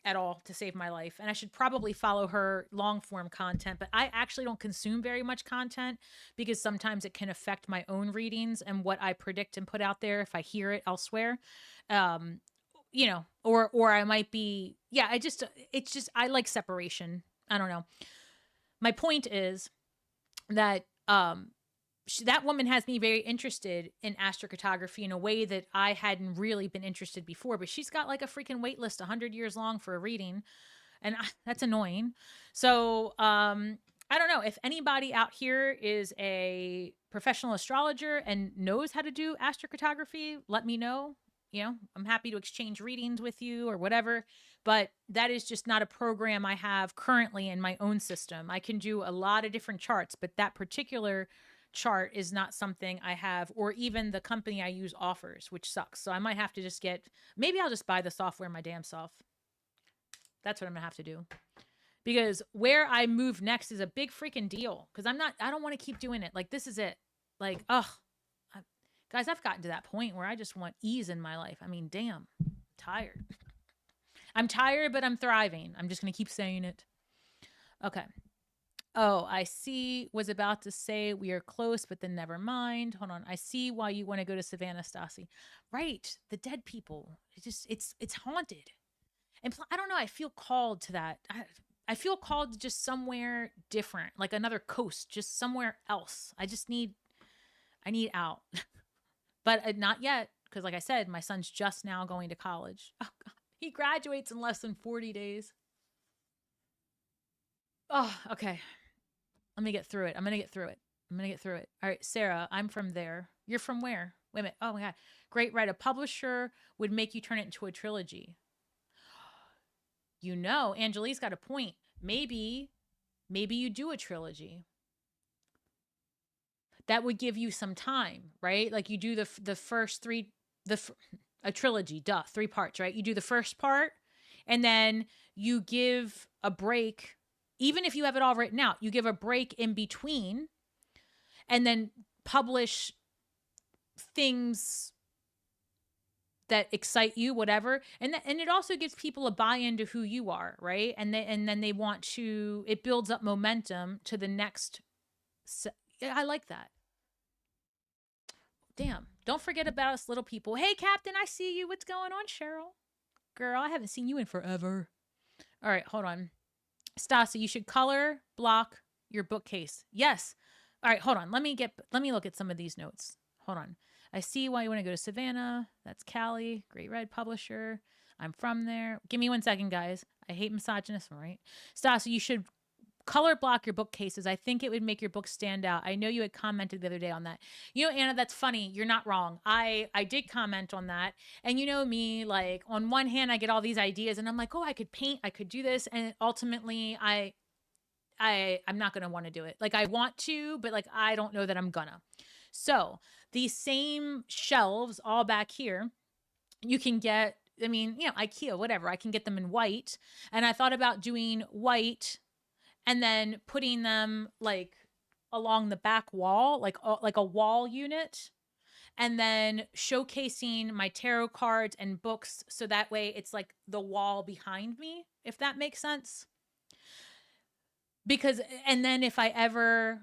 at all to save my life. And I should probably follow her long form content, but I actually don't consume very much content because sometimes it can affect my own readings and what I predict and put out there if I hear it elsewhere. Um, or I might be, yeah, it's just, I like separation. I don't know. My point is that, that woman has me very interested in astrocartography in a way that I hadn't really been interested before. But she's got like a freaking wait list 100 years long for a reading, and that's annoying. So I don't know if anybody out here is a professional astrologer and knows how to do astrocartography. Let me know. I'm happy to exchange readings with you or whatever. But that is just not a program I have currently in my own system. I can do a lot of different charts, but that particular chart is not something I have, or even the company I use offers, which sucks. So I might have to just maybe I'll just buy the software my damn self. That's what I'm gonna have to do. Because where I move next is a big freaking deal. Because I don't want to keep doing it. Like, this is it. Like, guys, I've gotten to that point where I just want ease in my life. I mean, damn, I'm tired. I'm tired, but I'm thriving. I'm just gonna keep saying it. Okay. Oh, I see. Was about to say we are close, but then never mind. Hold on. I see why you want to go to Savannah, Stasi. Right. The dead people. It's haunted. And I don't know. I feel called to that. I feel called to just somewhere different, like another coast, just somewhere else. I need out. But not yet. Because like I said, my son's just now going to college. Oh, God. He graduates in less than 40 days. Oh, okay. Let me get through it. I'm going to get through it. All right, Sarah, I'm from there. You're from where? Wait a minute. Oh my God. Great, right. A publisher would make you turn it into a trilogy. Angelique's got a point. Maybe you do a trilogy. That would give you some time, right? Like you do the first three, a trilogy, 3 parts, right? You do the first part and then you give a break. Even if you have it all written out, you give a break in between and then publish things that excite you, whatever. And it also gives people a buy-in to who you are, right? And then they want to, it builds up momentum to the next. I like that. Damn. Don't forget about us little people. Hey, Captain, I see you. What's going on, Cheryl? Girl, I haven't seen you in forever. All right, hold on. Stasi, you should color block your bookcase. Yes. All right, hold on. Let me look at some of these notes. Hold on. I see why you want to go to Savannah. That's Callie, Great Red publisher. I'm from there. Give me 1 second, guys. I hate misogynism, right? Stasi, you should color block your bookcases. I think it would make your book stand out. I know you had commented the other day on that. Anna, that's funny. You're not wrong. I did comment on that. And you know me, like on one hand, I get all these ideas and I'm like, oh, I could paint, I could do this. And ultimately I'm not going to want to do it. Like I want to, but like, I don't know that I'm gonna. So these same shelves all back here, you can get, IKEA, whatever. I can get them in white. And I thought about doing white and then putting them like along the back wall, like a wall unit, and then showcasing my tarot cards and books. So that way it's like the wall behind me, if that makes sense. And then if I ever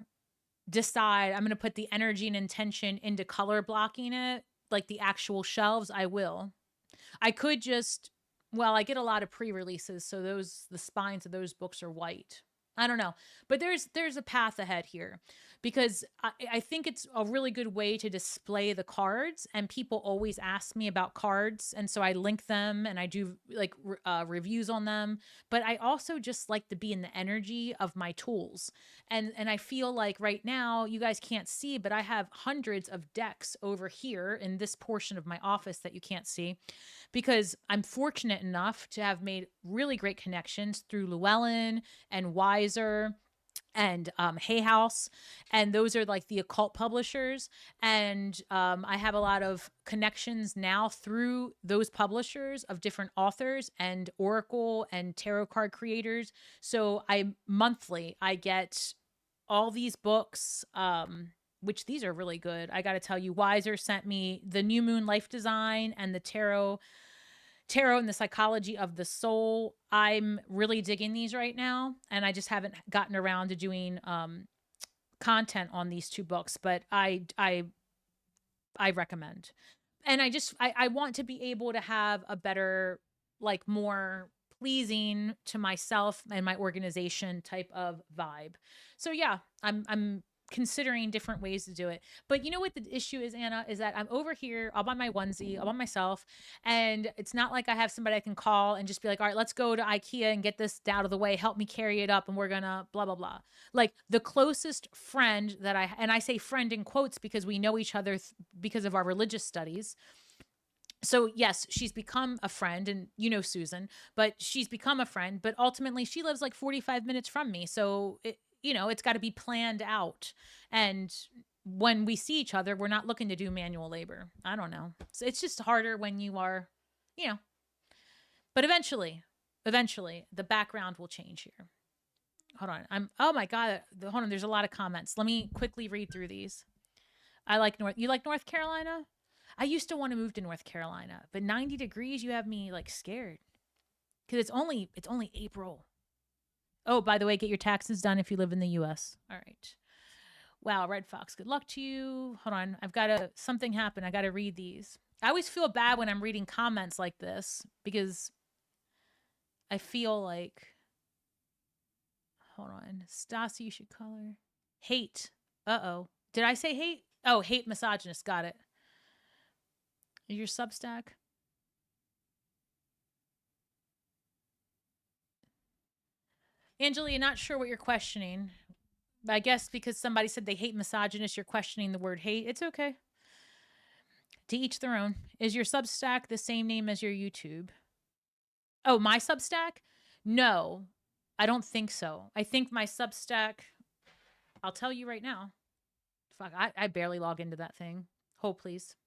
decide I'm going to put the energy and intention into color blocking it, like the actual shelves, I will. I could I get a lot of pre-releases. So the spines of those books are white. I don't know, but there's a path ahead here because I think it's a really good way to display the cards, and people always ask me about cards. And so I link them and I do like reviews on them, but I also just like to be in the energy of my tools. And I feel like right now you guys can't see, but I have hundreds of decks over here in this portion of my office that you can't see, because I'm fortunate enough to have made really great connections through Llewellyn and Wiser and Hay House, and those are like the occult publishers. And I have a lot of connections now through those publishers of different authors and oracle and tarot card creators. So I monthly I get all these books. Which these are really good. I got to tell you, Wiser sent me the New Moon Life Design and the Tarot and the Psychology of the Soul. I'm really digging these right now, and I just haven't gotten around to doing content on these two books, but I recommend. And I want to be able to have a better, like, more pleasing to myself and my organization type of vibe. So yeah, I'm considering different ways to do it. But you know what the issue is, Anna, is that I'm over here all by my onesie, all by myself. And it's not like I have somebody I can call and just be like, all right, let's go to IKEA and get this out of the way. Help me carry it up. And we're going to blah, blah, blah. Like the closest friend that and I say friend in quotes because we know each other because of our religious studies. So yes, she's become a friend, and you know Susan, but she's become a friend, but ultimately she lives like 45 minutes from me. So it's got to be planned out. And when we see each other, we're not looking to do manual labor. I don't know. So it's just harder when you are, but eventually the background will change here. Hold on. Oh my God. Hold on. There's a lot of comments. Let me quickly read through these. You like North Carolina? I used to want to move to North Carolina, but 90 degrees, you have me like scared. Cause it's only April. Oh, by the way, get your taxes done if you live in the US. All right. Wow, Red Fox, good luck to you. Hold on. Something happened. I got to read these. I always feel bad when I'm reading comments like this because I feel like, hold on. Stasi, you should call her. Hate. Uh-oh. Did I say hate? Oh, hate misogynist. Got it. Your Substack? Angela, you're not sure what you're questioning. I guess because somebody said they hate misogynist, you're questioning the word hate. It's okay. To each their own. Is your Substack the same name as your YouTube? Oh, my Substack? No, I don't think so. I think my Substack, I'll tell you right now. Fuck, I barely log into that thing. Hold, please.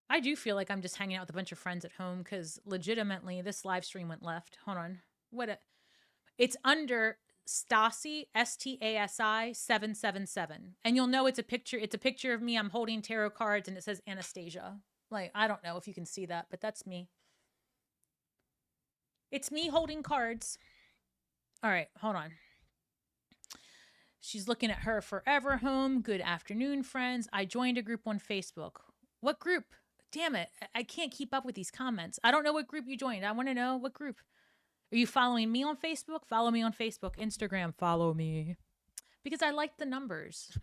I do feel like I'm just hanging out with a bunch of friends at home because legitimately this live stream went left. Hold on. It's under Stasi, Stasi 777. And you'll know it's a picture. It's a picture of me. I'm holding tarot cards and it says Anastasia. Like, I don't know if you can see that, but that's me. It's me holding cards. All right, hold on. She's looking at her forever home. Good afternoon, friends. I joined a group on Facebook. What group? Damn it. I can't keep up with these comments. I don't know what group you joined. I want to know what group. Are you following me on Facebook? Follow me on Facebook. Instagram, follow me. Because I like the numbers.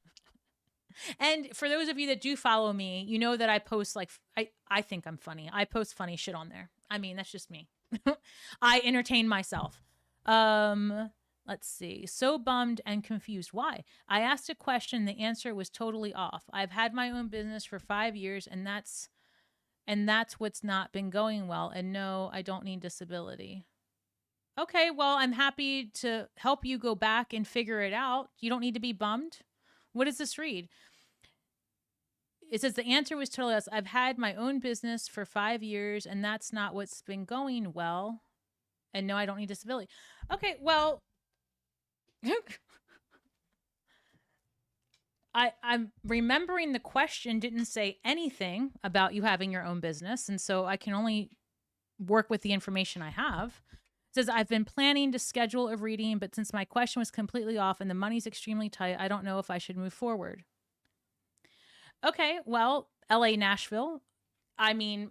And for those of you that do follow me, you know that I post like, I think I'm funny. I post funny shit on there. I mean, that's just me. I entertain myself. Let's see. So bummed and confused. Why? I asked a question. The answer was totally off. I've had my own business for 5 years, and that's what's not been going well. And no, I don't need disability. Okay, well, I'm happy to help you go back and figure it out. You don't need to be bummed. What does this read? It says the answer was totally us. I've had my own business for 5 years, and that's not what's been going well. And no, I don't need disability. Okay, well, I'm remembering the question didn't say anything about you having your own business, and so I can only work with the information I have. It says, I've been planning to schedule a reading, but since my question was completely off and the money's extremely tight, I don't know if I should move forward. Okay, well, LA, Nashville. I mean,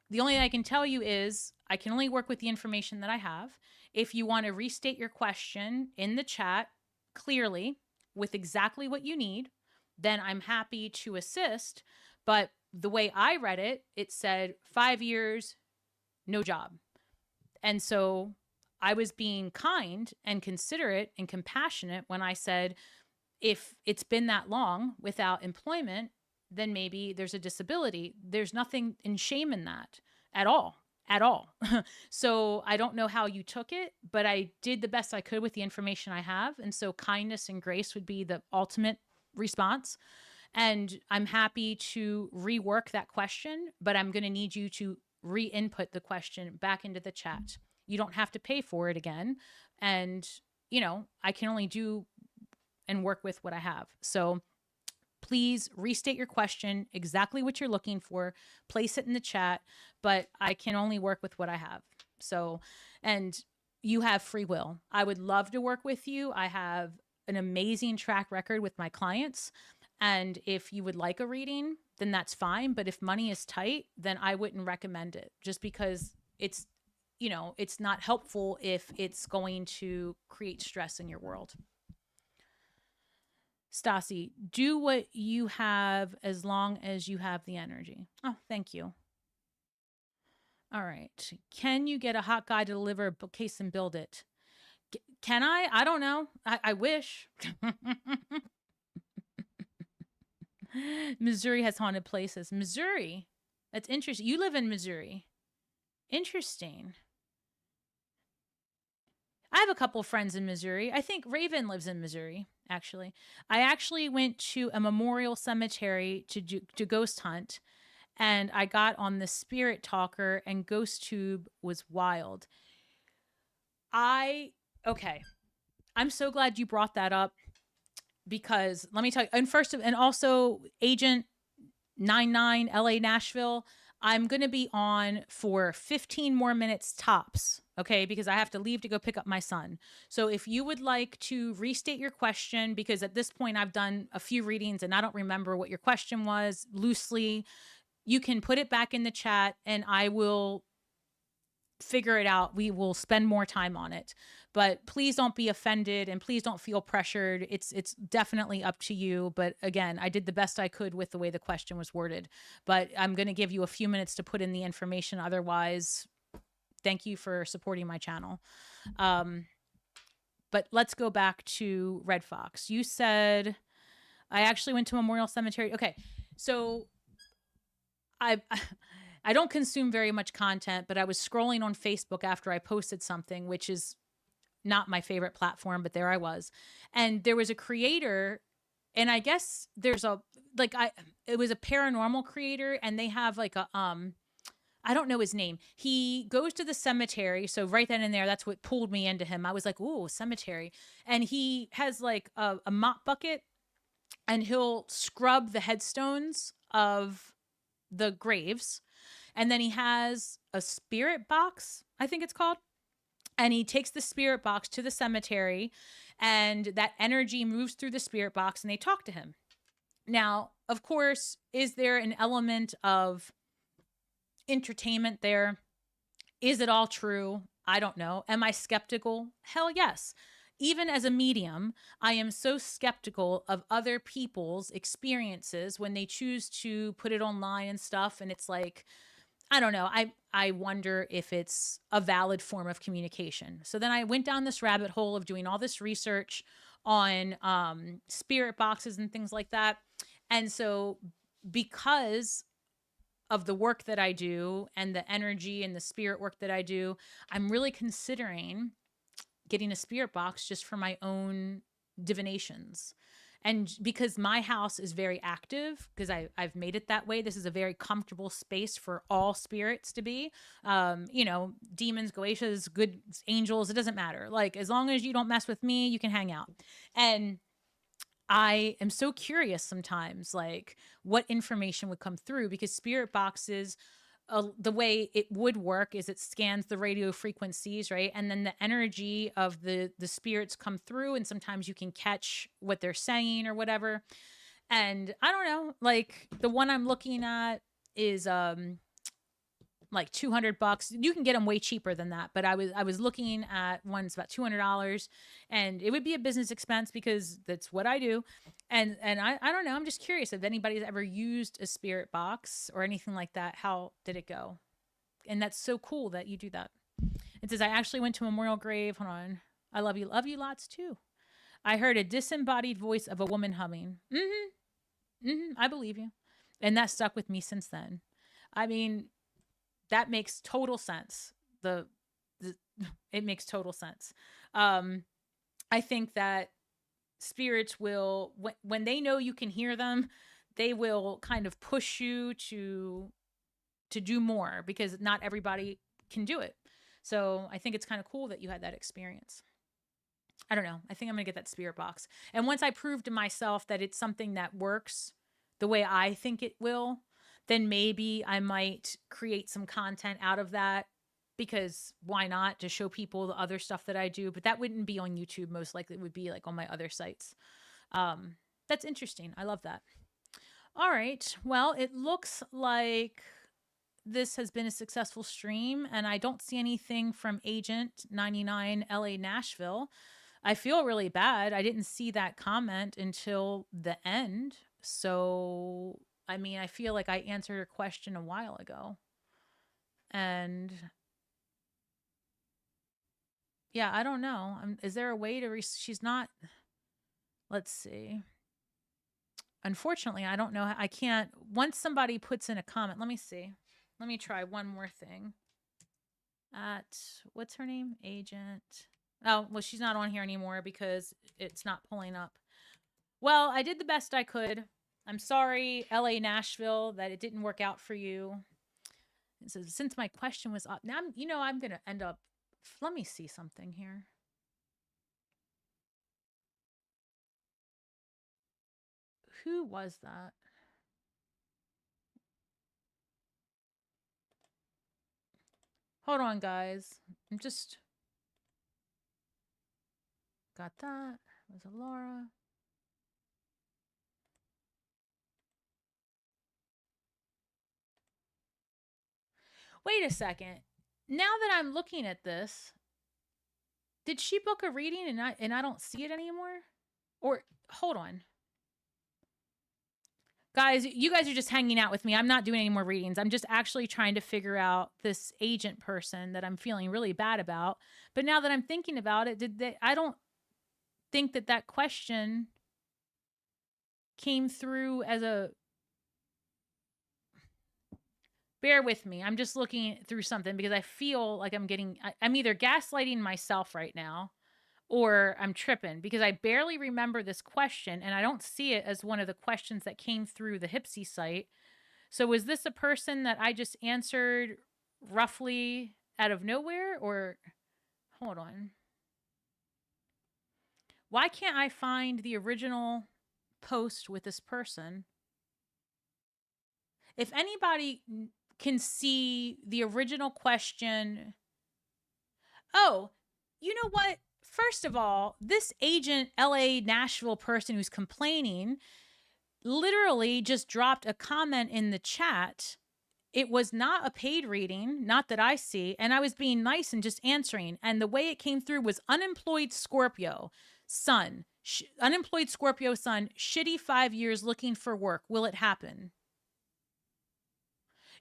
the only thing I can tell you is I can only work with the information that I have. If you want to restate your question in the chat clearly with exactly what you need, then I'm happy to assist. But the way I read it, it said 5 years, no job. And so I was being kind and considerate and compassionate when I said, if it's been that long without employment, then maybe there's a disability. There's nothing in shame in that at all. at all. So I don't know how you took it, but I did the best I could with the information I have. And so kindness and grace would be the ultimate response. And I'm happy to rework that question, but I'm going to need you to re-input the question back into the chat. You don't have to pay for it again. And, I can only do and work with what I have. So please restate your question, exactly what you're looking for, place it in the chat, but I can only work with what I have. So, and you have free will. I would love to work with you. I have an amazing track record with my clients. And if you would like a reading, then that's fine. But if money is tight, then I wouldn't recommend it, just because it's, it's not helpful if it's going to create stress in your world. Stasi, do what you have as long as you have the energy. Oh, thank you. All right. Can you get a hot guy to deliver a bookcase and build it? Can I? I don't know. I wish. Missouri has haunted places. Missouri? That's interesting. You live in Missouri. Interesting. I have a couple friends in Missouri. I think Raven lives in Missouri, actually. I actually went to a memorial cemetery to ghost hunt, and I got on the Spirit Talker, and Ghost Tube was wild. Okay. I'm so glad you brought that up, because let me tell you, and also Agent 99 LA Nashville, I'm going to be on for 15 more minutes tops, okay? Because I have to leave to go pick up my son. So if you would like to restate your question, because at this point I've done a few readings and I don't remember what your question was loosely, you can put it back in the chat and I will figure it out. We will spend more time on it. But please don't be offended and please don't feel pressured. It's definitely up to you. But again, I did the best I could with the way the question was worded. But I'm going to give you a few minutes to put in the information. Otherwise, thank you for supporting my channel. But let's go back to Red Fox. You said, I actually went to Memorial Cemetery. Okay, so I don't consume very much content, but I was scrolling on Facebook after I posted something, which is not my favorite platform, but there I was. And there was a creator, and I guess there's it was a paranormal creator, and they have like a, I don't know his name. He goes to the cemetery. So right then and there, that's what pulled me into him. I was like, ooh, cemetery. And he has like a mop bucket, and he'll scrub the headstones of the graves. And then he has a spirit box, I think it's called. And he takes the spirit box to the cemetery, and that energy moves through the spirit box, and they talk to him. Now, of course, is there an element of entertainment there? Is it all true? I don't know. Am I skeptical? Hell yes. Even as a medium, I am so skeptical of other people's experiences when they choose to put it online and stuff. And it's like, I don't know. I wonder if it's a valid form of communication. So then I went down this rabbit hole of doing all this research on spirit boxes and things like that. And so because of the work that I do and the energy and the spirit work that I do, I'm really considering getting a spirit box just for my own divinations. And because my house is very active, because I've made it that way, this is a very comfortable space for all spirits to be. Demons, goetias, good angels, it doesn't matter. Like, as long as you don't mess with me, you can hang out. And I am so curious sometimes, like, what information would come through, because spirit boxes, the way it would work is it scans the radio frequencies, right? And then the energy of the spirits come through, and sometimes you can catch what they're saying or whatever. And I don't know, like the one I'm looking at is like $200. You can get them way cheaper than that, but I was looking at ones about $200, and it would be a business expense because that's what I do. And I don't know, I'm just curious if anybody's ever used a spirit box or anything like that. How did it go? And that's so cool that you do that. It says, I actually went to a memorial grave. Hold on. I love you lots too. I heard a disembodied voice of a woman humming. I believe you. And that stuck with me since then. I mean, that makes total sense. The it makes total sense. I think that spirits will, when they know you can hear them, they will kind of push you to do more, because not everybody can do it. So I think it's kind of cool that you had that experience. I don't know. I think I'm going to get that spirit box. And once I prove to myself that it's something that works the way I think it will, then maybe I might create some content out of that, because why not, to show people the other stuff that I do. But that wouldn't be on YouTube. Most likely it would be like on my other sites. That's interesting. I love that. All right. Well, it looks like this has been a successful stream, and I don't see anything from Agent 99 LA Nashville. I feel really bad. I didn't see that comment until the end. So, I mean, I feel like I answered her question a while ago. And yeah, I don't know. Is there a way to she's not, let's see. Unfortunately, I don't know. I can't, once somebody puts in a comment, let me see. Let me try one more thing. At, what's her name? Agent. Oh, well, she's not on here anymore because it's not pulling up. Well, I did the best I could. I'm sorry, LA Nashville, that it didn't work out for you. And so since my question was up, now I'm going to end up, let me see something here. Who was that? Hold on, guys. I'm just got that. Was it Laura? Wait a second. Now that I'm looking at this, did she book a reading and I don't see it anymore? Or hold on. Guys, you guys are just hanging out with me. I'm not doing any more readings. I'm just actually trying to figure out this agent person that I'm feeling really bad about. But now that I'm thinking about it, I don't think that question came through as a, bear with me. I'm just looking through something because I feel like I'm either gaslighting myself right now, or I'm tripping, because I barely remember this question and I don't see it as one of the questions that came through the Hypsee site. So was this a person that I just answered roughly out of nowhere, or hold on. Why can't I find the original post with this person? If anybody can see the original question. Oh, you know what? First of all, this Agent LA Nashville person who's complaining literally just dropped a comment in the chat. It was not a paid reading, not that I see, and I was being nice and just answering. And the way it came through was unemployed Scorpio sun, unemployed Scorpio sun, shitty 5 years looking for work. Will it happen?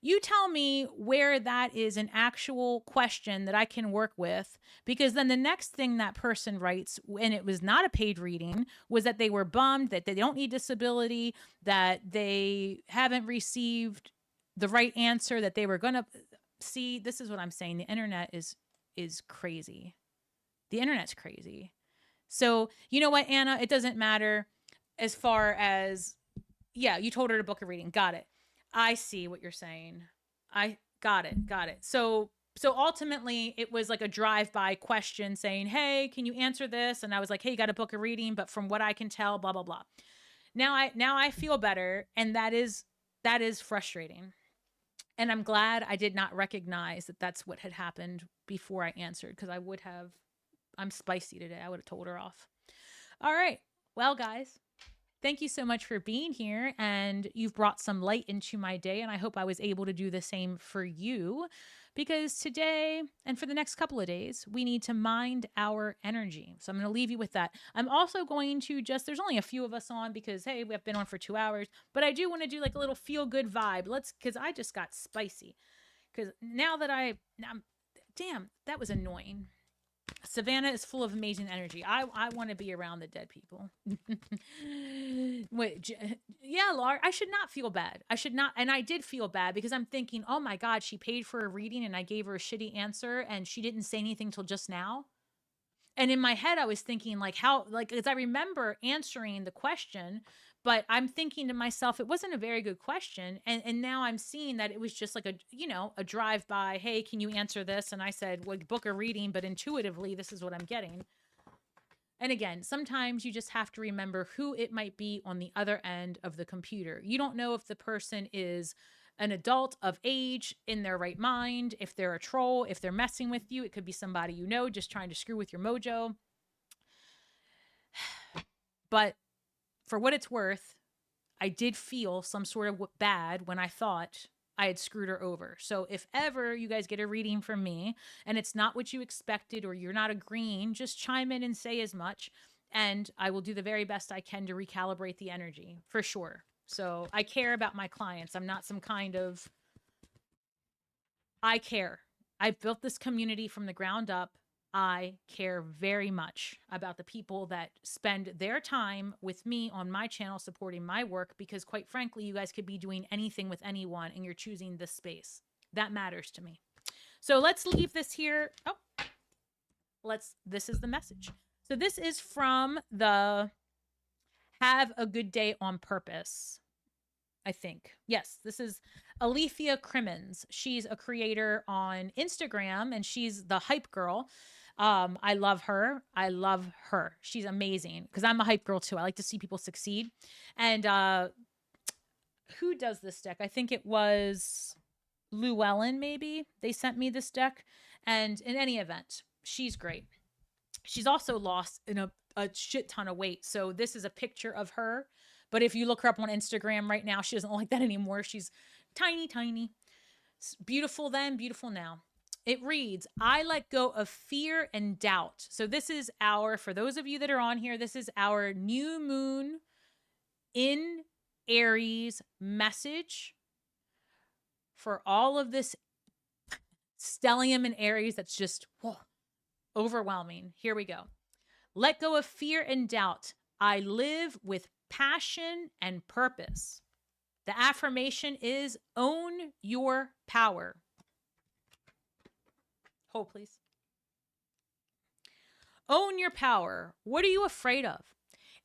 You tell me where that is an actual question that I can work with, because then the next thing that person writes, and it was not a paid reading, was that they were bummed that they don't need disability, that they haven't received the right answer that they were going to see. This is what I'm saying. The internet is crazy. The internet's crazy. So you know what, Anna, it doesn't matter as far as, yeah, you told her to book a reading. Got it. I see what you're saying. I got it. So ultimately it was like a drive-by question saying, hey, can you answer this? And I was like, hey, you got to book a reading, but from what I can tell, blah, blah, blah. Now I feel better. And that is frustrating. And I'm glad I did not recognize that that's what had happened before I answered, because I'm spicy today. I would have told her off. All right. Well, guys, thank you so much for being here, and you've brought some light into my day, and I hope I was able to do the same for you, because today and for the next couple of days, we need to mind our energy. So I'm going to leave you with that. I'm also going to there's only a few of us on because, hey, we have been on for 2 hours, but I do want to do like a little feel-good vibe. Because I just got spicy. Because now that damn, that was annoying. Savannah is full of amazing energy. I want to be around the dead people. Wait, yeah, Laura, I should not feel bad. I should not. And I did feel bad because I'm thinking, oh my God, she paid for a reading and I gave her a shitty answer and she didn't say anything till just now. And in my head, I was thinking, like, how, like, as I remember answering the question, but I'm thinking to myself, it wasn't a very good question. And now I'm seeing that it was just like a, you know, a drive by, hey, can you answer this? And I said, well, book a reading, but intuitively, this is what I'm getting. And again, sometimes you just have to remember who it might be on the other end of the computer. You don't know if the person is an adult of age in their right mind, if they're a troll, if they're messing with you. It could be somebody you know just trying to screw with your mojo. But for what it's worth, I did feel some sort of bad when I thought I had screwed her over. So if ever you guys get a reading from me and it's not what you expected or you're not agreeing, just chime in and say as much. And I will do the very best I can to recalibrate the energy for sure. So I care about my clients. I'm not some kind of, I care. I've built this community from the ground up. I care very much about the people that spend their time with me on my channel supporting my work because quite frankly, you guys could be doing anything with anyone and you're choosing this space. That matters to me. So let's leave this here. Oh, this is the message. So this is from the Have a Good Day on Purpose, I think. Yes, this is Alethea Crimmins. She's a creator on Instagram and she's the hype girl. I love her. I love her. She's amazing because I'm a hype girl too. I like to see people succeed. And who does this deck? I think it was Llewellyn, maybe. They sent me this deck. And in any event, she's great. She's also lost in a shit ton of weight. So this is a picture of her. But if you look her up on Instagram right now, she doesn't look like that anymore. She's tiny, tiny. Beautiful then, beautiful now. It reads, I let go of fear and doubt. So this is for those of you that are on here, this is our new moon in Aries message for all of this stellium in Aries that's just overwhelming. Here we go. Let go of fear and doubt. I live with passion and purpose. The affirmation is own your power. Hold, please. Own your power. What are you afraid of?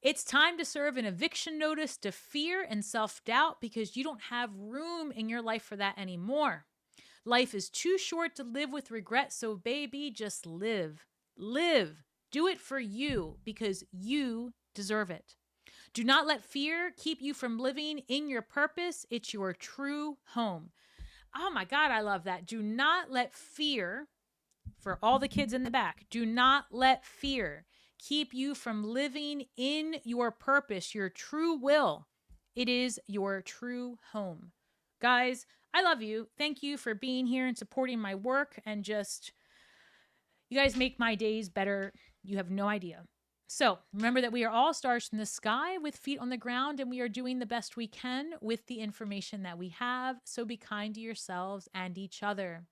It's time to serve an eviction notice to fear and self-doubt because you don't have room in your life for that anymore. Life is too short to live with regret, so baby, just live. Live. Do it for you because you deserve it. Do not let fear keep you from living in your purpose. It's your true home. Oh my God, I love that. Do not let fear, for all the kids in the back, do not let fear keep you from living in your purpose, your true will. It is your true home. Guys, I love you. Thank you for being here and supporting my work and just, you guys make my days better. You have no idea. So remember that we are all stars in the sky with feet on the ground and we are doing the best we can with the information that we have. So be kind to yourselves and each other.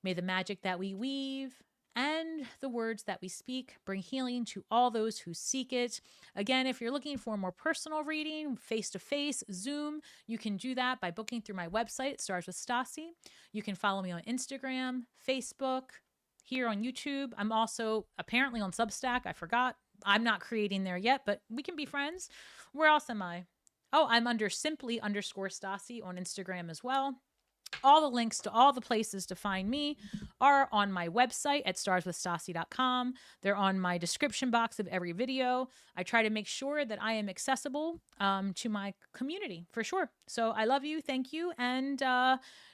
May the magic that we weave and the words that we speak bring healing to all those who seek it. Again, if you're looking for a more personal reading, face-to-face, Zoom, you can do that by booking through my website, Stars with Stasi. You can follow me on Instagram, Facebook, here on YouTube. I'm also apparently on Substack. I forgot. I'm not creating there yet, but we can be friends. Where else am I? Oh, I'm under simply_Stasi on Instagram as well. All the links to all the places to find me are on my website at starswithstasi.com. They're on my description box of every video. I try to make sure that I am accessible to my community for sure. So I love you. Thank you. And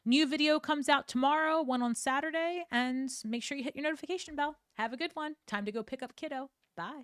new video comes out tomorrow, one on Saturday. And make sure you hit your notification bell. Have a good one. Time to go pick up kiddo. Bye.